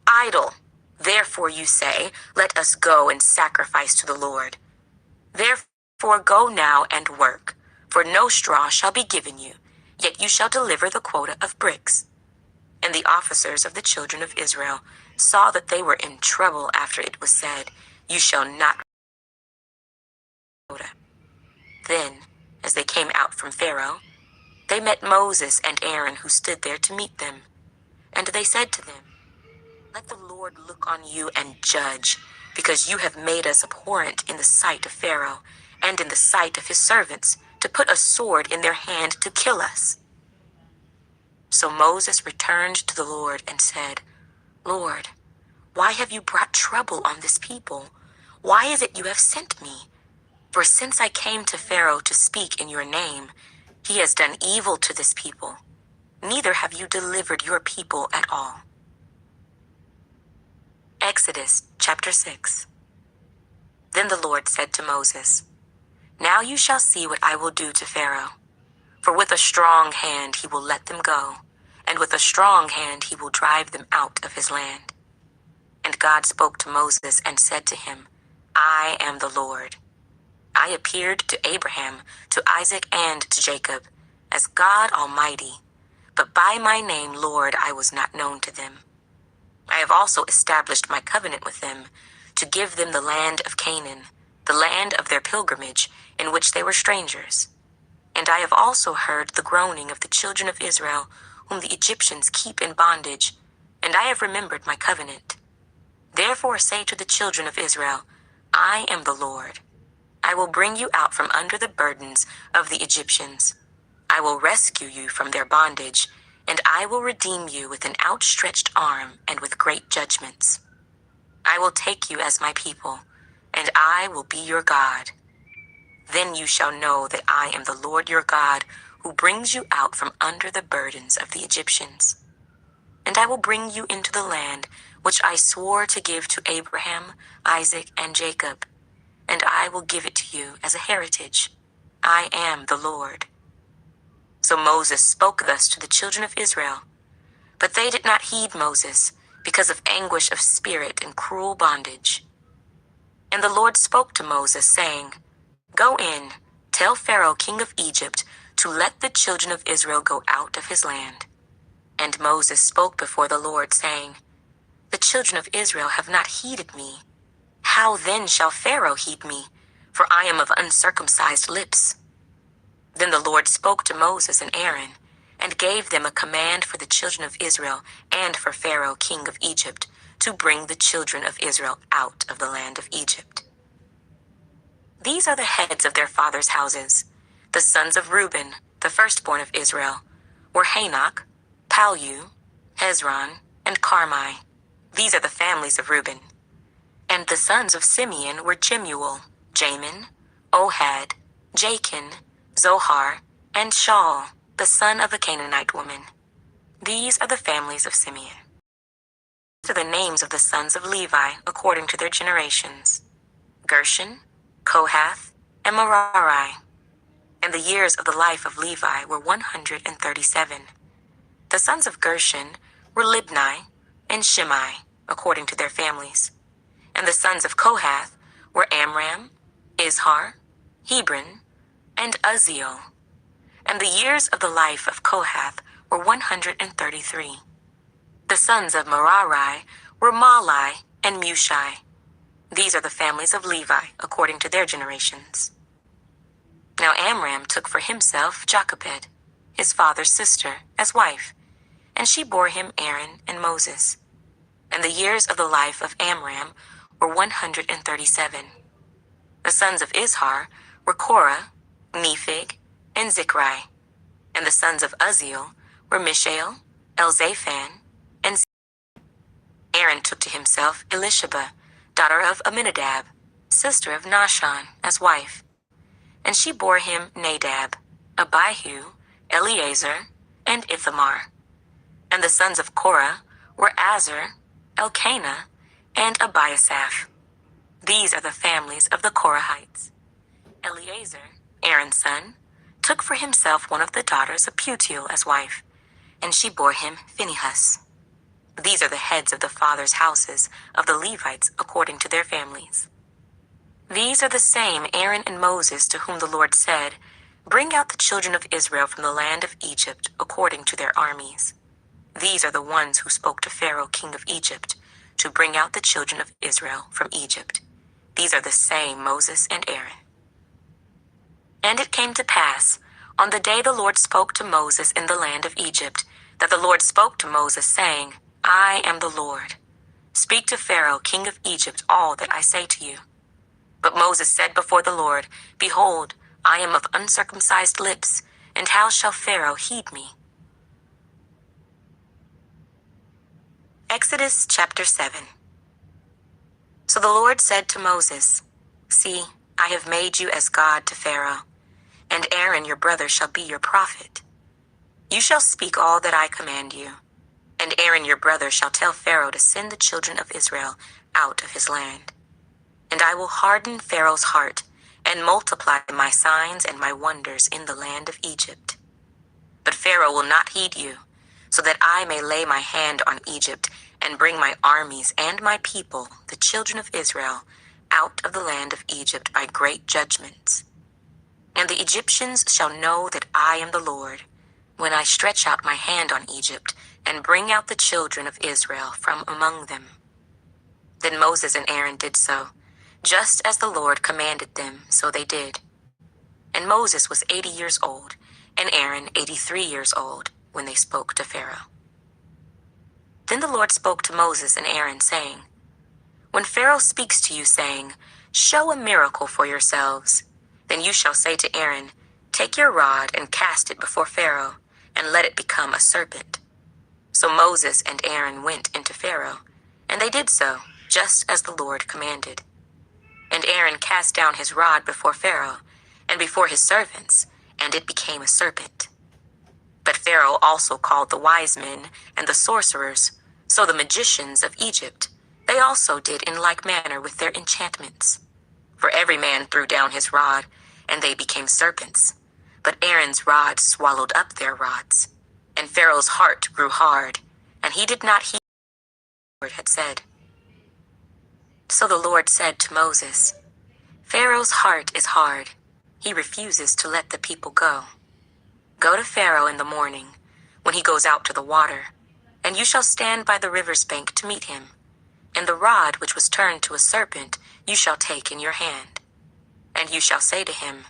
idle. Therefore you say, 'Let us go and sacrifice to the Lord.' Therefore go now and work, for no straw shall be given you, yet you shall deliver the quota of bricks." And the officers of the children of Israel saw that they were in trouble after it was said, "You shall not." Then, as they came out from Pharaoh, they met Moses and Aaron, who stood there to meet them. And they said to them, "Let the Lord look on you and judge, because you have made us abhorrent in the sight of Pharaoh and in the sight of his servants, to put a sword in their hand to kill us." So Moses returned to the Lord and said, "Lord, why have you brought trouble on this people? Why is it you have sent me? For since I came to Pharaoh to speak in your name, he has done evil to this people. Neither have you delivered your people at all." Exodus chapter 6. Then the Lord said to Moses, "Now you shall see what I will do to Pharaoh. For with a strong hand he will let them go, and with a strong hand he will drive them out of his land." And God spoke to Moses and said to him, "I am the Lord. I appeared to Abraham, to Isaac, and to Jacob, as God Almighty, but by my name, Lord, I was not known to them. I have also established my covenant with them, to give them the land of Canaan, the land of their pilgrimage, in which they were strangers. And I have also heard the groaning of the children of Israel, whom the Egyptians keep in bondage, and I have remembered my covenant. Therefore say to the children of Israel, I am the Lord. I will bring you out from under the burdens of the Egyptians. I will rescue you from their bondage, and I will redeem you with an outstretched arm and with great judgments. I will take you as my people, and I will be your God. Then you shall know that I am the Lord your God, who brings you out from under the burdens of the Egyptians. And I will bring you into the land which I swore to give to Abraham, Isaac, and Jacob, and I will give it to you as a heritage. I am the Lord. So Moses spoke thus to the children of Israel, but they did not heed Moses because of anguish of spirit and cruel bondage. And the Lord spoke to Moses, saying, Go in, tell Pharaoh king of Egypt to let the children of Israel go out of his land. And Moses spoke before the Lord, saying, The children of Israel have not heeded me. How then shall Pharaoh heed me? For I am of uncircumcised lips. Then the Lord spoke to Moses and Aaron, and gave them a command for the children of Israel and for Pharaoh king of Egypt, to bring the children of Israel out of the land of Egypt. These are the heads of their fathers' houses. The sons of Reuben, the firstborn of Israel, were Hanok, Palu, Hezron, and Carmi. These are the families of Reuben. And the sons of Simeon were Jemuel, Jamin, Ohad, Jachin, Zohar, and Shaul, the son of a Canaanite woman. These are the families of Simeon. These are the names of the sons of Levi according to their generations: Gershon, Kohath, and Merari. And the years of the life of Levi were 137. The sons of Gershon were Libni and Shimei, according to their families. And the sons of Kohath were Amram, Izhar, Hebron, and Uzziel. And the years of the life of Kohath were 133. The sons of Merari were Mahli and Mushi. These are the families of Levi, according to their generations. Now Amram took for himself Jochebed, his father's sister, as wife, and she bore him Aaron and Moses. And the years of the life of Amram were 137. The sons of Izhar were Korah, Nepheg, and Zichri. And the sons of Uzziel were Mishael, Elzaphan, and Zikri. Aaron took to himself Elisheba, daughter of Amminadab, sister of Nahshon, as wife. And she bore him Nadab, Abihu, Eleazar, and Ithamar. And the sons of Korah were Azar, Elkanah, and Abiasaph. These are the families of the Korahites. Eleazar, Aaron's son, took for himself one of the daughters of Putiel as wife, and she bore him Phinehas. These are the heads of the fathers' houses of the Levites according to their families. These are the same Aaron and Moses to whom the Lord said, Bring out the children of Israel from the land of Egypt according to their armies. These are the ones who spoke to Pharaoh king of Egypt to bring out the children of Israel from Egypt. These are the same Moses and Aaron. And it came to pass, on the day the Lord spoke to Moses in the land of Egypt, that the Lord spoke to Moses, saying, I am the Lord. Speak to Pharaoh king of Egypt all that I say to you. But Moses said before the Lord, Behold, I am of uncircumcised lips, and how shall Pharaoh heed me? Exodus chapter 7. So the Lord said to Moses, See, I have made you as God to Pharaoh, and Aaron your brother shall be your prophet. You shall speak all that I command you, and Aaron your brother shall tell Pharaoh to send the children of Israel out of his land. And I will harden Pharaoh's heart, and multiply my signs and my wonders in the land of Egypt. But Pharaoh will not heed you, so that I may lay my hand on Egypt, and bring my armies and my people, the children of Israel, out of the land of Egypt by great judgments. And the Egyptians shall know that I am the Lord, when I stretch out my hand on Egypt, and bring out the children of Israel from among them. Then Moses and Aaron did so, just as the Lord commanded them, so they did. And Moses was 80 years old, and Aaron 83 years old, when they spoke to Pharaoh. Then the Lord spoke to Moses and Aaron, saying, When Pharaoh speaks to you, saying, Show a miracle for yourselves, then you shall say to Aaron, Take your rod and cast it before Pharaoh, and let it become a serpent. So Moses and Aaron went into Pharaoh, and they did so, just as the Lord commanded. And Aaron cast down his rod before Pharaoh, and before his servants, and it became a serpent. But Pharaoh also called the wise men and the sorcerers, so the magicians of Egypt, they also did in like manner with their enchantments. For every man threw down his rod, and they became serpents. But Aaron's rod swallowed up their rods. And Pharaoh's heart grew hard, and he did not heed what the Lord had said. So the Lord said to Moses, Pharaoh's heart is hard. He refuses to let the people go. Go to Pharaoh in the morning, when he goes out to the water, and you shall stand by the river's bank to meet him. And the rod which was turned to a serpent you shall take in your hand. And you shall say to him,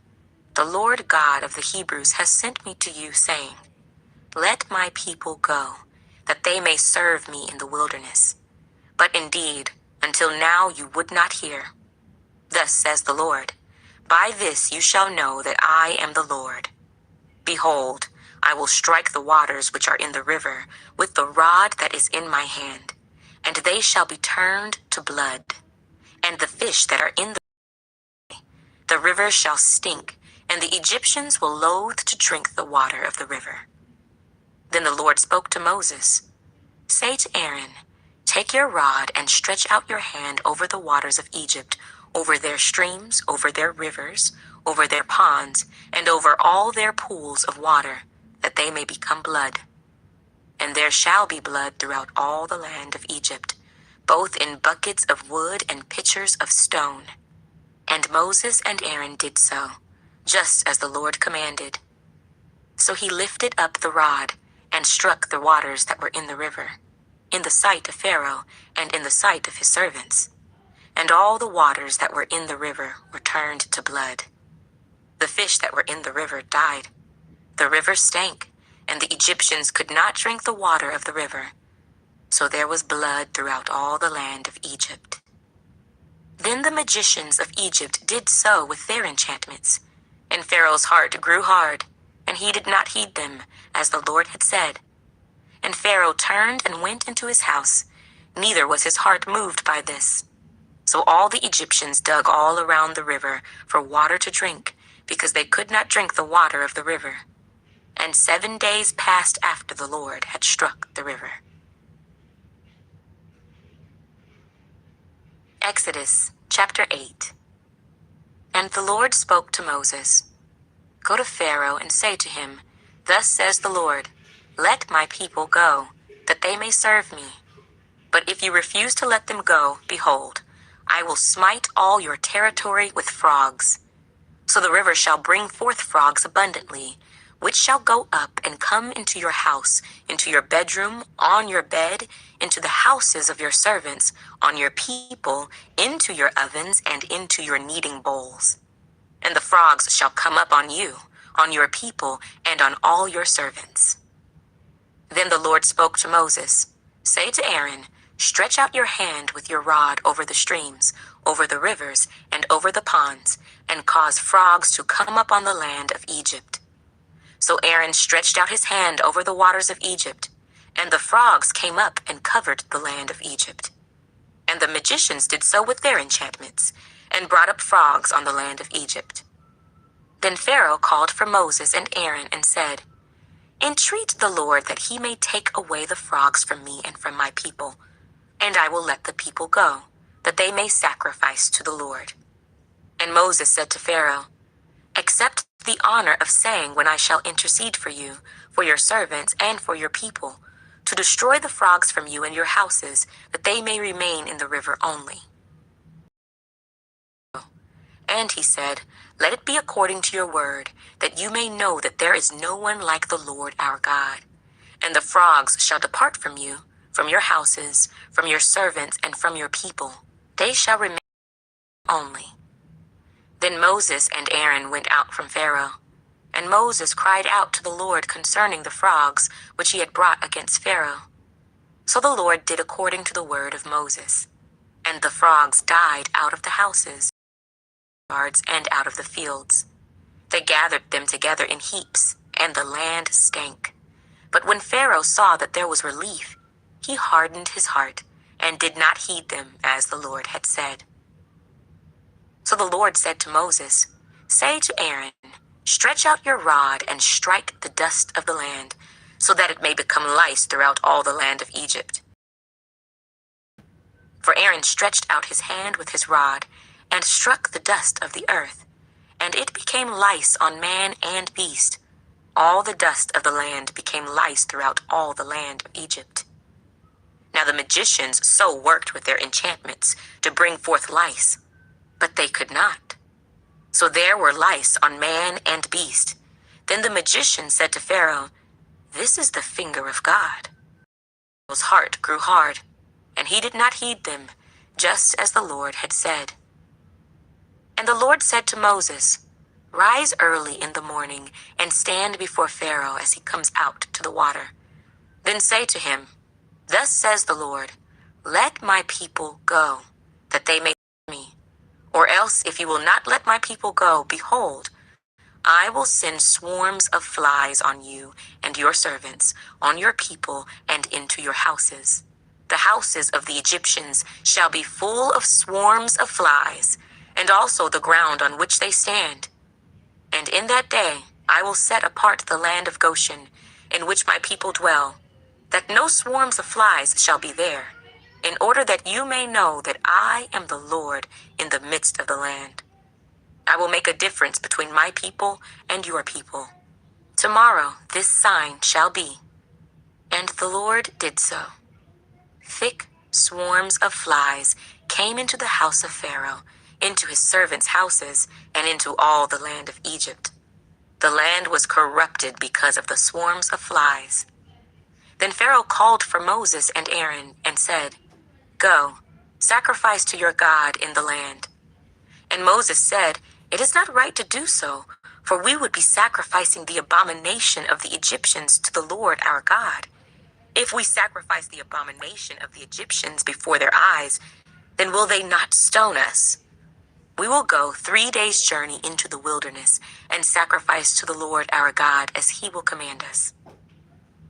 The Lord God of the Hebrews has sent me to you, saying, Let my people go, that they may serve me in the wilderness. But indeed, until now you would not hear. Thus says the Lord, By this you shall know that I am the Lord. Behold, I will strike the waters which are in the river with the rod that is in my hand, and they shall be turned to blood. And the fish that are in the river shall stink, and the Egyptians will loathe to drink the water of the river. Then the Lord spoke to Moses, Say to Aaron, Take your rod and stretch out your hand over the waters of Egypt, over their streams, over their rivers, over their ponds, and over all their pools of water, that they may become blood. And there shall be blood throughout all the land of Egypt, both in buckets of wood and pitchers of stone. And Moses and Aaron did so, just as the Lord commanded. So he lifted up the rod and struck the waters that were in the river, in the sight of Pharaoh and in the sight of his servants. And all the waters that were in the river were turned to blood. The fish that were in the river died. The river stank, and the Egyptians could not drink the water of the river. So there was blood throughout all the land of Egypt. Then the magicians of Egypt did so with their enchantments, and Pharaoh's heart grew hard, and he did not heed them, as the Lord had said. And Pharaoh turned and went into his house, neither was his heart moved by this. So all the Egyptians dug all around the river for water to drink, because they could not drink the water of the river. And 7 days passed after the Lord had struck the river. Exodus chapter 8. And the Lord spoke to Moses, Go to Pharaoh and say to him, Thus says the Lord, Let my people go, that they may serve me. But if you refuse to let them go, behold, I will smite all your territory with frogs. So the river shall bring forth frogs abundantly, which shall go up and come into your house, into your bedroom, on your bed, into the houses of your servants, on your people, into your ovens, and into your kneading bowls. And the frogs shall come up on you, on your people, and on all your servants. Then the Lord spoke to Moses, Say to Aaron, Stretch out your hand with your rod over the streams, over the rivers, and over the ponds, and cause frogs to come up on the land of Egypt. So Aaron stretched out his hand over the waters of Egypt, and the frogs came up and covered the land of Egypt. And the magicians did so with their enchantments, and brought up frogs on the land of Egypt. Then Pharaoh called for Moses and Aaron and said, Entreat the Lord that he may take away the frogs from me and from my people, and I will let the people go, that they may sacrifice to the Lord. And Moses said to Pharaoh, Accept the honor of saying when I shall intercede for you, for your servants, and for your people, to destroy the frogs from you and your houses, that they may remain in the river only. And he said, Let it be according to your word, that you may know that there is no one like the Lord our God. And the frogs shall depart from you, from your houses, from your servants, and from your people. They shall remain only. Then Moses and Aaron went out from Pharaoh. And Moses cried out to the Lord concerning the frogs which he had brought against Pharaoh. So the Lord did according to the word of Moses. And the frogs died out of the houses, yards, and out of the fields. They gathered them together in heaps, and the land stank. But when Pharaoh saw that there was relief, he hardened his heart and did not heed them as the Lord had said. So the Lord said to Moses, "Say to Aaron, stretch out your rod and strike the dust of the land, so that it may become lice throughout all the land of Egypt." For Aaron stretched out his hand with his rod and struck the dust of the earth, and it became lice on man and beast. All the dust of the land became lice throughout all the land of Egypt. Now the magicians so worked with their enchantments to bring forth lice, but they could not. So there were lice on man and beast. Then the magician said to Pharaoh, "This is the finger of God." Pharaoh's heart grew hard, and he did not heed them, just as the Lord had said. And the Lord said to Moses, "Rise early in the morning and stand before Pharaoh as he comes out to the water. Then say to him, 'Thus says the Lord, let my people go, that they may serve me. Or else if you will not let my people go, behold, I will send swarms of flies on you and your servants, on your people, and into your houses. The houses of the Egyptians shall be full of swarms of flies, and also the ground on which they stand. And in that day I will set apart the land of Goshen, in which my people dwell, that no swarms of flies shall be there, in order that you may know that I am the Lord in the midst of the land. I will make a difference between my people and your people. Tomorrow this sign shall be." And the Lord did so. Thick swarms of flies came into the house of Pharaoh, into his servants' houses, and into all the land of Egypt. The land was corrupted because of the swarms of flies. Then Pharaoh called for Moses and Aaron and said, "Go, sacrifice to your God in the land." And Moses said, "It is not right to do so, for we would be sacrificing the abomination of the Egyptians to the Lord our God. If we sacrifice the abomination of the Egyptians before their eyes, then will they not stone us? We will go 3 days' journey into the wilderness and sacrifice to the Lord our God as he will command us."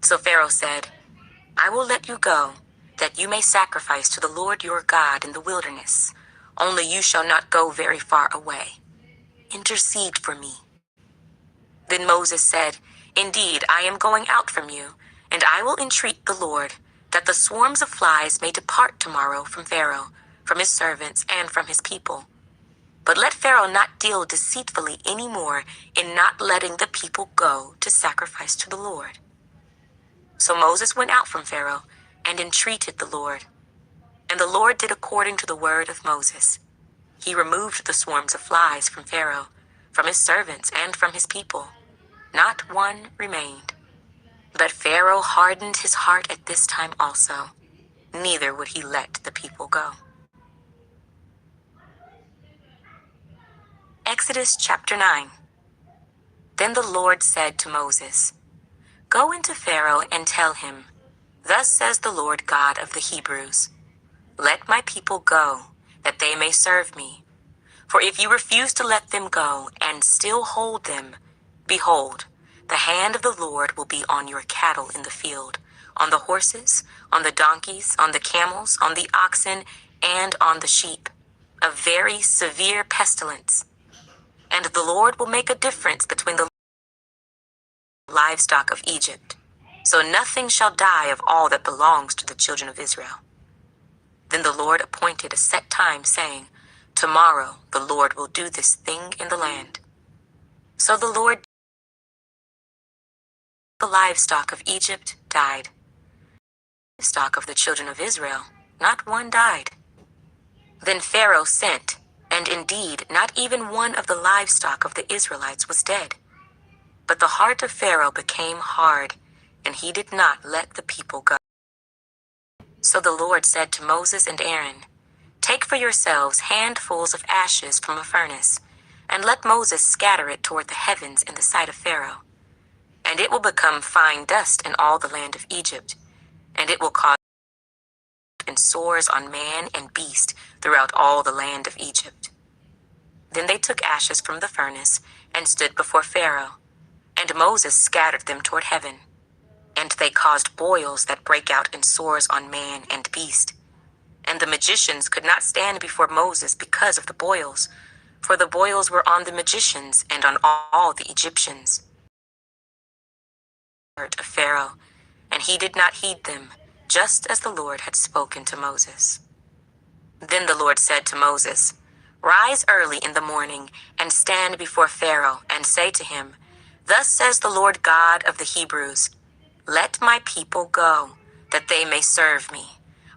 So Pharaoh said, "I will let you go, that you may sacrifice to the Lord your God in the wilderness. Only you shall not go very far away. Intercede for me." Then Moses said, "Indeed, I am going out from you, and I will entreat the Lord, that the swarms of flies may depart tomorrow from Pharaoh, from his servants, and from his people. But let Pharaoh not deal deceitfully any more in not letting the people go to sacrifice to the Lord." So Moses went out from Pharaoh and entreated the Lord. And the Lord did according to the word of Moses. He removed the swarms of flies from Pharaoh, from his servants, and from his people. Not one remained. But Pharaoh hardened his heart at this time also. Neither would he let the people go. Exodus chapter 9. Then the Lord said to Moses, "Go into Pharaoh and tell him, 'Thus says the Lord God of the Hebrews, let my people go, that they may serve me. For if you refuse to let them go and still hold them, behold, the hand of the Lord will be on your cattle in the field, on the horses, on the donkeys, on the camels, on the oxen, and on the sheep, a very severe pestilence. And the Lord will make a difference between the livestock of Egypt, so nothing shall die of all that belongs to the children of Israel.' Then the Lord appointed a set time, saying, 'Tomorrow the Lord will do this thing in the land.' So the Lord, the livestock of Egypt died. The livestock of the children of Israel, not one died. Then Pharaoh sent, and indeed not even one of the livestock of the Israelites was dead. But the heart of Pharaoh became hard, and he did not let the people go. So the Lord said to Moses and Aaron, 'Take for yourselves handfuls of ashes from a furnace, and let Moses scatter it toward the heavens in the sight of Pharaoh. And it will become fine dust in all the land of Egypt, and it will cause and sores on man and beast throughout all the land of Egypt.' Then they took ashes from the furnace and stood before Pharaoh, and Moses scattered them toward heaven. and they caused boils that break out in sores on man and beast. And the magicians could not stand before Moses because of the boils, for the boils were on the magicians and on all the Egyptians. Of Pharaoh, and he did not heed them, just as the Lord had spoken to Moses. Then the Lord said to Moses, "Rise early in the morning and stand before Pharaoh and say to him, 'Thus says the Lord God of the Hebrews, let my people go, that they may serve me.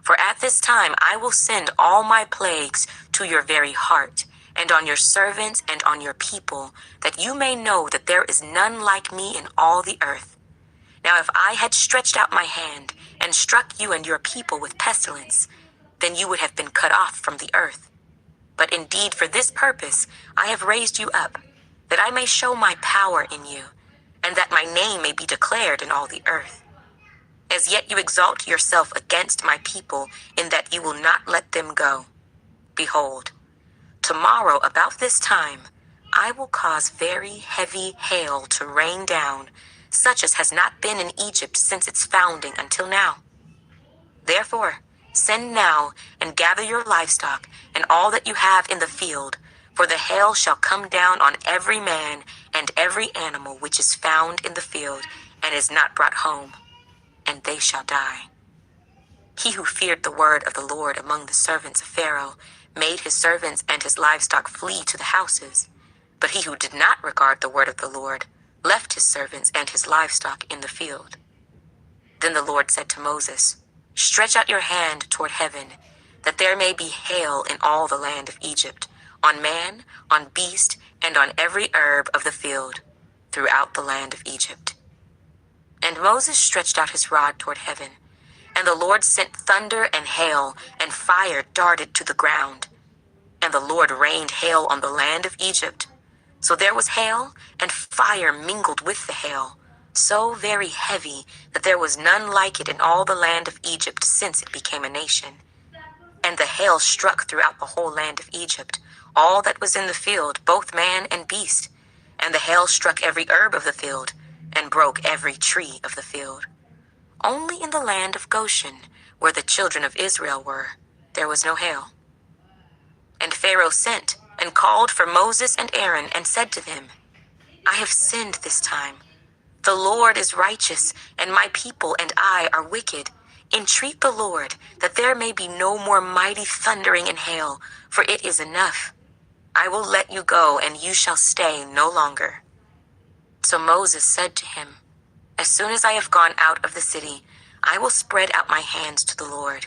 For at this time I will send all my plagues to your very heart, and on your servants and on your people, that you may know that there is none like me in all the earth. Now if I had stretched out my hand and struck you and your people with pestilence, then you would have been cut off from the earth. But indeed for this purpose I have raised you up, that I may show my power in you, and that my name may be declared in all the earth. As yet you exalt yourself against my people, in that you will not let them go. Behold, tomorrow about this time I will cause very heavy hail to rain down, such as has not been in Egypt since its founding until now. Therefore, send now and gather your livestock and all that you have in the field, for the hail shall come down on every man and every animal which is found in the field and is not brought home, and they shall die." He who feared the word of the Lord among the servants of Pharaoh made his servants and his livestock flee to the houses. But he who did not regard the word of the Lord left his servants and his livestock in the field. Then the Lord said to Moses, "Stretch out your hand toward heaven, that there may be hail in all the land of Egypt, on man, on beast, and on every herb of the field, throughout the land of Egypt." And Moses stretched out his rod toward heaven, and the Lord sent thunder and hail, and fire darted to the ground. And the Lord rained hail on the land of Egypt. So there was hail and fire mingled with the hail, so very heavy that there was none like it in all the land of Egypt since it became a nation. And the hail struck throughout the whole land of Egypt, all that was in the field, both man and beast. And the hail struck every herb of the field, and broke every tree of the field. Only in the land of Goshen, where the children of Israel were, there was no hail. And Pharaoh sent and called for Moses and Aaron and said to them, "I have sinned this time. The Lord is righteous, and my people and I are wicked. Entreat the Lord that there may be no more mighty thundering and hail, for it is enough. I will let you go, and you shall stay no longer." So Moses said to him, "As soon as I have gone out of the city, I will spread out my hands to the Lord.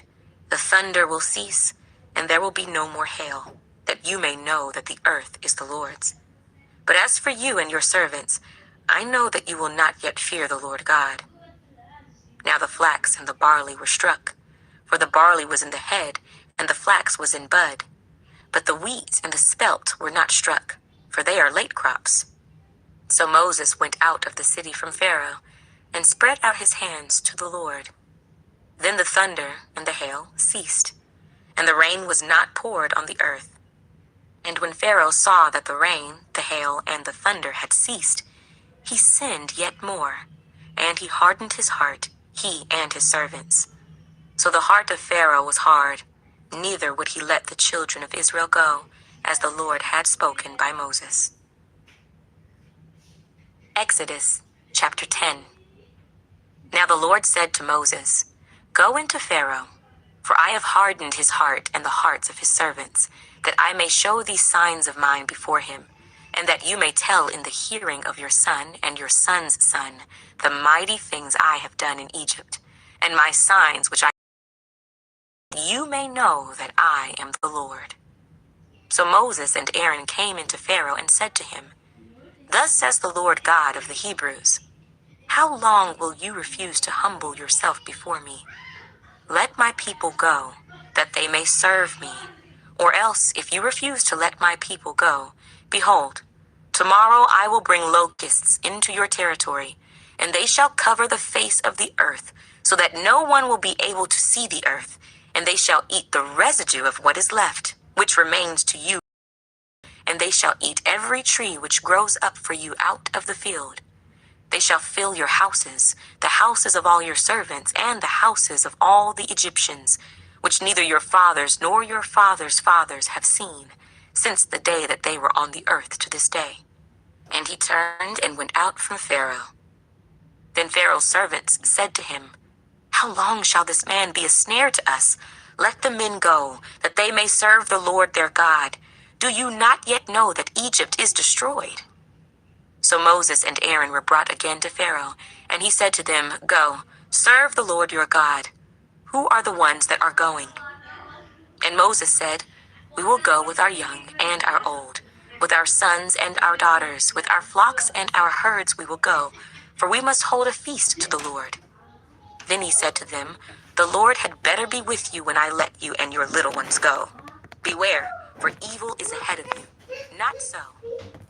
The thunder will cease, and there will be no more hail, that you may know that the earth is the Lord's. But as for you and your servants, I know that you will not yet fear the Lord God." Now the flax and the barley were struck, for the barley was in the head, and the flax was in bud. But the wheat and the spelt were not struck, for they are late crops. So Moses went out of the city from Pharaoh, and spread out his hands to the Lord. Then the thunder and the hail ceased, and the rain was not poured on the earth. And when Pharaoh saw that the rain, the hail, and the thunder had ceased, he sinned yet more, and he hardened his heart, he and his servants. So the heart of Pharaoh was hard, neither would he let the children of Israel go, as the Lord had spoken by Moses. Exodus chapter 10. Now the Lord said to Moses, "Go into Pharaoh, for I have hardened his heart and the hearts of his servants, that I may show these signs of mine before him, and that you may tell in the hearing of your son and your son's son the mighty things I have done in Egypt, and my signs which you may know that I am the Lord." So Moses and Aaron came into Pharaoh and said to him, "Thus says the Lord God of the Hebrews, how long will you refuse to humble yourself before me? Let my people go, that they may serve me. Or else, if you refuse to let my people go, behold, tomorrow I will bring locusts into your territory, and they shall cover the face of the earth, so that no one will be able to see the earth, and they shall eat the residue of what is left, which remains to you, and they shall eat every tree which grows up for you out of the field. They shall fill your houses, the houses of all your servants, and the houses of all the Egyptians, which neither your fathers nor your fathers' fathers have seen, since the day that they were on the earth to this day. And he turned and went out from Pharaoh. Then Pharaoh's servants said to him, How long shall this man be a snare to us? Let the men go, that they may serve the Lord their God. Do you not yet know that Egypt is destroyed? So Moses and Aaron were brought again to Pharaoh, and he said to them, Go, serve the Lord your God. Who are the ones that are going? And Moses said, We will go with our young and our old, with our sons and our daughters, with our flocks and our herds we will go, for we must hold a feast to the Lord. Then he said to them, The Lord had better be with you when I let you and your little ones go. Beware, for evil is ahead of you. Not so.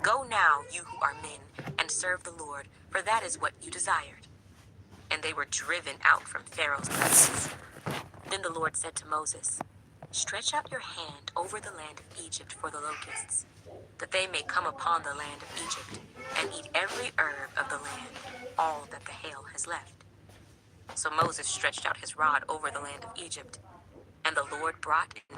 Go now, you who are men, and serve the Lord, for that is what you desired. And they were driven out from Pharaoh's presence. Then the Lord said to Moses, Stretch out your hand over the land of Egypt for the locusts, that they may come upon the land of Egypt, and eat every herb of the land, all that the hail has left. So Moses stretched out his rod over the land of Egypt, and the Lord brought in